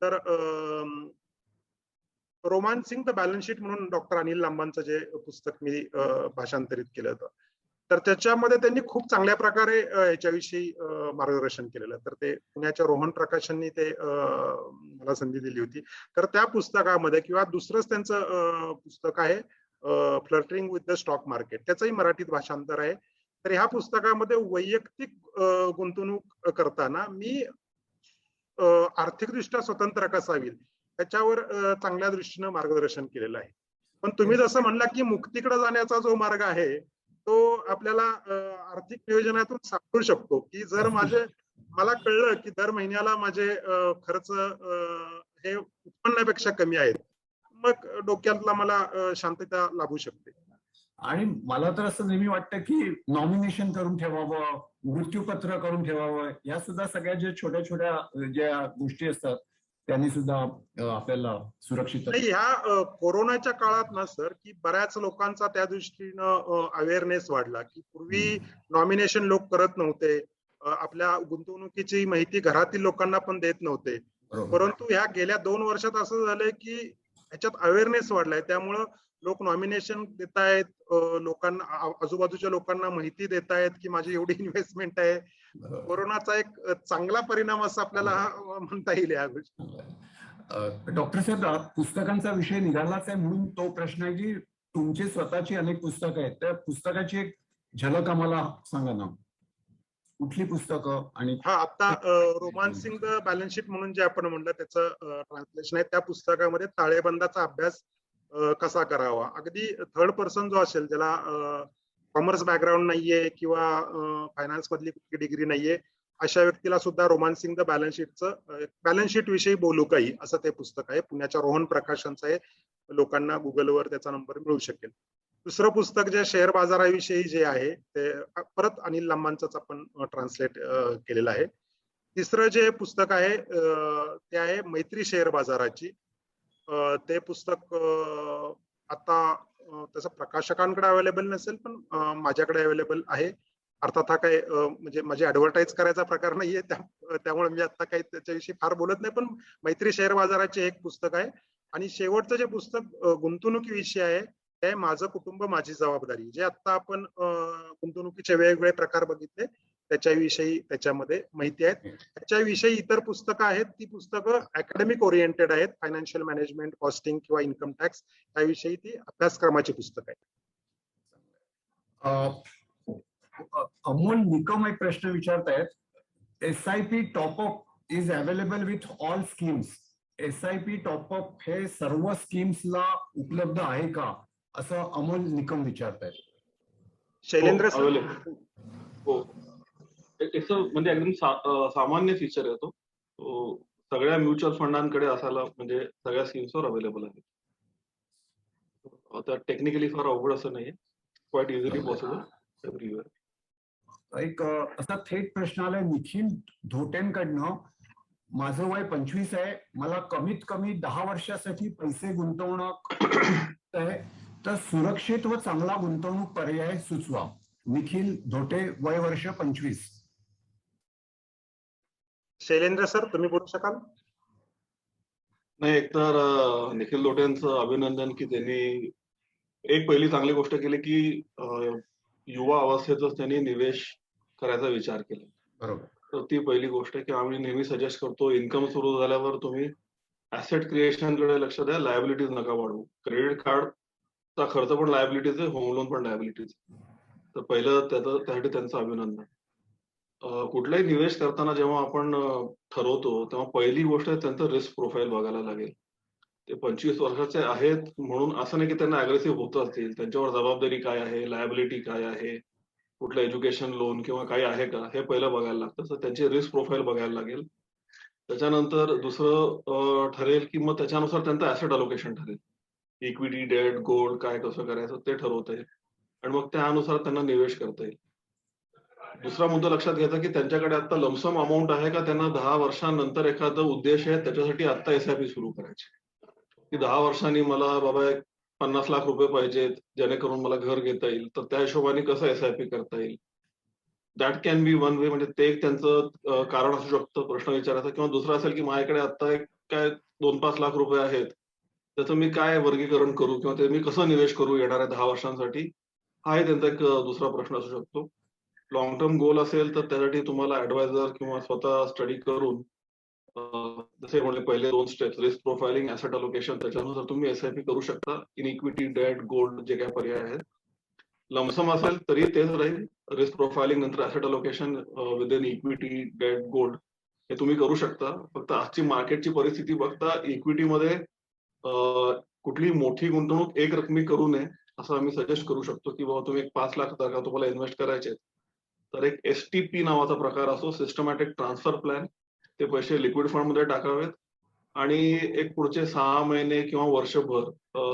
तर रोमान्सिंग द बॅलन्स शीट म्हणून डॉक्टर अनिल लांबांचं जे पुस्तक मी भाषांतरित केलं होतं, तर त्याच्यामध्ये त्यांनी खूप चांगल्या प्रकारे याच्याविषयी मार्गदर्शन केलेलं. तर ते पुण्याच्या रोहन प्रकाशननी ते मला संधी दिली होती. तर त्या पुस्तकामध्ये, किंवा दुसरंच त्यांचं पुस्तक आहे flirting with the stock market, त्याचंही मराठीत भाषांतर आहे. तर ह्या पुस्तकामध्ये वैयक्तिक गुंतवणूक करताना मी आर्थिकदृष्ट्या स्वतंत्र कसा होईल त्याच्यावर चांगल्या दृष्टीनं मार्गदर्शन केलेलं आहे. पण तुम्ही जसं म्हणला की मुक्तीकडे जाण्याचा जो मार्ग आहे तो आपल्याला आर्थिक नियोजनातून सापडू शकतो, की जर मला कळलं की दर महिन्याला माझे खर्च हे उत्पन्नापेक्षा कमी आहेत, मग डोक्यातला मला शांतता लाभू शकते. आणि मला तर असं नेहमी वाटतं की नॉमिनेशन करून ठेवावं, मृत्यूपत्र करून ठेवावं, या सुद्धा सगळ्या ज्या छोट्या छोट्या ज्या गोष्टी असतात त्यांनी सुद्धा आपल्याला सुरक्षित. नाही, ह्या कोरोनाच्या काळात ना सर, की बऱ्याच लोकांचा त्या दृष्टीनं अवेअरनेस वाढला, की पूर्वी नॉमिनेशन लोक करत नव्हते, आपल्या गुंतवणुकीची माहिती घरातील लोकांना पण देत नव्हते. परंतु ह्या गेल्या 2 वर्षात असं झालंय की ह्याच्यात अवेअरनेस वाढलाय, त्यामुळं लोक नॉमिनेशन देत आहेत, लोकांना आजूबाजूच्या लोकांना माहिती देत आहेत की माझी एवढी इन्व्हेस्टमेंट आहे. कोरोनाचा एक चांगला परिणाम असं आपल्याला म्हणता येईल या गोष्टी. डॉक्टर साहेब, पुस्तकांचा विषय निघालाच आहे म्हणून तो प्रश्न आहे की तुमची स्वतःची अनेक पुस्तकं आहेत, त्या पुस्तकाची एक झलक आम्हाला सांगा ना, कुठली पुस्तकं? आणि आता रोमान्सिंग द बॅलन्स शीट म्हणून जे आपण म्हणलं त्याचं ट्रान्सलेशन आहे. त्या पुस्तकामध्ये ताळेबंदाचा अभ्यास कसा करावा, अगदी थर्ड पर्सन जो असेल, ज्याला कॉमर्स बॅकग्राऊंड नाहीये किंवा फायनान्स मधली कुठली डिग्री नाहीये, अशा व्यक्तीला सुद्धा रोमान्सिंग द बॅलन्स शीट विषयी बोलू काही, असं ते पुस्तक आहे. पुण्याच्या रोहन प्रकाशनचं आहे. लोकांना गुगलवर त्याचा नंबर मिळू शकेल. दुसरं पुस्तक जे शेअर बाजाराविषयी जे आहे ते परत अनिल लांबांचंच आपण ट्रान्सलेट केलेलं आहे. तिसरं जे पुस्तक आहे ते आहे मैत्री शेअर बाजाराची. ते पुस्तक आता त्याचं प्रकाशकांकडे अवेलेबल नसेल, पण माझ्याकडे अवेलेबल आहे. अर्थात हा काही म्हणजे माझी ऍडव्हर्टाईज करायचा प्रकार नाहीये, त्यामुळे मी आता काही त्याच्याविषयी फार बोलत नाही. पण मैत्री शेअर बाजाराचे एक पुस्तक आहे. आणि शेवटचं जे पुस्तक गुंतवणुकीविषयी आहे ते माझं कुटुंब माझी जबाबदारी, जे आता आपण गुंतवणुकीचे वेगवेगळे प्रकार बघितले त्याच्याविषयी त्याच्यामध्ये माहिती आहेत. त्याच्याविषयी इतर पुस्तकं आहेत, ती पुस्तकं अकॅडमिक ओरिएंटेड आहेत. फायनान्शियल मॅनेजमेंट, कॉस्टिंग किंवा इन्कम टॅक्स याविषयी ती अभ्यासक्रमाची पुस्तक आहे. अमोल निकम एक प्रश्न विचारतायत, SIP top up is available with all schemes. SIP top up हे सर्व स्कीम्सला उपलब्ध आहे का, असं अमोल निकम विचारतायत. Shailendra sir, available. हो, म्हणजे एकदम सामान्य फीचर आहे तो. सगळ्या म्युच्युअल फंडांकडे असायला, म्हणजे सगळ्या स्कीम्सवर अवेलेबल आहे. आता टेक्निकली फार अवघड असं नाहीये, क्वाईट इझिली पॉसिबल एव्हरीवेअर. एक असा थेट प्रश्न आलाय निखिल धोटेंकडनं. माझं वय 25 आहे, मला कमीत कमी 10 वर्षासाठी पैसे गुंतवणूक आहे, तर सुरक्षित व चांगला गुंतवणूक पर्याय सुचवा. निखिल धोटे, वय वर्ष 25. शैलेंद्र सर तुम्ही बोलू शकाल? नाही, एकतर निखिल लोटेंचं अभिनंदन की त्यांनी एक पहिली चांगली गोष्ट केली की युवा अवस्थेतच त्यांनी निवेश करायचा विचार केला. बरोबर. तर ती पहिली गोष्ट आहे की आम्ही नेहमी सजेस्ट करतो, इन्कम सुरू झाल्यावर तुम्ही ऍसेट क्रिएशनकडे लक्ष द्या, लायबिलिटीज नका वाढवू. क्रेडिट कार्डचा खर्च पण लायबिलिटीज आहे, होम लोन पण लायबिलिटीज. तर पहिलं त्यासाठी त्यांचं अभिनंदन. कुठलाही निवेश करताना जेव्हा आपण ठरवतो तेव्हा पहिली गोष्ट त्यांचं रिस्क प्रोफाईल बघायला लागेल. ते 25 वर्षाचे आहेत म्हणून असं नाही की त्यांना अग्रेसिव्ह होत असतील, त्यांच्यावर जबाबदारी काय आहे, लायबिलिटी काय आहे, कुठलं एज्युकेशन लोन किंवा काही आहे का, हे पहिलं बघायला लागतं. तर त्यांची रिस्क प्रोफाईल बघायला लागेल. त्याच्यानंतर दुसरं ठरेल की मग त्याच्यानुसार त्यांचं ऍसेट अलोकेशन ठरेल. इक्विटी, डेट, गोल्ड काय कसं करायचं ते ठरवता येईल आणि मग त्यानुसार त्यांना निवेश करता येईल. दुसरा मुद्दा लक्षात घ्यायचा की त्यांच्याकडे आता लमसम अमाऊंट आहे का, त्यांना 10 वर्षांनंतर एखादा उद्देश आहे त्याच्यासाठी आता SIP सुरू करायचे. की 10 वर्षांनी मला बाबा एक 50 लाख रुपये पाहिजेत जेणेकरून मला घर घेता येईल, तर त्या हिशोबाने कसं SIP करता येईल. That can be one way. म्हणजे ते एक त्यांचं कारण असू शकतं प्रश्न विचारायचा. किंवा दुसरं असेल की माझ्याकडे आता एक काय 2-5 लाख रुपये आहेत, त्याचं मी काय वर्गीकरण करू किंवा ते मी कसं निवेश करू येणाऱ्या 10 वर्षांसाठी, हाही त्यांचा एक दुसरा प्रश्न असू शकतो. लॉंग टर्म गोल असेल तर त्यासाठी तुम्हाला ऍडवायझर किंवा स्वतः स्टडी करून जसे म्हणले पहिले 2 steps, risk profiling, asset allocation, त्याच्यानुसार तुम्ही SIP करू शकता. इन इक्विटी, डेट, गोल्ड जे काही पर्याय आहेत. लमसम असेल तरी तेच राहील. रिस्क प्रोफाइलिंग नंतर asset allocation within equity, debt, gold हे तुम्ही करू शकता. फक्त आजची मार्केटची परिस्थिती बघता इक्विटीमध्ये कुठली मोठी गुंतवणूक एक रकमी करू नये असं आम्ही सजेस्ट करू शकतो. की बाबा तुम्ही एक 5 लाख जर का तुम्हाला इन्व्हेस्ट करायचे तर एक STP नावाचा प्रकार असतो, सिस्टमॅटिक ट्रान्सफर प्लॅन. ते पैसे लिक्विड फंड मध्ये टाकावेत आणि एक पुढचे 6 महिने किंवा वर्षभर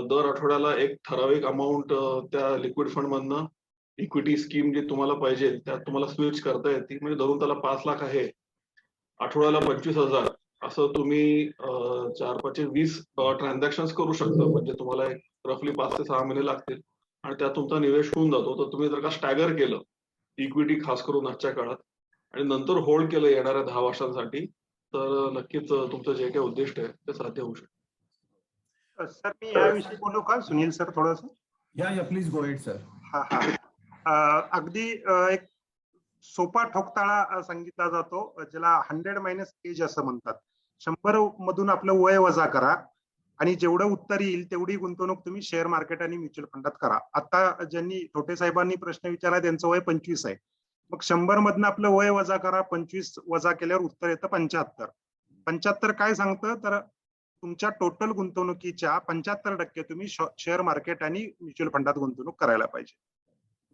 दर आठवड्याला एक ठराविक अमाऊंट त्या लिक्विड फंड मधनं इक्विटी स्कीम जी तुम्हाला पाहिजे त्यात तुम्हाला स्विच करता येते. म्हणजे धरून त्याला 5 लाख आहे, आठवड्याला 25,000 असं तुम्ही 4-5-20 ट्रान्झॅक्शन करू शकता. म्हणजे तुम्हाला एक रफली 5 ते 6 महिने लागतील आणि त्यात तुमचा निवेश होऊन जातो. तर तुम्ही जर का स्टॅगर केलं इक्विटी खास करून आजच्या काळात आणि नंतर होल्ड केलं येणाऱ्या 10 वर्षांसाठी, तर नक्कीच तुमचं जे काही उद्दिष्ट आहे ते साध्य होऊ शकतं. सर मी याविषयी बोलू का सुनील सर थोडस? या प्लीज गो हेड सर. अगदी एक सोपा ठोकताळा सांगितला जातो ज्याला 100 मायनस एज असं म्हणतात. 100 मधून आपलं वय वजा करा आणि जेवढं उत्तर येईल तेवढी गुंतवणूक तुम्ही शेअर मार्केट आणि म्युच्युअल फंडात करा. आता ज्यांनी थोटे साहेबांनी प्रश्न विचारला त्यांचं वय 25 आहे. मग 100 मधनं आपलं वय वजा करा, 25 वजा केल्यावर उत्तर येतं 75. 75 काय सांगतं तर तुमच्या टोटल गुंतवणुकीच्या 75% तुम्ही शेअर मार्केट आणि म्युच्युअल फंडात गुंतवणूक करायला पाहिजे.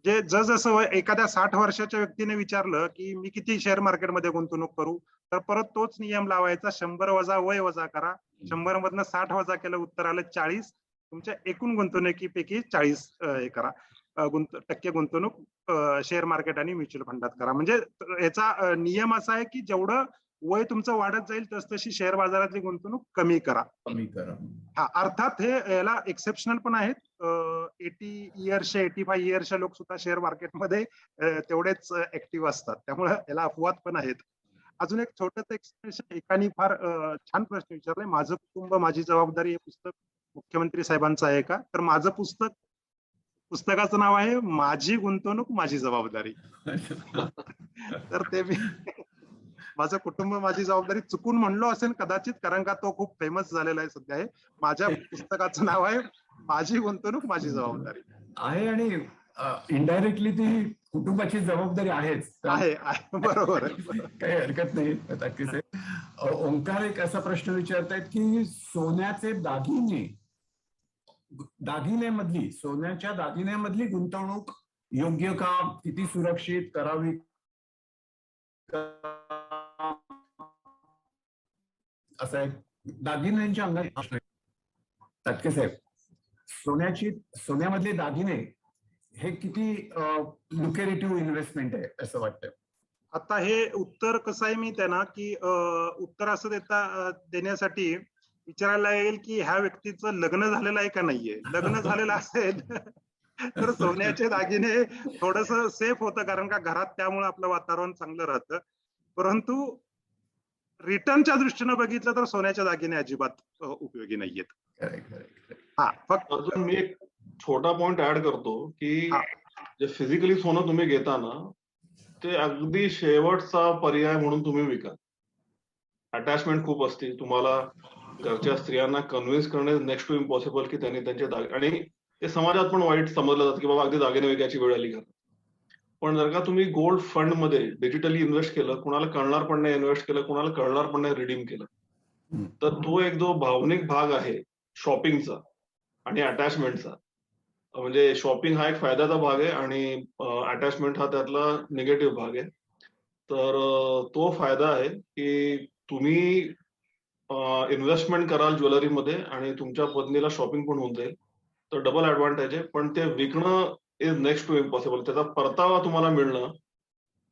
जे जसं एखाद्या 60 वर्षाच्या व्यक्तीने विचारलं की मी किती शेअर मार्केटमध्ये गुंतवणूक करू, तर परत तोच नियम लावायचा, 100 वजा वय वजा करा. 100 मधनं 60 वजा केलं उत्तर आलं 40. तुमच्या एकूण गुंतवणुकीपैकी 40 करा टक्के गुंतवणूक शेअर मार्केट आणि म्युच्युअल फंडात करा. म्हणजे याचा नियम असा आहे की जेवढं वय तुमचं वाढत जाईल तसतशी शेअर बाजारातली गुंतवणूक कमी करा. कमी करा. हा, अर्थात हे याला एक्सेप्शनल पण आहेत. 80 इयर्सच्या 85 इयर्सच्या लोक सुद्धा शेअर मार्केटमध्ये तेवढेच ऍक्टिव्ह असतात, त्यामुळे याला अपवाद पण आहेत. अजून एक छोटंसं एक्सप्लेनेशन, एकाने फार छान प्रश्न विचारलाय, माझं कुटुंब माझी जबाबदारी हे पुस्तक मुख्यमंत्री साहेबांचं आहे का? तर माझं पुस्तकाचं नाव आहे माझी गुंतवणूक माझी जबाबदारी. तर ते मी माझं कुटुंब माझी जबाबदारी चुकून म्हणलो असेल कदाचित, कारण का तो खूप फेमस झालेला आहे सध्या. आहे माझ्या पुस्तकाचं नाव आहे माझी गुंतवणूक माझी जबाबदारी आहे, आणि इनडायरेक्टली ती कुटुंबाची जबाबदारी आहेच. आहे. बरोबर आहे. काही हरकत नाही. नक्कीच आहे. ओंकार एक असा प्रश्न विचारतायत की सोन्याचे सोन्याच्या दागिन्यामधली गुंतवणूक योग्य का, किती सुरक्षित करावी असं आहे. दागिन्यांच्या अंगाने तटके साहेब, सोन्यामधले दागिने हे किती लुक्रेटिव्ह इन्व्हेस्टमेंट आहे असं वाटतं? आता हे उत्तर कसं आहे माहिती आहे ना, की उत्तर असं देण्यासाठी विचारायला येईल की ह्या व्यक्तीचं लग्न झालेलं आहे का नाहीये. लग्न झालेलं असेल तर सोन्याचे दागिने थोडस सेफ होतं, कारण का घरात त्यामुळे आपलं वातावरण चांगलं राहतं. परंतु रिटर्नच्या दृष्टीनं बघितलं तर सोन्याचे दागिने अजिबात उपयोगी नाहीयेत. हा, फक्त अजून मी एक छोटा पॉइंट ऍड करतो की जे फिजिकली सोनं तुम्ही घेता ना, ते अगदी शेवटचा पर्याय म्हणून तुम्ही विका. अटॅचमेंट खूप असते. तुम्हाला घरच्या स्त्रियांना कन्व्हिन्स करणे नेक्स्ट टू इम्पॉसिबल की त्यांनी त्यांचे दागिने, आणि ते समाजात पण वाईट समजलं जातं की बाबा अगदी दागिने विकायची वेळ आली घरात. पण जर का तुम्ही गोल्ड फंड मध्ये डिजिटली इन्व्हेस्ट केलं, कुणाला कळणार पण नाही इन्व्हेस्ट केलं, कुणाला कळणार पण नाही रिडीम केलं, तर तो एक जो भावनिक भाग आहे शॉपिंगचा आणि अटॅचमेंटचा, म्हणजे शॉपिंग हा एक फायद्याचा भाग आहे आणि अटॅचमेंट हा त्यातला निगेटिव्ह भाग आहे. तर तो फायदा आहे की तुम्ही इन्व्हेस्टमेंट कराल ज्वेलरीमध्ये आणि तुमच्या पत्नीला शॉपिंग पण होऊन जाईल, तर डबल ऍडव्हान्टेज आहे. पण ते विकणं इज नेक्स्ट टू इम्पॉसिबल. त्याचा परतावा तुम्हाला मिळणं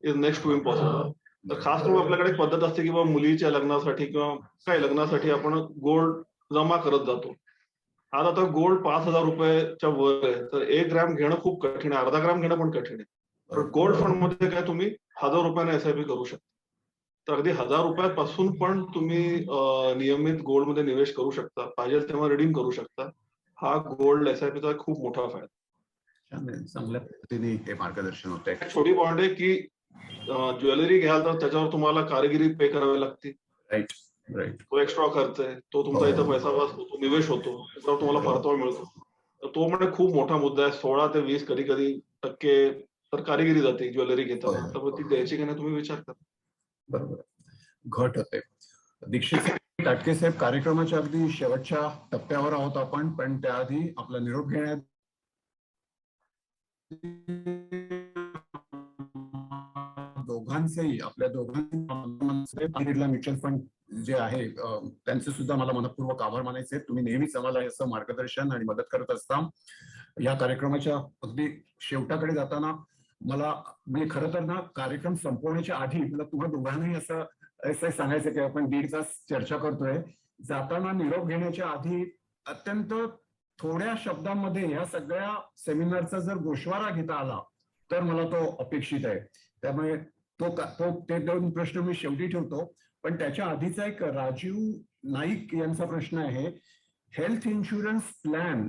इज नेक्स्ट टू इम्पॉसिबल. तर खास करून आपल्याकडे एक पद्धत असते की बाबा मुलीच्या लग्नासाठी किंवा काही लग्नासाठी आपण गोल्ड जमा करत जातो. आता गोल्ड 5,000 रुपयाच्या वर आहे, तर 1 ग्रॅम घेणं खूप कठीण आहे, अर्धा ग्रॅम घेणं पण कठीण आहे. तर गोल्ड फंड मध्ये काय तुम्ही 1,000 रुपयाने एसआयपी करू शकता. तर अगदी 1,000 रुपयापासून पण तुम्ही नियमित गोल्ड मध्ये निवेश करू शकता, पाहिजे तेव्हा रिडीम करू शकता. हा गोल्ड एसआयपीचा खूप मोठा फायदा. चांगल्या पद्धतीने हे मार्गदर्शन होत आहे. छोटी पॉइंट आहे की ज्वेलरी घ्याल तर त्याच्यावर तुम्हाला कारागिरी पे करावी लागते. राईट. तो एक्स्ट्रा खर्च आहे, तो तुमचा इथं पैसा होतो, निवेश होतो, त्याच्यावर तुम्हाला परतावा मिळतो. तर तो म्हणजे खूप मोठा मुद्दा आहे. 16 ते 20 कधी कधी टक्के तर कारागिरी जाते ज्वेलरी घेताना. तर ती द्यायची की नाही तुम्ही विचार करा. बरोबर, घट होते. दीक्षित टाटके साहेब, कार्यक्रमाच्या अगदी शेवटच्या टप्प्यावर आहोत आपण, पण त्याआधी आपला निरोप घेण्यात आपल्या दोघांचे म्युच्युअल फंड जे आहे त्यांचे सुद्धा मला मनपूर्वक आभार मानायचे. तुम्ही नेहमीच आम्हाला असं मार्गदर्शन आणि मदत करत असता. या कार्यक्रमाच्या अगदी शेवटाकडे जाताना मला म्हणजे खरं तर ना, कार्यक्रम संपवण्याच्या आधी मला तुम्हा दोघांनाही असं सांगायचं की आपण 1.5 तास चर्चा करतोय. जाताना निरोप घेण्याच्या आधी अत्यंत थोड्या शब्दांमध्ये या सगळ्या सेमिनारचा जर गोषवारा घेता आला तर मला तो अपेक्षित आहे. त्यामुळे ते 2 प्रश्न मी शेवटी ठेवतो. पण त्याच्या आधीचा एक राजीव नाईक यांचा प्रश्न आहे, हेल्थ इन्शुरन्स प्लॅन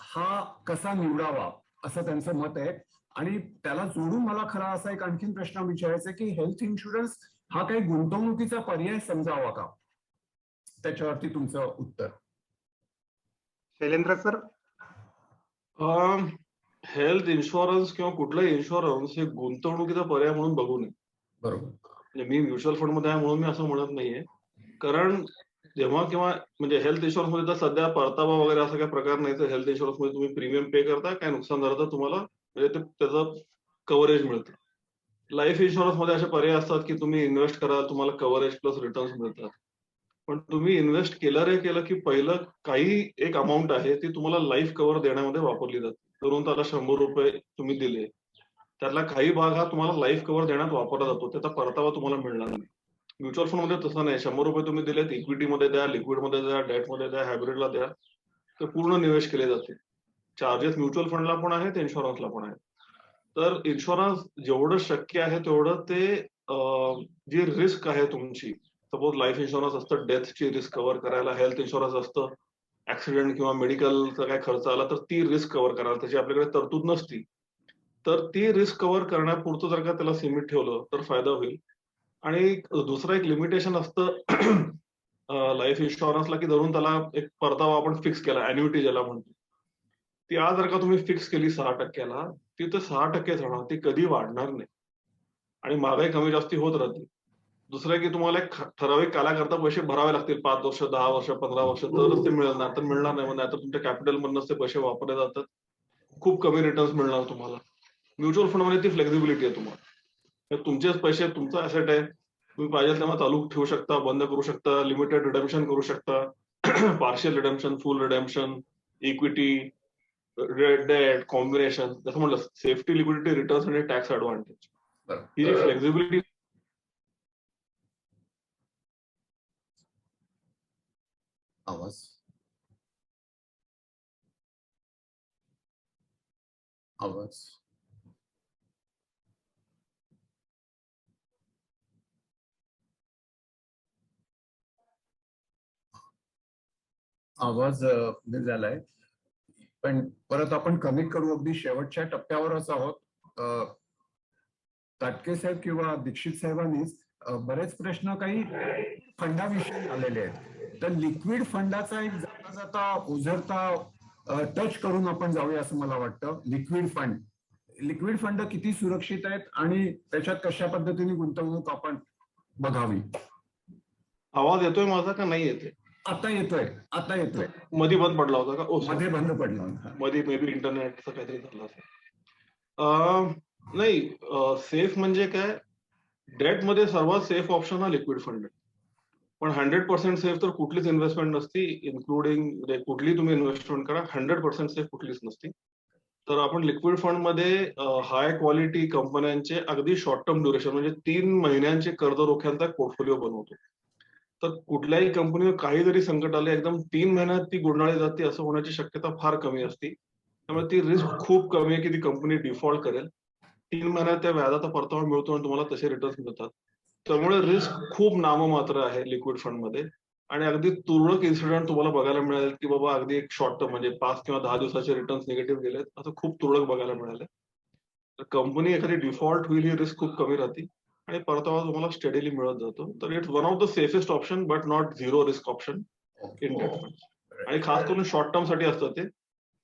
हा कसा निवडावा असं त्यांचं मत आहे. आणि त्याला जोडून मला खरा असा एक आणखीन प्रश्न विचारायचा की हेल्थ इन्शुरन्स हा काही गुंतवणुकीचा पर्याय समजावा का? त्याच्यावरती तुमचं उत्तर. शैलेंद्र सर. हेल्थ इन्शुरन्स किंवा कुठलाही इन्शुरन्स हे गुंतवणुकीचा पर्याय म्हणून बघू नये. बरोबर. म्हणजे मी म्युच्युअल फंड मध्ये आहे म्हणून मी असं म्हणत नाहीये, कारण जेव्हा किंवा म्हणजे हेल्थ इन्शुरन्स मध्ये तर सध्या परतावा वगैरे असा काही प्रकार नाही. तर हेल्थ इन्शुरन्स मध्ये तुम्ही प्रीमियम पे करता, काय नुकसान झालं तर तुम्हाला म्हणजे त्याचं कव्हरेज मिळतं. लाईफ इन्शुरन्स मध्ये असे पर्याय असतात की तुम्ही इन्व्हेस्ट कराल, तुम्हाला कव्हरेज प्लस रिटर्न्स मिळतात. पण तुम्ही इन्व्हेस्ट केलं की पहिलं काही एक अमाऊंट आहे ती तुम्हाला लाईफ कव्हर देण्यामध्ये वापरली जाते. धरून त्याला 100 रुपये तुम्ही दिले, त्यातला काही भाग हा तुम्हाला लाईफ कव्हर देण्यात वापरला जातो, त्याचा परतावा तुम्हाला मिळणार नाही. म्युच्युअल फंड मध्ये तसं नाही. 100 रुपये तुम्ही दिलेत, इक्विटीमध्ये द्या, लिक्विडमध्ये द्या, डेटमध्ये द्या, हायब्रिडला द्या, तर पूर्ण निवेश केले जाते. चार्जेस म्युच्युअल फंडला पण आहेत, इन्शुरन्सला पण आहेत. तर इन्शुरन्स जेवढं शक्य आहे तेवढं ते जी रिस्क आहे तुमची, सपोज लाईफ इन्शुरन्स असतं डेथची रिस्क कव्हर करायला, हेल्थ इन्शुरन्स असतं ऍक्सिडेंट किंवा मेडिकलचा काय खर्च आला तर ती रिस्क कव्हर करायला, त्याची आपल्याकडे तरतूद नसती, तर ती रिस्क कव्हर करण्यापुरतं जर का त्याला सीमित ठेवलं तर फायदा होईल. आणि दुसरं एक लिमिटेशन असतं लाईफ इन्शुरन्सला, की धरून त्याला एक परतावा आपण फिक्स केला, अॅन्युइटी ज्याला म्हणतो, ती आज जर का तुम्ही फिक्स केली 6%ला, ती तर 6%च राहणार, ती कधी वाढणार नाही आणि महागाई कमी जास्ती होत राहते. दुसरं आहे की तुम्हाला एक ठराविक कालाकरता पैसे भरावे लागतील, 5 वर्ष, 10 वर्ष, 15 वर्ष, तरच ते मिळणार, तर मिळणार नाही. नाहीतर तुमच्या कॅपिटल मधनच ते पैसे वापरले जातात, खूप कमी रिटर्न्स मिळणार तुम्हाला. म्युच्युअल फंडमध्ये ती फ्लेक्झिबिलिटी आहे तुम्हाला. तर तुमचेच पैसे, तुमचा ऍसेट आहे, तुम्ही पाहिजे तेव्हा चालू ठेवू शकता, बंद करू शकता, लिमिटेड रिडेम्पशन करू शकता, partial redemption, full redemption, equity, debt, combination, जसं म्हटलं सेफ्टी, लिक्विडिटी, रिटर्न्स आणि टॅक्स ऍडव्हान्टेज, ही जी फ्लेक्झिबिलिटी. आवाज आवाज आवाज हे झालाय, पण परत आपण कनेक्ट करू. अगदी शेवटच्या टप्प्यावरच आहोत. ताटके साहेब किंवा दीक्षित साहेबांनीच बरेच प्रश्न काही फंडाविषयी आलेले आहेत, तर लिक्विड फंडाचा एक जाता जाता उझरता टच करून आपण जाऊया असं मला वाटतं. लिक्विड फंड किती सुरक्षित आहेत आणि त्याच्यात कशा पद्धतीने गुंतवणूक आपण बघावी. आवाज येतोय माझा का नाही येते? आता येतोय. मध्ये बंद पडला होता का? मध्ये बंद पडला होता. मध्ये मे बी इंटरनेटचं काहीतरी झालं असेल. नाही, सेफ म्हणजे काय, डेट मध्ये सर्वात सेफ ऑप्शन हा लिक्विड फंड आहे. पण 100% सेफ तर कुठलीच इन्व्हेस्टमेंट नसती, इन्क्लुडिंग कुठली तुम्ही इन्व्हेस्टमेंट करा, 100% सेफ कुठलीच नसती. तर आपण लिक्विड फंड मध्ये हाय क्वालिटी कंपन्यांचे अगदी शॉर्ट टर्म ड्युरेशन म्हणजे 3 महिन्यांचे कर्ज रोख्यांचा पोर्टफोलिओ बनवतो. तर कुठल्याही कंपनीवर काही जरी संकट आले, एकदम 3 महिन्यात ती गुंडाळी जाते असं होण्याची शक्यता फार कमी असते. त्यामुळे ती रिस्क खूप कमी आहे की ती कंपनी डिफॉल्ट करेल. 3 महिन्यात त्या व्याजाचा परतावा मिळतो आणि तुम्हाला तसे रिटर्न्स मिळतात. त्यामुळे रिस्क खूप नाममात्र आहे लिक्विड फंड मध्ये. आणि अगदी तुरळक इन्सिडेंट तुम्हाला बघायला मिळेल की बाबा अगदी एक शॉर्ट टर्म म्हणजे 5 किंवा 10 दिवसाचे रिटर्न्स निगेटिव्ह गेलेत, असं खूप तुरळक बघायला मिळालं. तर कंपनी एखादी डिफॉल्ट होईल ही रिस्क खूप कमी राहते आणि परतावा तुम्हाला स्टेडीली मिळत जातो. तर it's one of the safest option but not zero risk option in debt fund. आणि खास करून शॉर्ट टर्म साठी असतं ते.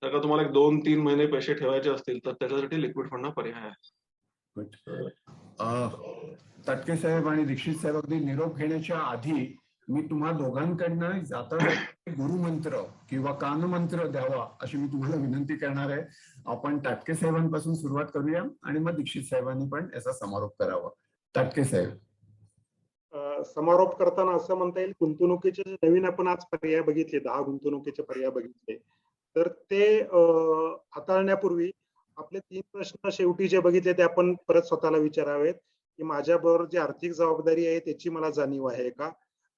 जर का तुम्हाला एक 2-3 महिने पैसे ठेवायचे असतील तर त्याच्यासाठी लिक्विड फंड हा पर्याय आहे. ताटके साहेब आणि दीक्षित साहेब, अगदी निरोप घेण्याच्या आधी मी तुम्हा दोघांकडनं जाता जाता गुरुमंत्र किंवा कानमंत्र द्यावा अशी मी तुम्हाला विनंती करणार आहे. आपण ताटके साहेबांपासून सुरुवात करूया आणि मग दीक्षित साहेबांनी पण याचा समारोप करावा. ताटके साहेब. समारोप करताना असं म्हणता येईल, गुंतवणुकीचे नवीन आपण आज पर्याय बघितले, 10 गुंतवणुकीचे पर्याय बघितले, तर ते हाताळण्यापूर्वी आपले 3 प्रश्न शेवटी जे बघितले ते आपण परत स्वतःला विचारावेत की माझ्याबरोबर जी आर्थिक जबाबदारी आहे त्याची मला जाणीव आहे का.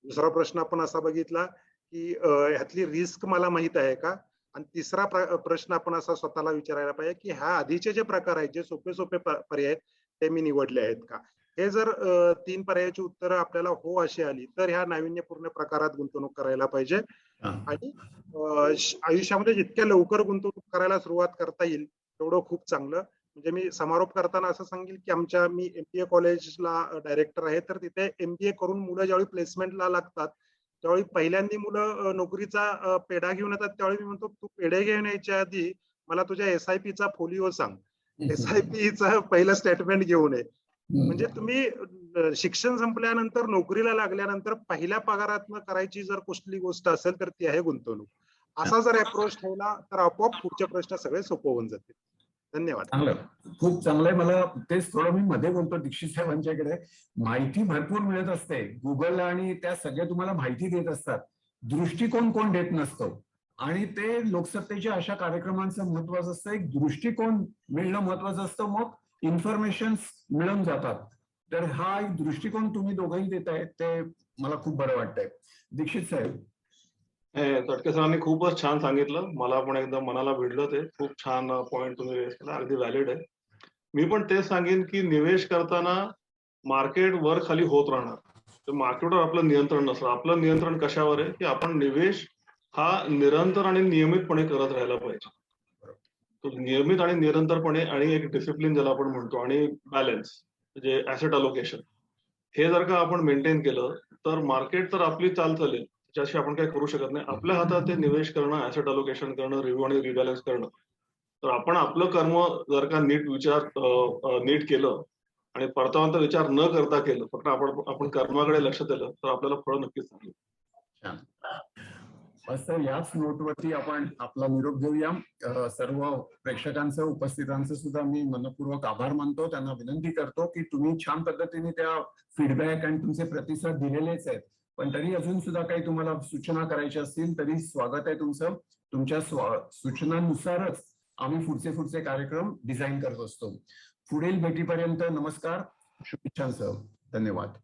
दुसरा प्रश्न आपण असा बघितला की ह्यातली रिस्क मला माहित आहे का. आणि तिसरा प्रश्न आपण असा स्वतःला विचारायला पाहिजे की ह्या आधीचे जे प्रकार आहेत, जे सोपे सोपे पर्याय आहेत, ते मी निवडले आहेत का. हे जर 3 पर्यायाची उत्तरं आपल्याला हो अशी आली तर ह्या नाविन्यपूर्ण प्रकारात गुंतवणूक करायला पाहिजे. आणि आयुष्यामध्ये जितक्या लवकर गुंतवणूक करायला सुरुवात करता येईल तेवढं खूप चांगलं. म्हणजे मी समारोप करताना असं सांगेल की मी MBA कॉलेजला डायरेक्टर आहे, तर तिथे MBA करून मुलं ज्यावेळी प्लेसमेंटला लागतात त्यावेळी पहिल्यांदा मुलं नोकरीचा पेढा घेऊन येतात, त्यावेळी मी म्हणतो तू पेढे घेऊन यायच्या आधी मला तुझ्या SIP चा फोलिओ सांग, SIP चा पहिलं स्टेटमेंट घेऊन ये. म्हणजे तुम्ही शिक्षण संपल्यानंतर नोकरीला लागल्यानंतर पहिल्या पगारातनं करायची जर कुठली गोष्ट असेल तर ती आहे गुंतवणूक. असा जर अप्रोच ठेवला तर आपोआप पुढचे प्रश्न सगळे सोपे होऊन जातील. धन्यवाद. चांगलं, खूप चांगलंय. मला तेच थोडं मी मध्ये बोलतो, दीक्षित साहेबांच्याकडे माहिती भरपूर मिळत असते, गुगल आणि त्या सगळ्या तुम्हाला माहिती देत असतात, दृष्टिकोन कोण देत नसतो. आणि ते लोकसत्तेच्या अशा कार्यक्रमांचं महत्वाचं असतं, एक दृष्टिकोन मिळणं महत्वाचं असतं, मग इन्फॉर्मेशन मिळून जातात. तर हा एक दृष्टिकोन तुम्ही दोघंही देतायत ते मला खूप बरं वाटतंय. दीक्षित साहेब. तटके सरांनी खूपच छान सांगितलं. मला पण एकदम मनाला भिडलं ते. खूप छान पॉइंट तुम्ही रेज केला. अगदी व्हॅलिड आहे. मी पण तेच सांगेन की निवेश करताना मार्केट वर खाली होत राहणार. तर मार्केटवर आपलं नियंत्रण नसतं. आपलं नियंत्रण कशावर आहे की आपण निवेश हा निरंतर आणि नियमितपणे करत राहायला पाहिजे. तो नियमित आणि निरंतरपणे आणि एक डिसिप्लिन ज्याला आपण म्हणतो आणि बॅलन्स म्हणजे ऍसेट अलोकेशन हे जर का आपण मेंटेन केलं तर मार्केट तर आपली चाल चालेल. त्याच्याशी आपण काही करू शकत नाही. आपल्या हातात ते निवेश करणं, ऍसेट अलोकेशन करणं, रिव्ह्यू आणि रिबॅलन्स करणं. तर आपण आपलं कर्म जर का नीट केलं आणि परतावांचा विचार न करता केलं, फक्त आपण कर्माकडे लक्ष दिलं तर आपल्याला फळ नक्कीच चांगली. मस्त. याच नोटवरती आपण आपला निरोप घेऊया. सर्व प्रेक्षकांचं, उपस्थितांचं सुद्धा मी मनपूर्वक आभार मानतो. त्यांना विनंती करतो की तुम्ही छान पद्धतीने त्या फीडबॅक आणि तुमचे प्रतिसाद दिलेलेच आहेत, पण तरी अजून सुद्धा काही तुम्हाला सूचना करायच्या असतील तरी स्वागत आहे तुमचं. तुमच्या सूचनांनुसारच आम्ही पुढचे कार्यक्रम डिझाईन करत असतो. पुढील भेटीपर्यंत नमस्कार, शुभेच्छांसह धन्यवाद.